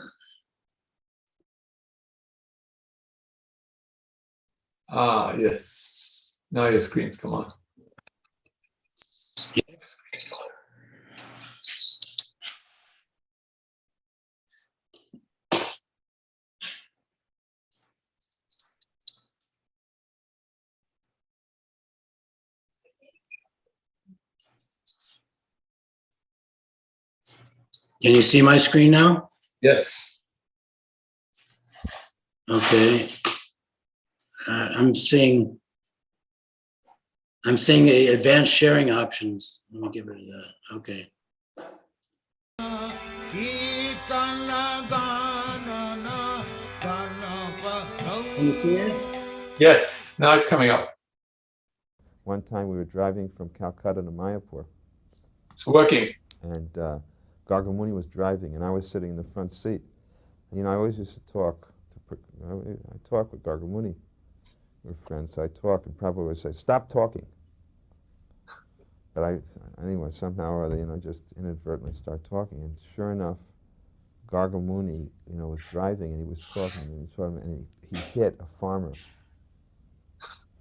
Ah, yes. Now your screen's come on. Can you see my screen now? Yes. Okay. I'm seeing the advanced sharing options. Let me get rid of that. Okay. Can you see it? Yes. Now it's coming up. One time we were driving from Calcutta to Mayapur, It's working. and Gargamuni was driving, and I was sitting in the front seat. And, you know, I always used to talk. I talk with Gargamuni. We're friends, so I talk, and Prabhupada would say, "Stop talking." But anyway, somehow or other, you know, just inadvertently start talking, and sure enough, Gargamuni, you know, was driving, and he was talking, and he hit a farmer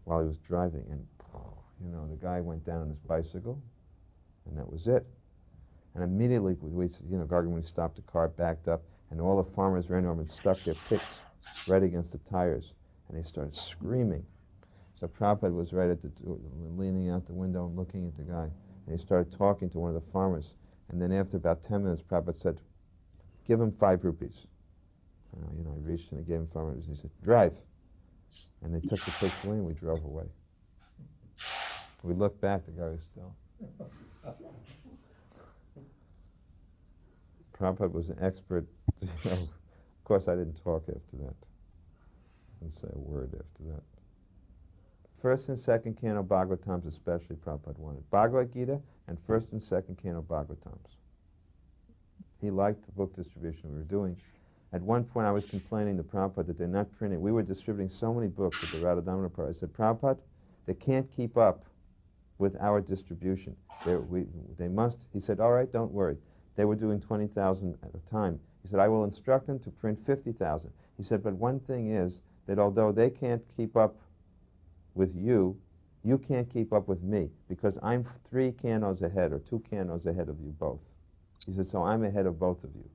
while he was driving, and you know, the guy went down on his bicycle, and that was it. And immediately, you know, Gargamuni stopped the car, backed up, and all the farmers ran over and stuck their picks right against the tires, and they started screaming. So Prabhupada was right at leaning out the window and looking at the guy, and he started talking to one of the farmers. And then after about 10 minutes, Prabhupada said, "Give him 5 rupees." You know, I reached and I gave him 5 rupees, and he said, "Drive." And they took the picks away, and we drove away. We looked back, the guy was still. Prabhupada was an expert. You know, of course, I didn't talk after that. I didn't say a word after that. First and second canto Bhagavatams especially Prabhupada wanted. Bhagavad Gita and first and second canto Bhagavatams. He liked the book distribution we were doing. At one point I was complaining to Prabhupada that they're not printing. We were distributing so many books at the Radha Party. I said, "Prabhupada, they can't keep up with our distribution. They must." He said, "All right, don't worry." They were doing 20,000 at a time. He said, "I will instruct them to print 50,000. He said, "But one thing is that although they can't keep up with you, you can't keep up with me, because I'm 3 cantos ahead or 2 cantos ahead of you both." He said, "So I'm ahead of both of you."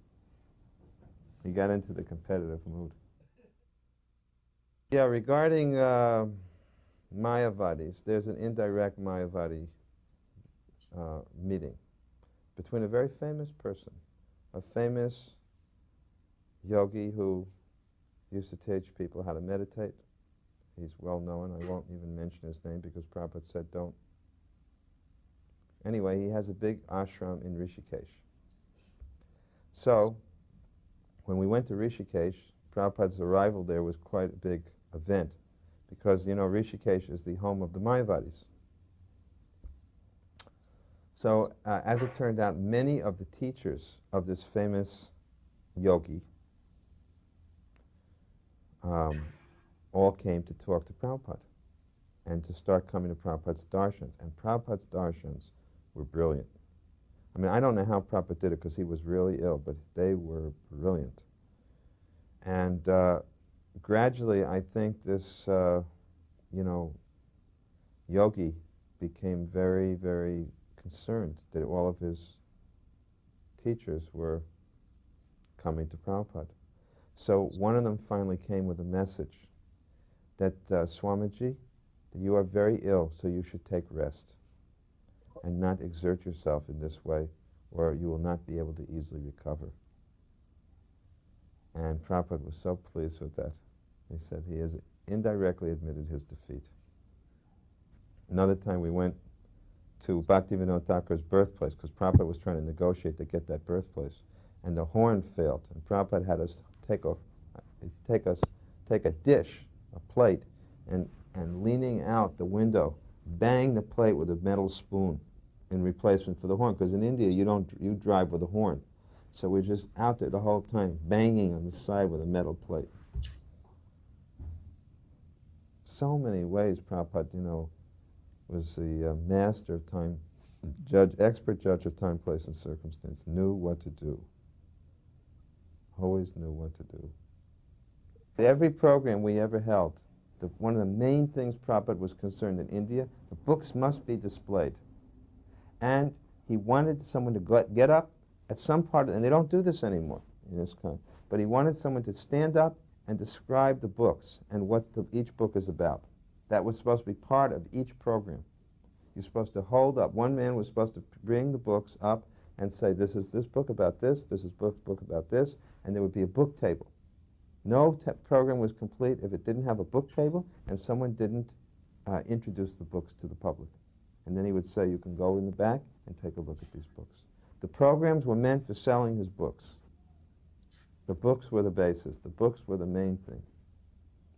He got into the competitive mood. Yeah, regarding Mayavadis, there's an indirect Mayavadi meeting between a very famous person, a famous yogi who used to teach people how to meditate. He's well known. I won't even mention his name because Prabhupada said don't. Anyway, he has a big ashram in Rishikesh. So, when we went to Rishikesh, Prabhupada's arrival there was quite a big event because, you know, Rishikesh is the home of the Mayavadis. So, as it turned out, many of the teachers of this famous yogi all came to talk to Prabhupada and to start coming to Prabhupada's darshans. And Prabhupada's darshans were brilliant. I mean, I don't know how Prabhupada did it because he was really ill, but they were brilliant. And gradually, I think this, you know, yogi became very, very concerned that all of his teachers were coming to Prabhupada. So one of them finally came with a message that, Swamiji, you are very ill, so you should take rest and not exert yourself in this way, or you will not be able to easily recover. And Prabhupada was so pleased with that. He said he has indirectly admitted his defeat. Another time we went to Bhaktivinoda Thakur's birthplace because Prabhupada was trying to negotiate to get that birthplace, and the horn failed. And Prabhupada had us take a dish, a plate, and leaning out the window, bang the plate with a metal spoon in replacement for the horn. Because in India, you drive with a horn. So we're just out there the whole time, banging on the side with a metal plate. So many ways Prabhupada, you know, was the master of time, expert judge of time, place, and circumstance, knew what to do. Always knew what to do. Every program we ever held, one of the main things Prabhupada was concerned in India, the books must be displayed. And he wanted someone to get up at some part, and they don't do this anymore in this kind, but he wanted someone to stand up and describe the books and what each book is about. That was supposed to be part of each program. You're supposed to hold up. One man was supposed to bring the books up, and say, this is this book about this is book about this, and there would be a book table. No program was complete if it didn't have a book table and someone didn't introduce the books to the public. And then he would say, you can go in the back and take a look at these books. The programs were meant for selling his books. The books were the basis. The books were the main thing.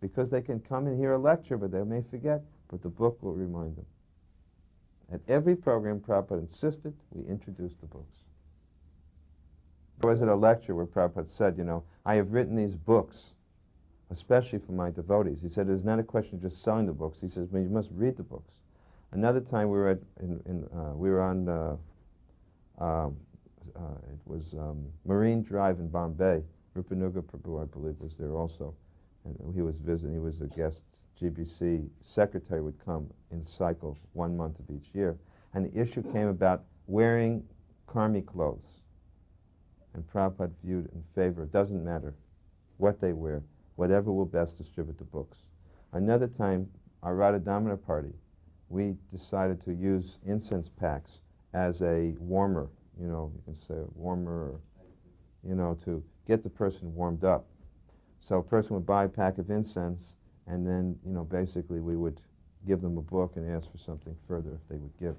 Because they can come and hear a lecture, but they may forget, but the book will remind them. At every program, Prabhupada insisted we introduce the books. There was at a lecture where Prabhupada said, you know, I have written these books, especially for my devotees. He said, it's not a question of just selling the books. He says, well, you must read the books. Another time we were it was Marine Drive in Bombay. Rupanuga Prabhu, I believe, was there also. And he was visiting, he was a guest. GBC secretary would come in cycle 1 month of each year. And the issue came about wearing karmi clothes. And Prabhupada viewed in favor, it doesn't matter what they wear, whatever will best distribute the books. Another time, our Radha Damodar party, we decided to use incense packs as a warmer, you know, you can say a warmer, you know, to get the person warmed up. So a person would buy a pack of incense, and then, you know, basically we would give them a book and ask for something further if they would give.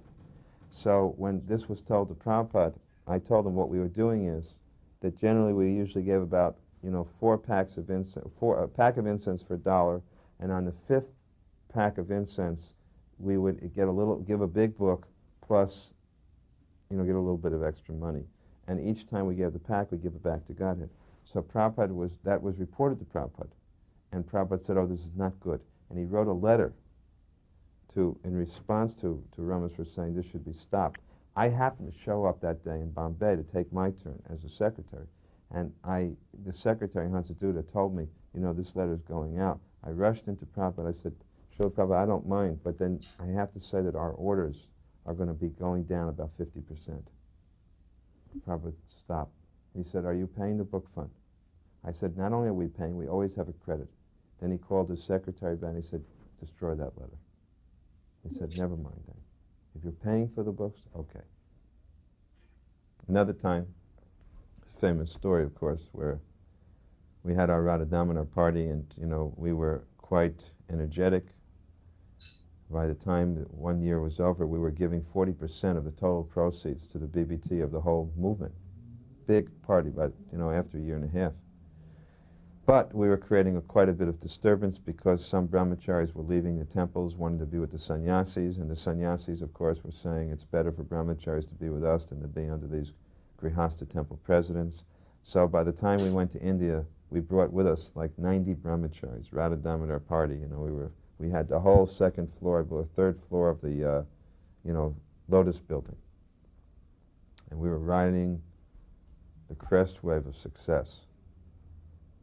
So when this was told to Prabhupada, I told them what we were doing is that generally we usually gave about, you know, 4 packs of incense, a pack of incense for $1, and on the 5th pack of incense, we would give a big book plus, you know, get a little bit of extra money. And each time we gave the pack, we give it back to Godhead. So Prabhupada that was reported to Prabhupada. And Prabhupada said, oh, this is not good. And he wrote a letter in response to Rameshwar saying this should be stopped. I happened to show up that day in Bombay to take my turn as a secretary. And the secretary, Hansaduta, told me, you know, this letter is going out. I rushed into Prabhupada. I said, Srila Prabhupada, I don't mind, but then I have to say that our orders are going to be going down about 50%. Prabhupada stopped. He said, are you paying the book fund? I said, not only are we paying, we always have a credit. Then he called his secretary back and he said, destroy that letter. He said, never mind then. If you're paying for the books, okay. Another time, famous story, of course, where we had our Radha Damodar party and, you know, we were quite energetic. By the time that 1 year was over, we were giving 40% of the total proceeds to the BBT of the whole movement. Big party, but, you know, after a year and a half. But we were creating quite a bit of disturbance because some brahmacharis were leaving the temples, wanted to be with the sannyasis, and the sannyasis, of course, were saying it's better for brahmacharis to be with us than to be under these grihastha temple presidents. So by the time we went to India, we brought with us like 90 brahmacharis, Radha Damodar party. You know, we had the whole 2nd floor, the 3rd floor of the, you know, Lotus building. And we were riding the crest wave of success.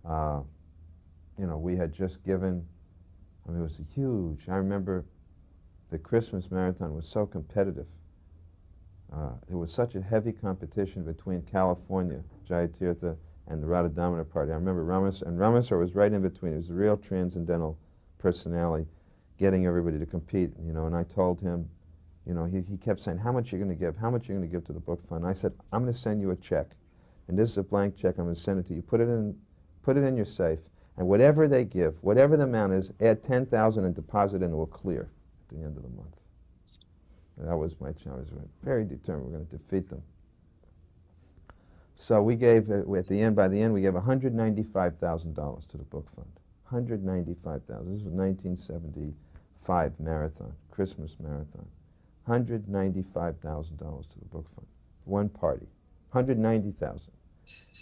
You know, we had just given, I mean, it was huge. I remember the Christmas marathon was so competitive. There was such a heavy competition between California, Jayatirtha, and the Radha Damodar party. I remember Rameshwar was right in between. He was a real transcendental personality, getting everybody to compete, you know, and I told him, you know, he kept saying, how much are you going to give? How much are you going to give to the book fund? I said, I'm going to send you a check, and this is a blank check. I'm going to send it to you. Put it in your safe, and whatever they give, whatever the amount is, add 10,000 and deposit into a clear at the end of the month. And that was my challenge. I was very determined we're going to defeat them. So we gave, at the end, by the end, we gave $195,000 to the book fund. $195,000. This was 1975 marathon, Christmas marathon. $195,000 to the book fund. One party. $190,000.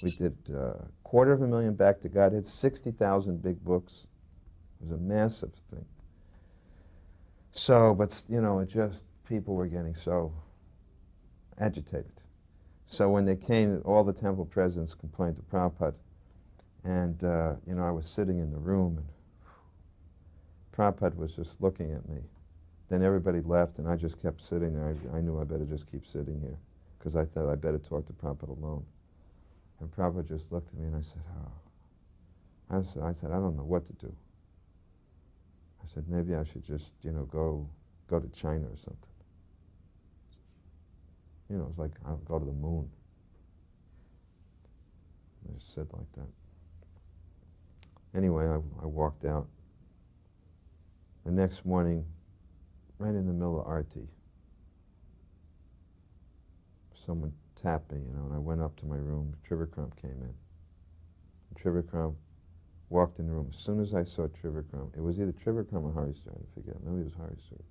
We did $250,000 back to Godhead, 60,000 big books. It was a massive thing. So, but, you know, it just, people were getting so agitated. So when they came, all the temple presidents complained to Prabhupada. And, you know, I was sitting in the room, and Prabhupada was just looking at me. Then everybody left, and I just kept sitting there. I knew I better just keep sitting here, because I thought I better talk to Prabhupada alone. And Prabhupada just looked at me, and I said, oh. I said, I don't know what to do. I said, maybe I should just, you know, go to China or something. You know, it was like, I'll go to the moon. I just said like that. Anyway, I walked out. The next morning, right in the middle of Arti, someone tapped me, you know, and I went up to my room. Trivikram came in. Trivikram walked in the room. As soon as I saw Trivikram, it was either Trivikram or Haristar, I forget. Maybe it was Haristar.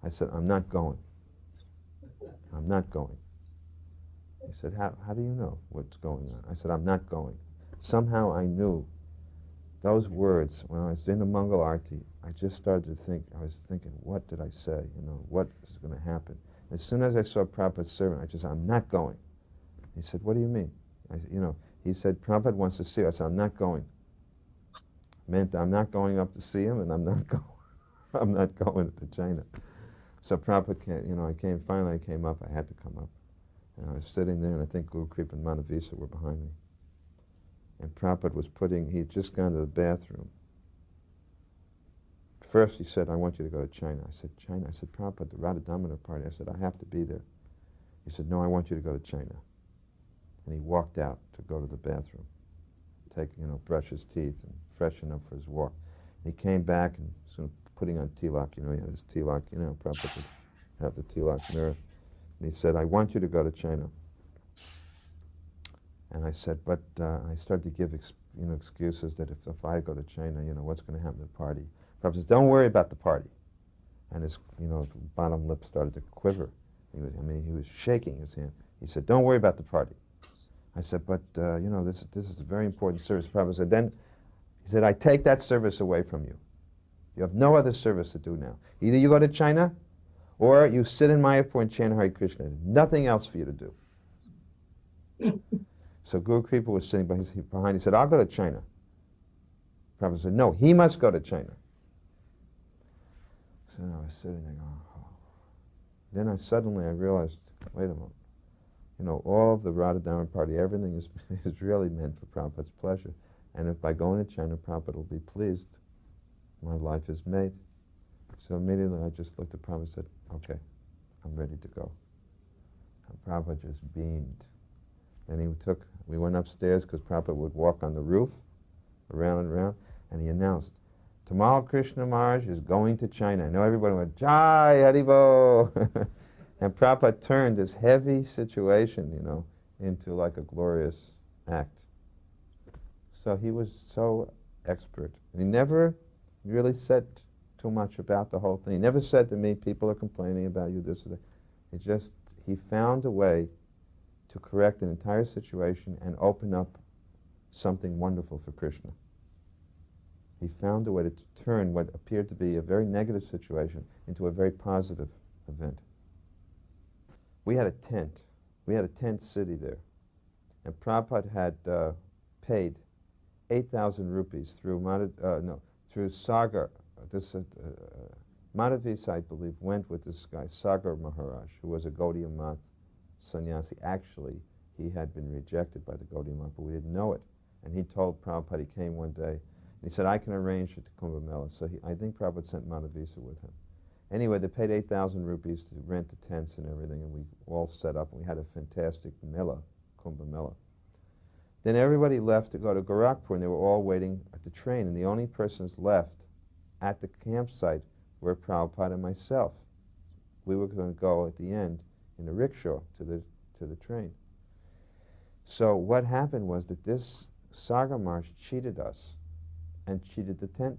I said, I'm not going. I'm not going. He said, how do you know what's going on? I said, I'm not going. Somehow I knew those words, when I was in the Mangal Arti, I just started to think, I was thinking, what did I say? You know, what is going to happen? As soon as I saw Prabhupada's servant, I just said, I'm not going. He said, what do you mean? He said, Prabhupada wants to see you. I said, I'm not going. Meant I'm not going up to see him, and I'm not going to China. So Prabhupada came, finally I came up, I had to come up. And I was sitting there, and I think Guru Kripa and Madhavisa were behind me. And Prabhupada was he had just gone to the bathroom. First he said, I want you to go to China. I said, China? I said, Prabhupada, the Radha Damodar party. I said, I have to be there. He said, no, I want you to go to China. And he walked out to go to the bathroom, brush his teeth and freshen up for his walk. And he came back and sort of putting on tilak, he had his tilak, Prabhupada would have the tilak mirror. And he said, I want you to go to China. And I said, but I started to give excuses that if I go to China, what's going to happen to the party? Prabhupada says, don't worry about the party. And his bottom lip started to quiver. He was shaking his hand. He said, don't worry about the party. I said, but this is a very important service. Prabhupada said, he said, I take that service away from you. You have no other service to do now. Either you go to China, or you sit in Mayapur and chant Hare Krishna. There's nothing else for you to do. So Guru Kripa was sitting behind. He said, I'll go to China. Prabhupada said, no, he must go to China. So I was sitting there going, oh. Then suddenly I realized, wait a moment. All of the Radha Damodar party, everything is really meant for Prabhupada's pleasure. And if by going to China, Prabhupada will be pleased, my life is made. So immediately I just looked at Prabhupada and said, okay, I'm ready to go. And Prabhupada just beamed. Then we went upstairs because Prabhupada would walk on the roof, around and around, and he announced, Tamal Krishna Maharaj is going to China. I know everybody went, Jai Haribo! And Prabhupada turned this heavy situation, into like a glorious act. So he was so expert. And he never really said too much about the whole thing. He never said to me, people are complaining about you, this or that. He found a way to correct an entire situation and open up something wonderful for Krishna. He found a way to turn what appeared to be a very negative situation into a very positive event. We had a tent. We had a tent city there. And Prabhupada had paid 8,000 rupees through Sagar. Madhavisa, I believe, went with this guy, Sagar Maharaj, who was a Gaudiya Math sannyasi. Actually, he had been rejected by the Gaudiya Math, but we didn't know it. And he told Prabhupada, he came one day, and he said, I can arrange it to Kumbh Mela. So I think Prabhupada sent Madhavisa with him. Anyway, they paid 8,000 rupees to rent the tents and everything, and we all set up, and we had a fantastic Mela, Kumbh Mela. Then everybody left to go to Gorakhpur, and they were all waiting at the train, and the only persons left at the campsite were Prabhupada and myself. We were going to go at the end in a rickshaw to the train. So what happened was that this Sagar Maharaj cheated us and cheated the tent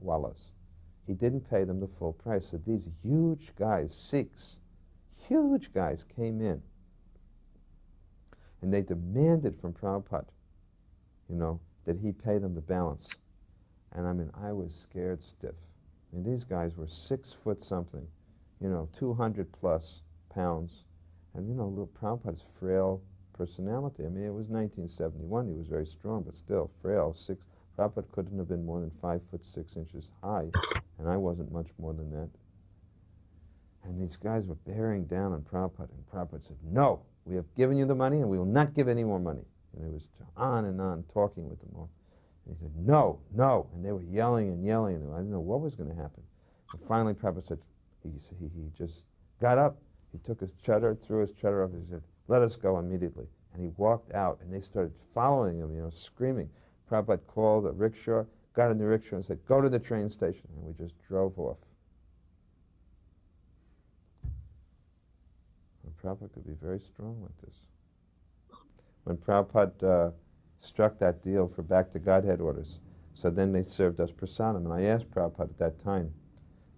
wallas. He didn't pay them the full price. So these huge guys, Sikhs, huge guys came in, and they demanded from Prabhupada, that he pay them the balance. And I was scared stiff. These guys were 6 foot something, 200 plus pounds, and little Prabhupada's frail personality. It was 1971. He was very strong, but still frail. Prabhupada couldn't have been more than 5 foot 6 inches high, and I wasn't much more than that. And these guys were bearing down on Prabhupada, and Prabhupada said, no, we have given you the money, and we will not give any more money. And he was on and on talking with them all. And he said, no, no, and they were yelling and yelling, and I didn't know what was going to happen. And finally Prabhupada said, he just got up, he took his chadar, threw his chadar up, and he said, let us go immediately. And he walked out, and they started following him, screaming. Prabhupada called a rickshaw, got in the rickshaw and said, go to the train station. And we just drove off. And Prabhupada could be very strong with this. When Prabhupada struck that deal for Back to Godhead orders, so then they served us prasadam. And I asked Prabhupada at that time,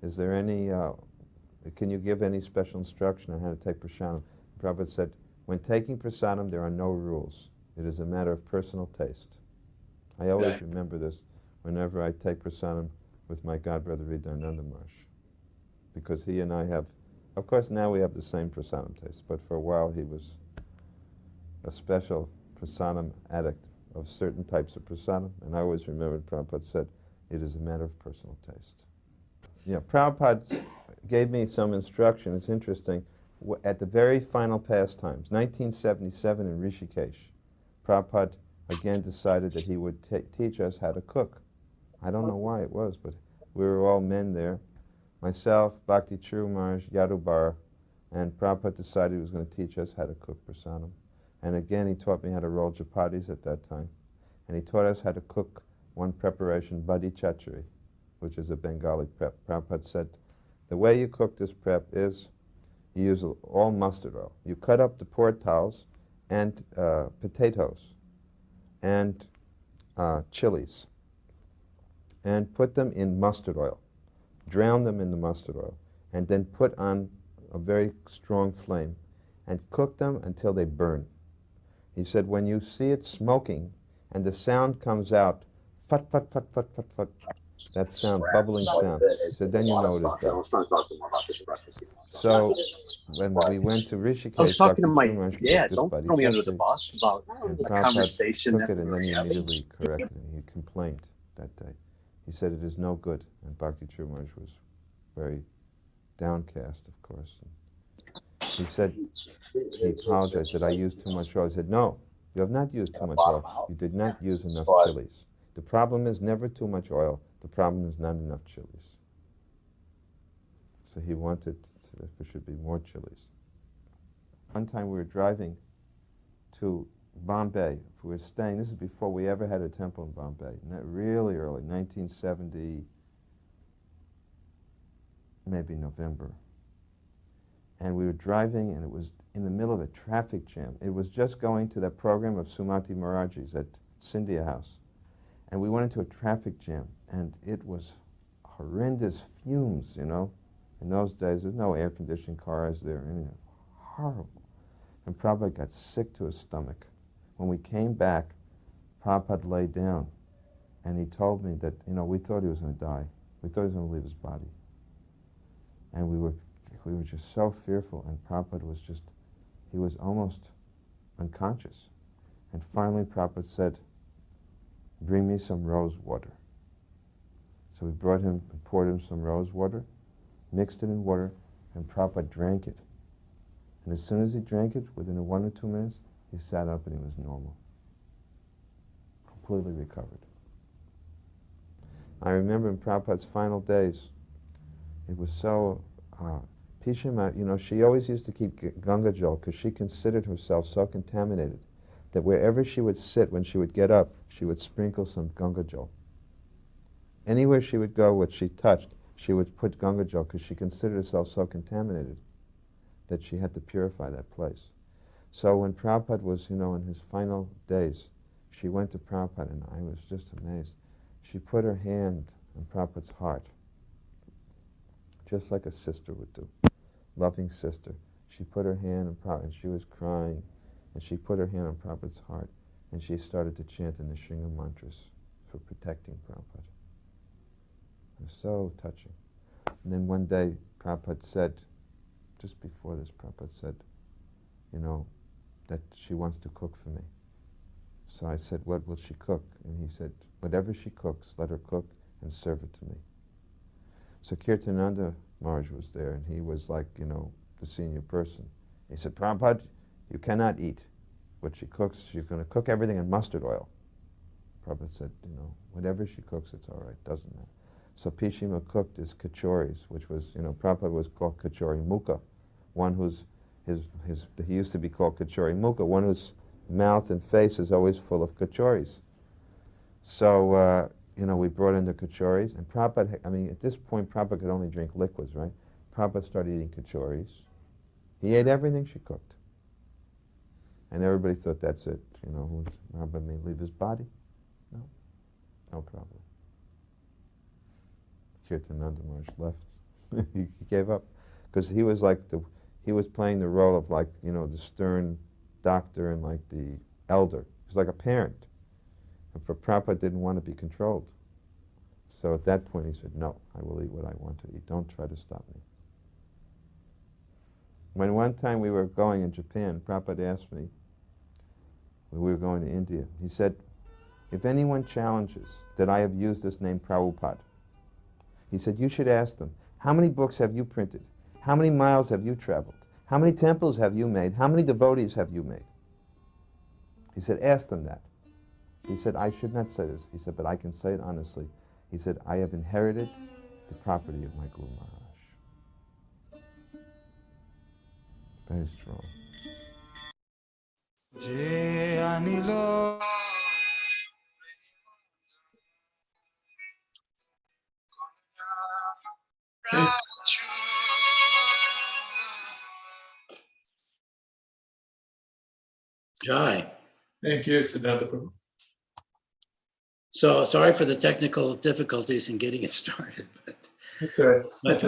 is there any, can you give any special instruction on how to take prasadam? Prabhupada said, when taking prasadam, there are no rules. It is a matter of personal taste. I always remember this whenever I take prasadam with my godbrother Hridayananda Maharaj, because he and I have, of course now we have the same prasadam taste, but for a while he was a special prasadam addict of certain types of prasadam, and I always remembered Prabhupada said, it is a matter of personal taste. Yeah, Prabhupada gave me some instruction. It's interesting. At the very final pastimes, 1977 in Rishikesh, Prabhupada again decided that he would teach us how to cook. I don't know why it was, but we were all men there. Myself, Bhakti Maharaj, Yadubar, and Prabhupada decided he was going to teach us how to cook prasadam. And again, he taught me how to roll chapatis at that time. And he taught us how to cook one preparation, Badi Chachari, which is a Bengali prep. Prabhupada said, the way you cook this prep is you use all mustard oil. You cut up the portals and potatoes and chilies and put them in mustard oil. Drown them in the mustard oil and then put on a very strong flame and cook them until they burn. He said, when you see it smoking and the sound comes out, fut, fut, fut, fut, fut, fut, that sound, bubbling sound, so then you know it is done. So when we went to Rishikesh, I was talking to my dad, don't throw me under the bus about a conversation. Took it and then he immediately corrected him. He complained that day. He said it is no good, and Bhakti Maharaj was very downcast, of course. He said, he apologized that I used too much oil. I said, no, you have not used too much oil. You did not use enough chilies. The problem is never too much oil. The problem is not enough chilies. So he wanted that there should be more chilies. One time we were driving to Bombay. We were staying, this is before we ever had a temple in Bombay, really early, 1970, maybe November. And we were driving, and it was in the middle of a traffic jam. It was just going to that program of Sumati Maharaj's at Scindia House. And we went into a traffic jam, and it was horrendous fumes, In those days, there was no air-conditioned cars there, anything. Horrible. And Prabhupada got sick to his stomach. When we came back, Prabhupada lay down, and he told me that, we thought he was going to die. We thought he was going to leave his body. And we were just so fearful, and Prabhupada was he was almost unconscious. And finally Prabhupada said, bring me some rose water. So we brought him and poured him some rose water, mixed it in water, and Prabhupada drank it. And as soon as he drank it, within 1 or 2 minutes, he sat up and he was normal. Completely recovered. I remember in Prabhupada's final days, it was so, Pishima, she always used to keep Ganga Jal because she considered herself so contaminated that wherever she would sit, when she would get up, she would sprinkle some Ganga Jal. Anywhere she would go, what she touched, she would put Ganga Jal because she considered herself so contaminated that she had to purify that place. So when Prabhupada was, in his final days, she went to Prabhupada, and I was just amazed. She put her hand on Prabhupada's heart, just like a sister would do, loving sister. She put her hand on Prabhupada, and she was crying, and she put her hand on Prabhupada's heart, and she started to chant in the Shringa mantras for protecting Prabhupada. It was so touching. And then one day, Prabhupada said, just before this, Prabhupada said, that she wants to cook for me. So I said, what will she cook? And he said, whatever she cooks, let her cook and serve it to me. So Kirtananda Maharaj was there, and he was like, the senior person. He said, Prabhupada, you cannot eat what she cooks. She's going to cook everything in mustard oil. Prabhupada said, whatever she cooks, it's all right, doesn't matter. So Pishima cooked his kachoris, which was, Prabhupada was called kachori mukha, one whose he used to be called Kachori Mukha, one whose mouth and face is always full of kachoris. So, we brought in the kachoris, and Prabhupada, at this point, Prabhupada could only drink liquids, right? Prabhupada started eating kachoris. He ate everything she cooked. And everybody thought, that's it. Prabhupada may leave his body. No problem. Kirtananda Maharaj left. he gave up. Because he was he was playing the role of the stern doctor and the elder. He was like a parent. And Prabhupada didn't want to be controlled. So at that point he said, no, I will eat what I want to eat. Don't try to stop me. When one time we were going in Japan, Prabhupada asked me, when we were going to India, he said, if anyone challenges that I have used this name Prabhupada, he said, you should ask them, how many books have you printed? How many miles have you traveled? How many temples have you made? How many devotees have you made? He said, ask them that. He said, I should not say this. He said, but I can say it honestly. He said, I have inherited the property of my Guru Maharaj. Very strong. Jai. Thank you, Siddhanta Prabhu. So sorry for the technical difficulties in getting it started, but, That's right. but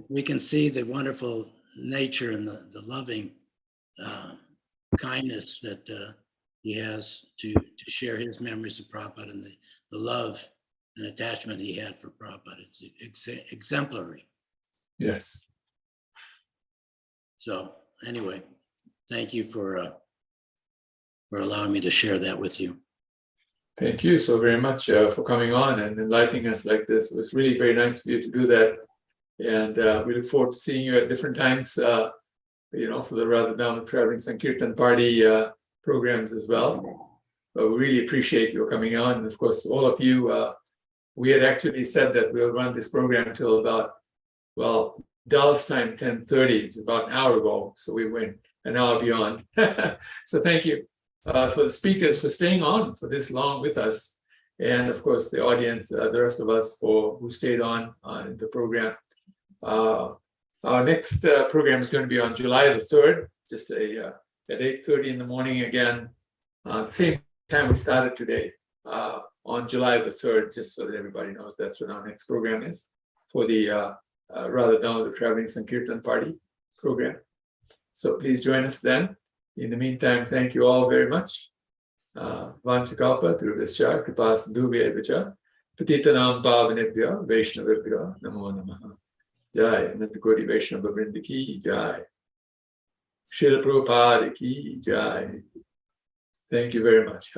we can see the wonderful nature and the loving kindness that he has to share his memories of Prabhupada and the love and attachment he had for Prabhupada. It's exemplary. Yes. So anyway, thank you for allowing me to share that with you. Thank you so very much for coming on and enlightening us like this. It was really very nice of you to do that. And we look forward to seeing you at different times, for the Radha Dhamma Traveling Sankirtan Party programs as well. But we really appreciate your coming on. And of course, all of you, we had actually said that we'll run this program till about, Dallas time, 10:30, it's about an hour ago. So we went an hour beyond. So thank you. For the speakers for staying on for this long with us, and of course the audience, the rest of us who stayed on the program. Our next program is going to be on July the 3rd, just at 8:30 in the morning again, the same time we started today, on July the 3rd, just so that everybody knows that's when our next program is for the Radha Dhamma, the Traveling Sankirtan Party program. So please join us then. In the meantime, thank you all very much. Vanchakalpa, Dhruvyascha, Kripasindhubhya Vicha, Patitanam Pavanebhya, Vaishnavibhya, Namo Namaha. Jai, Anantakoti Vaishnava Vrinda ki Jai. Srila Prabhupada ki Jai. Thank you very much.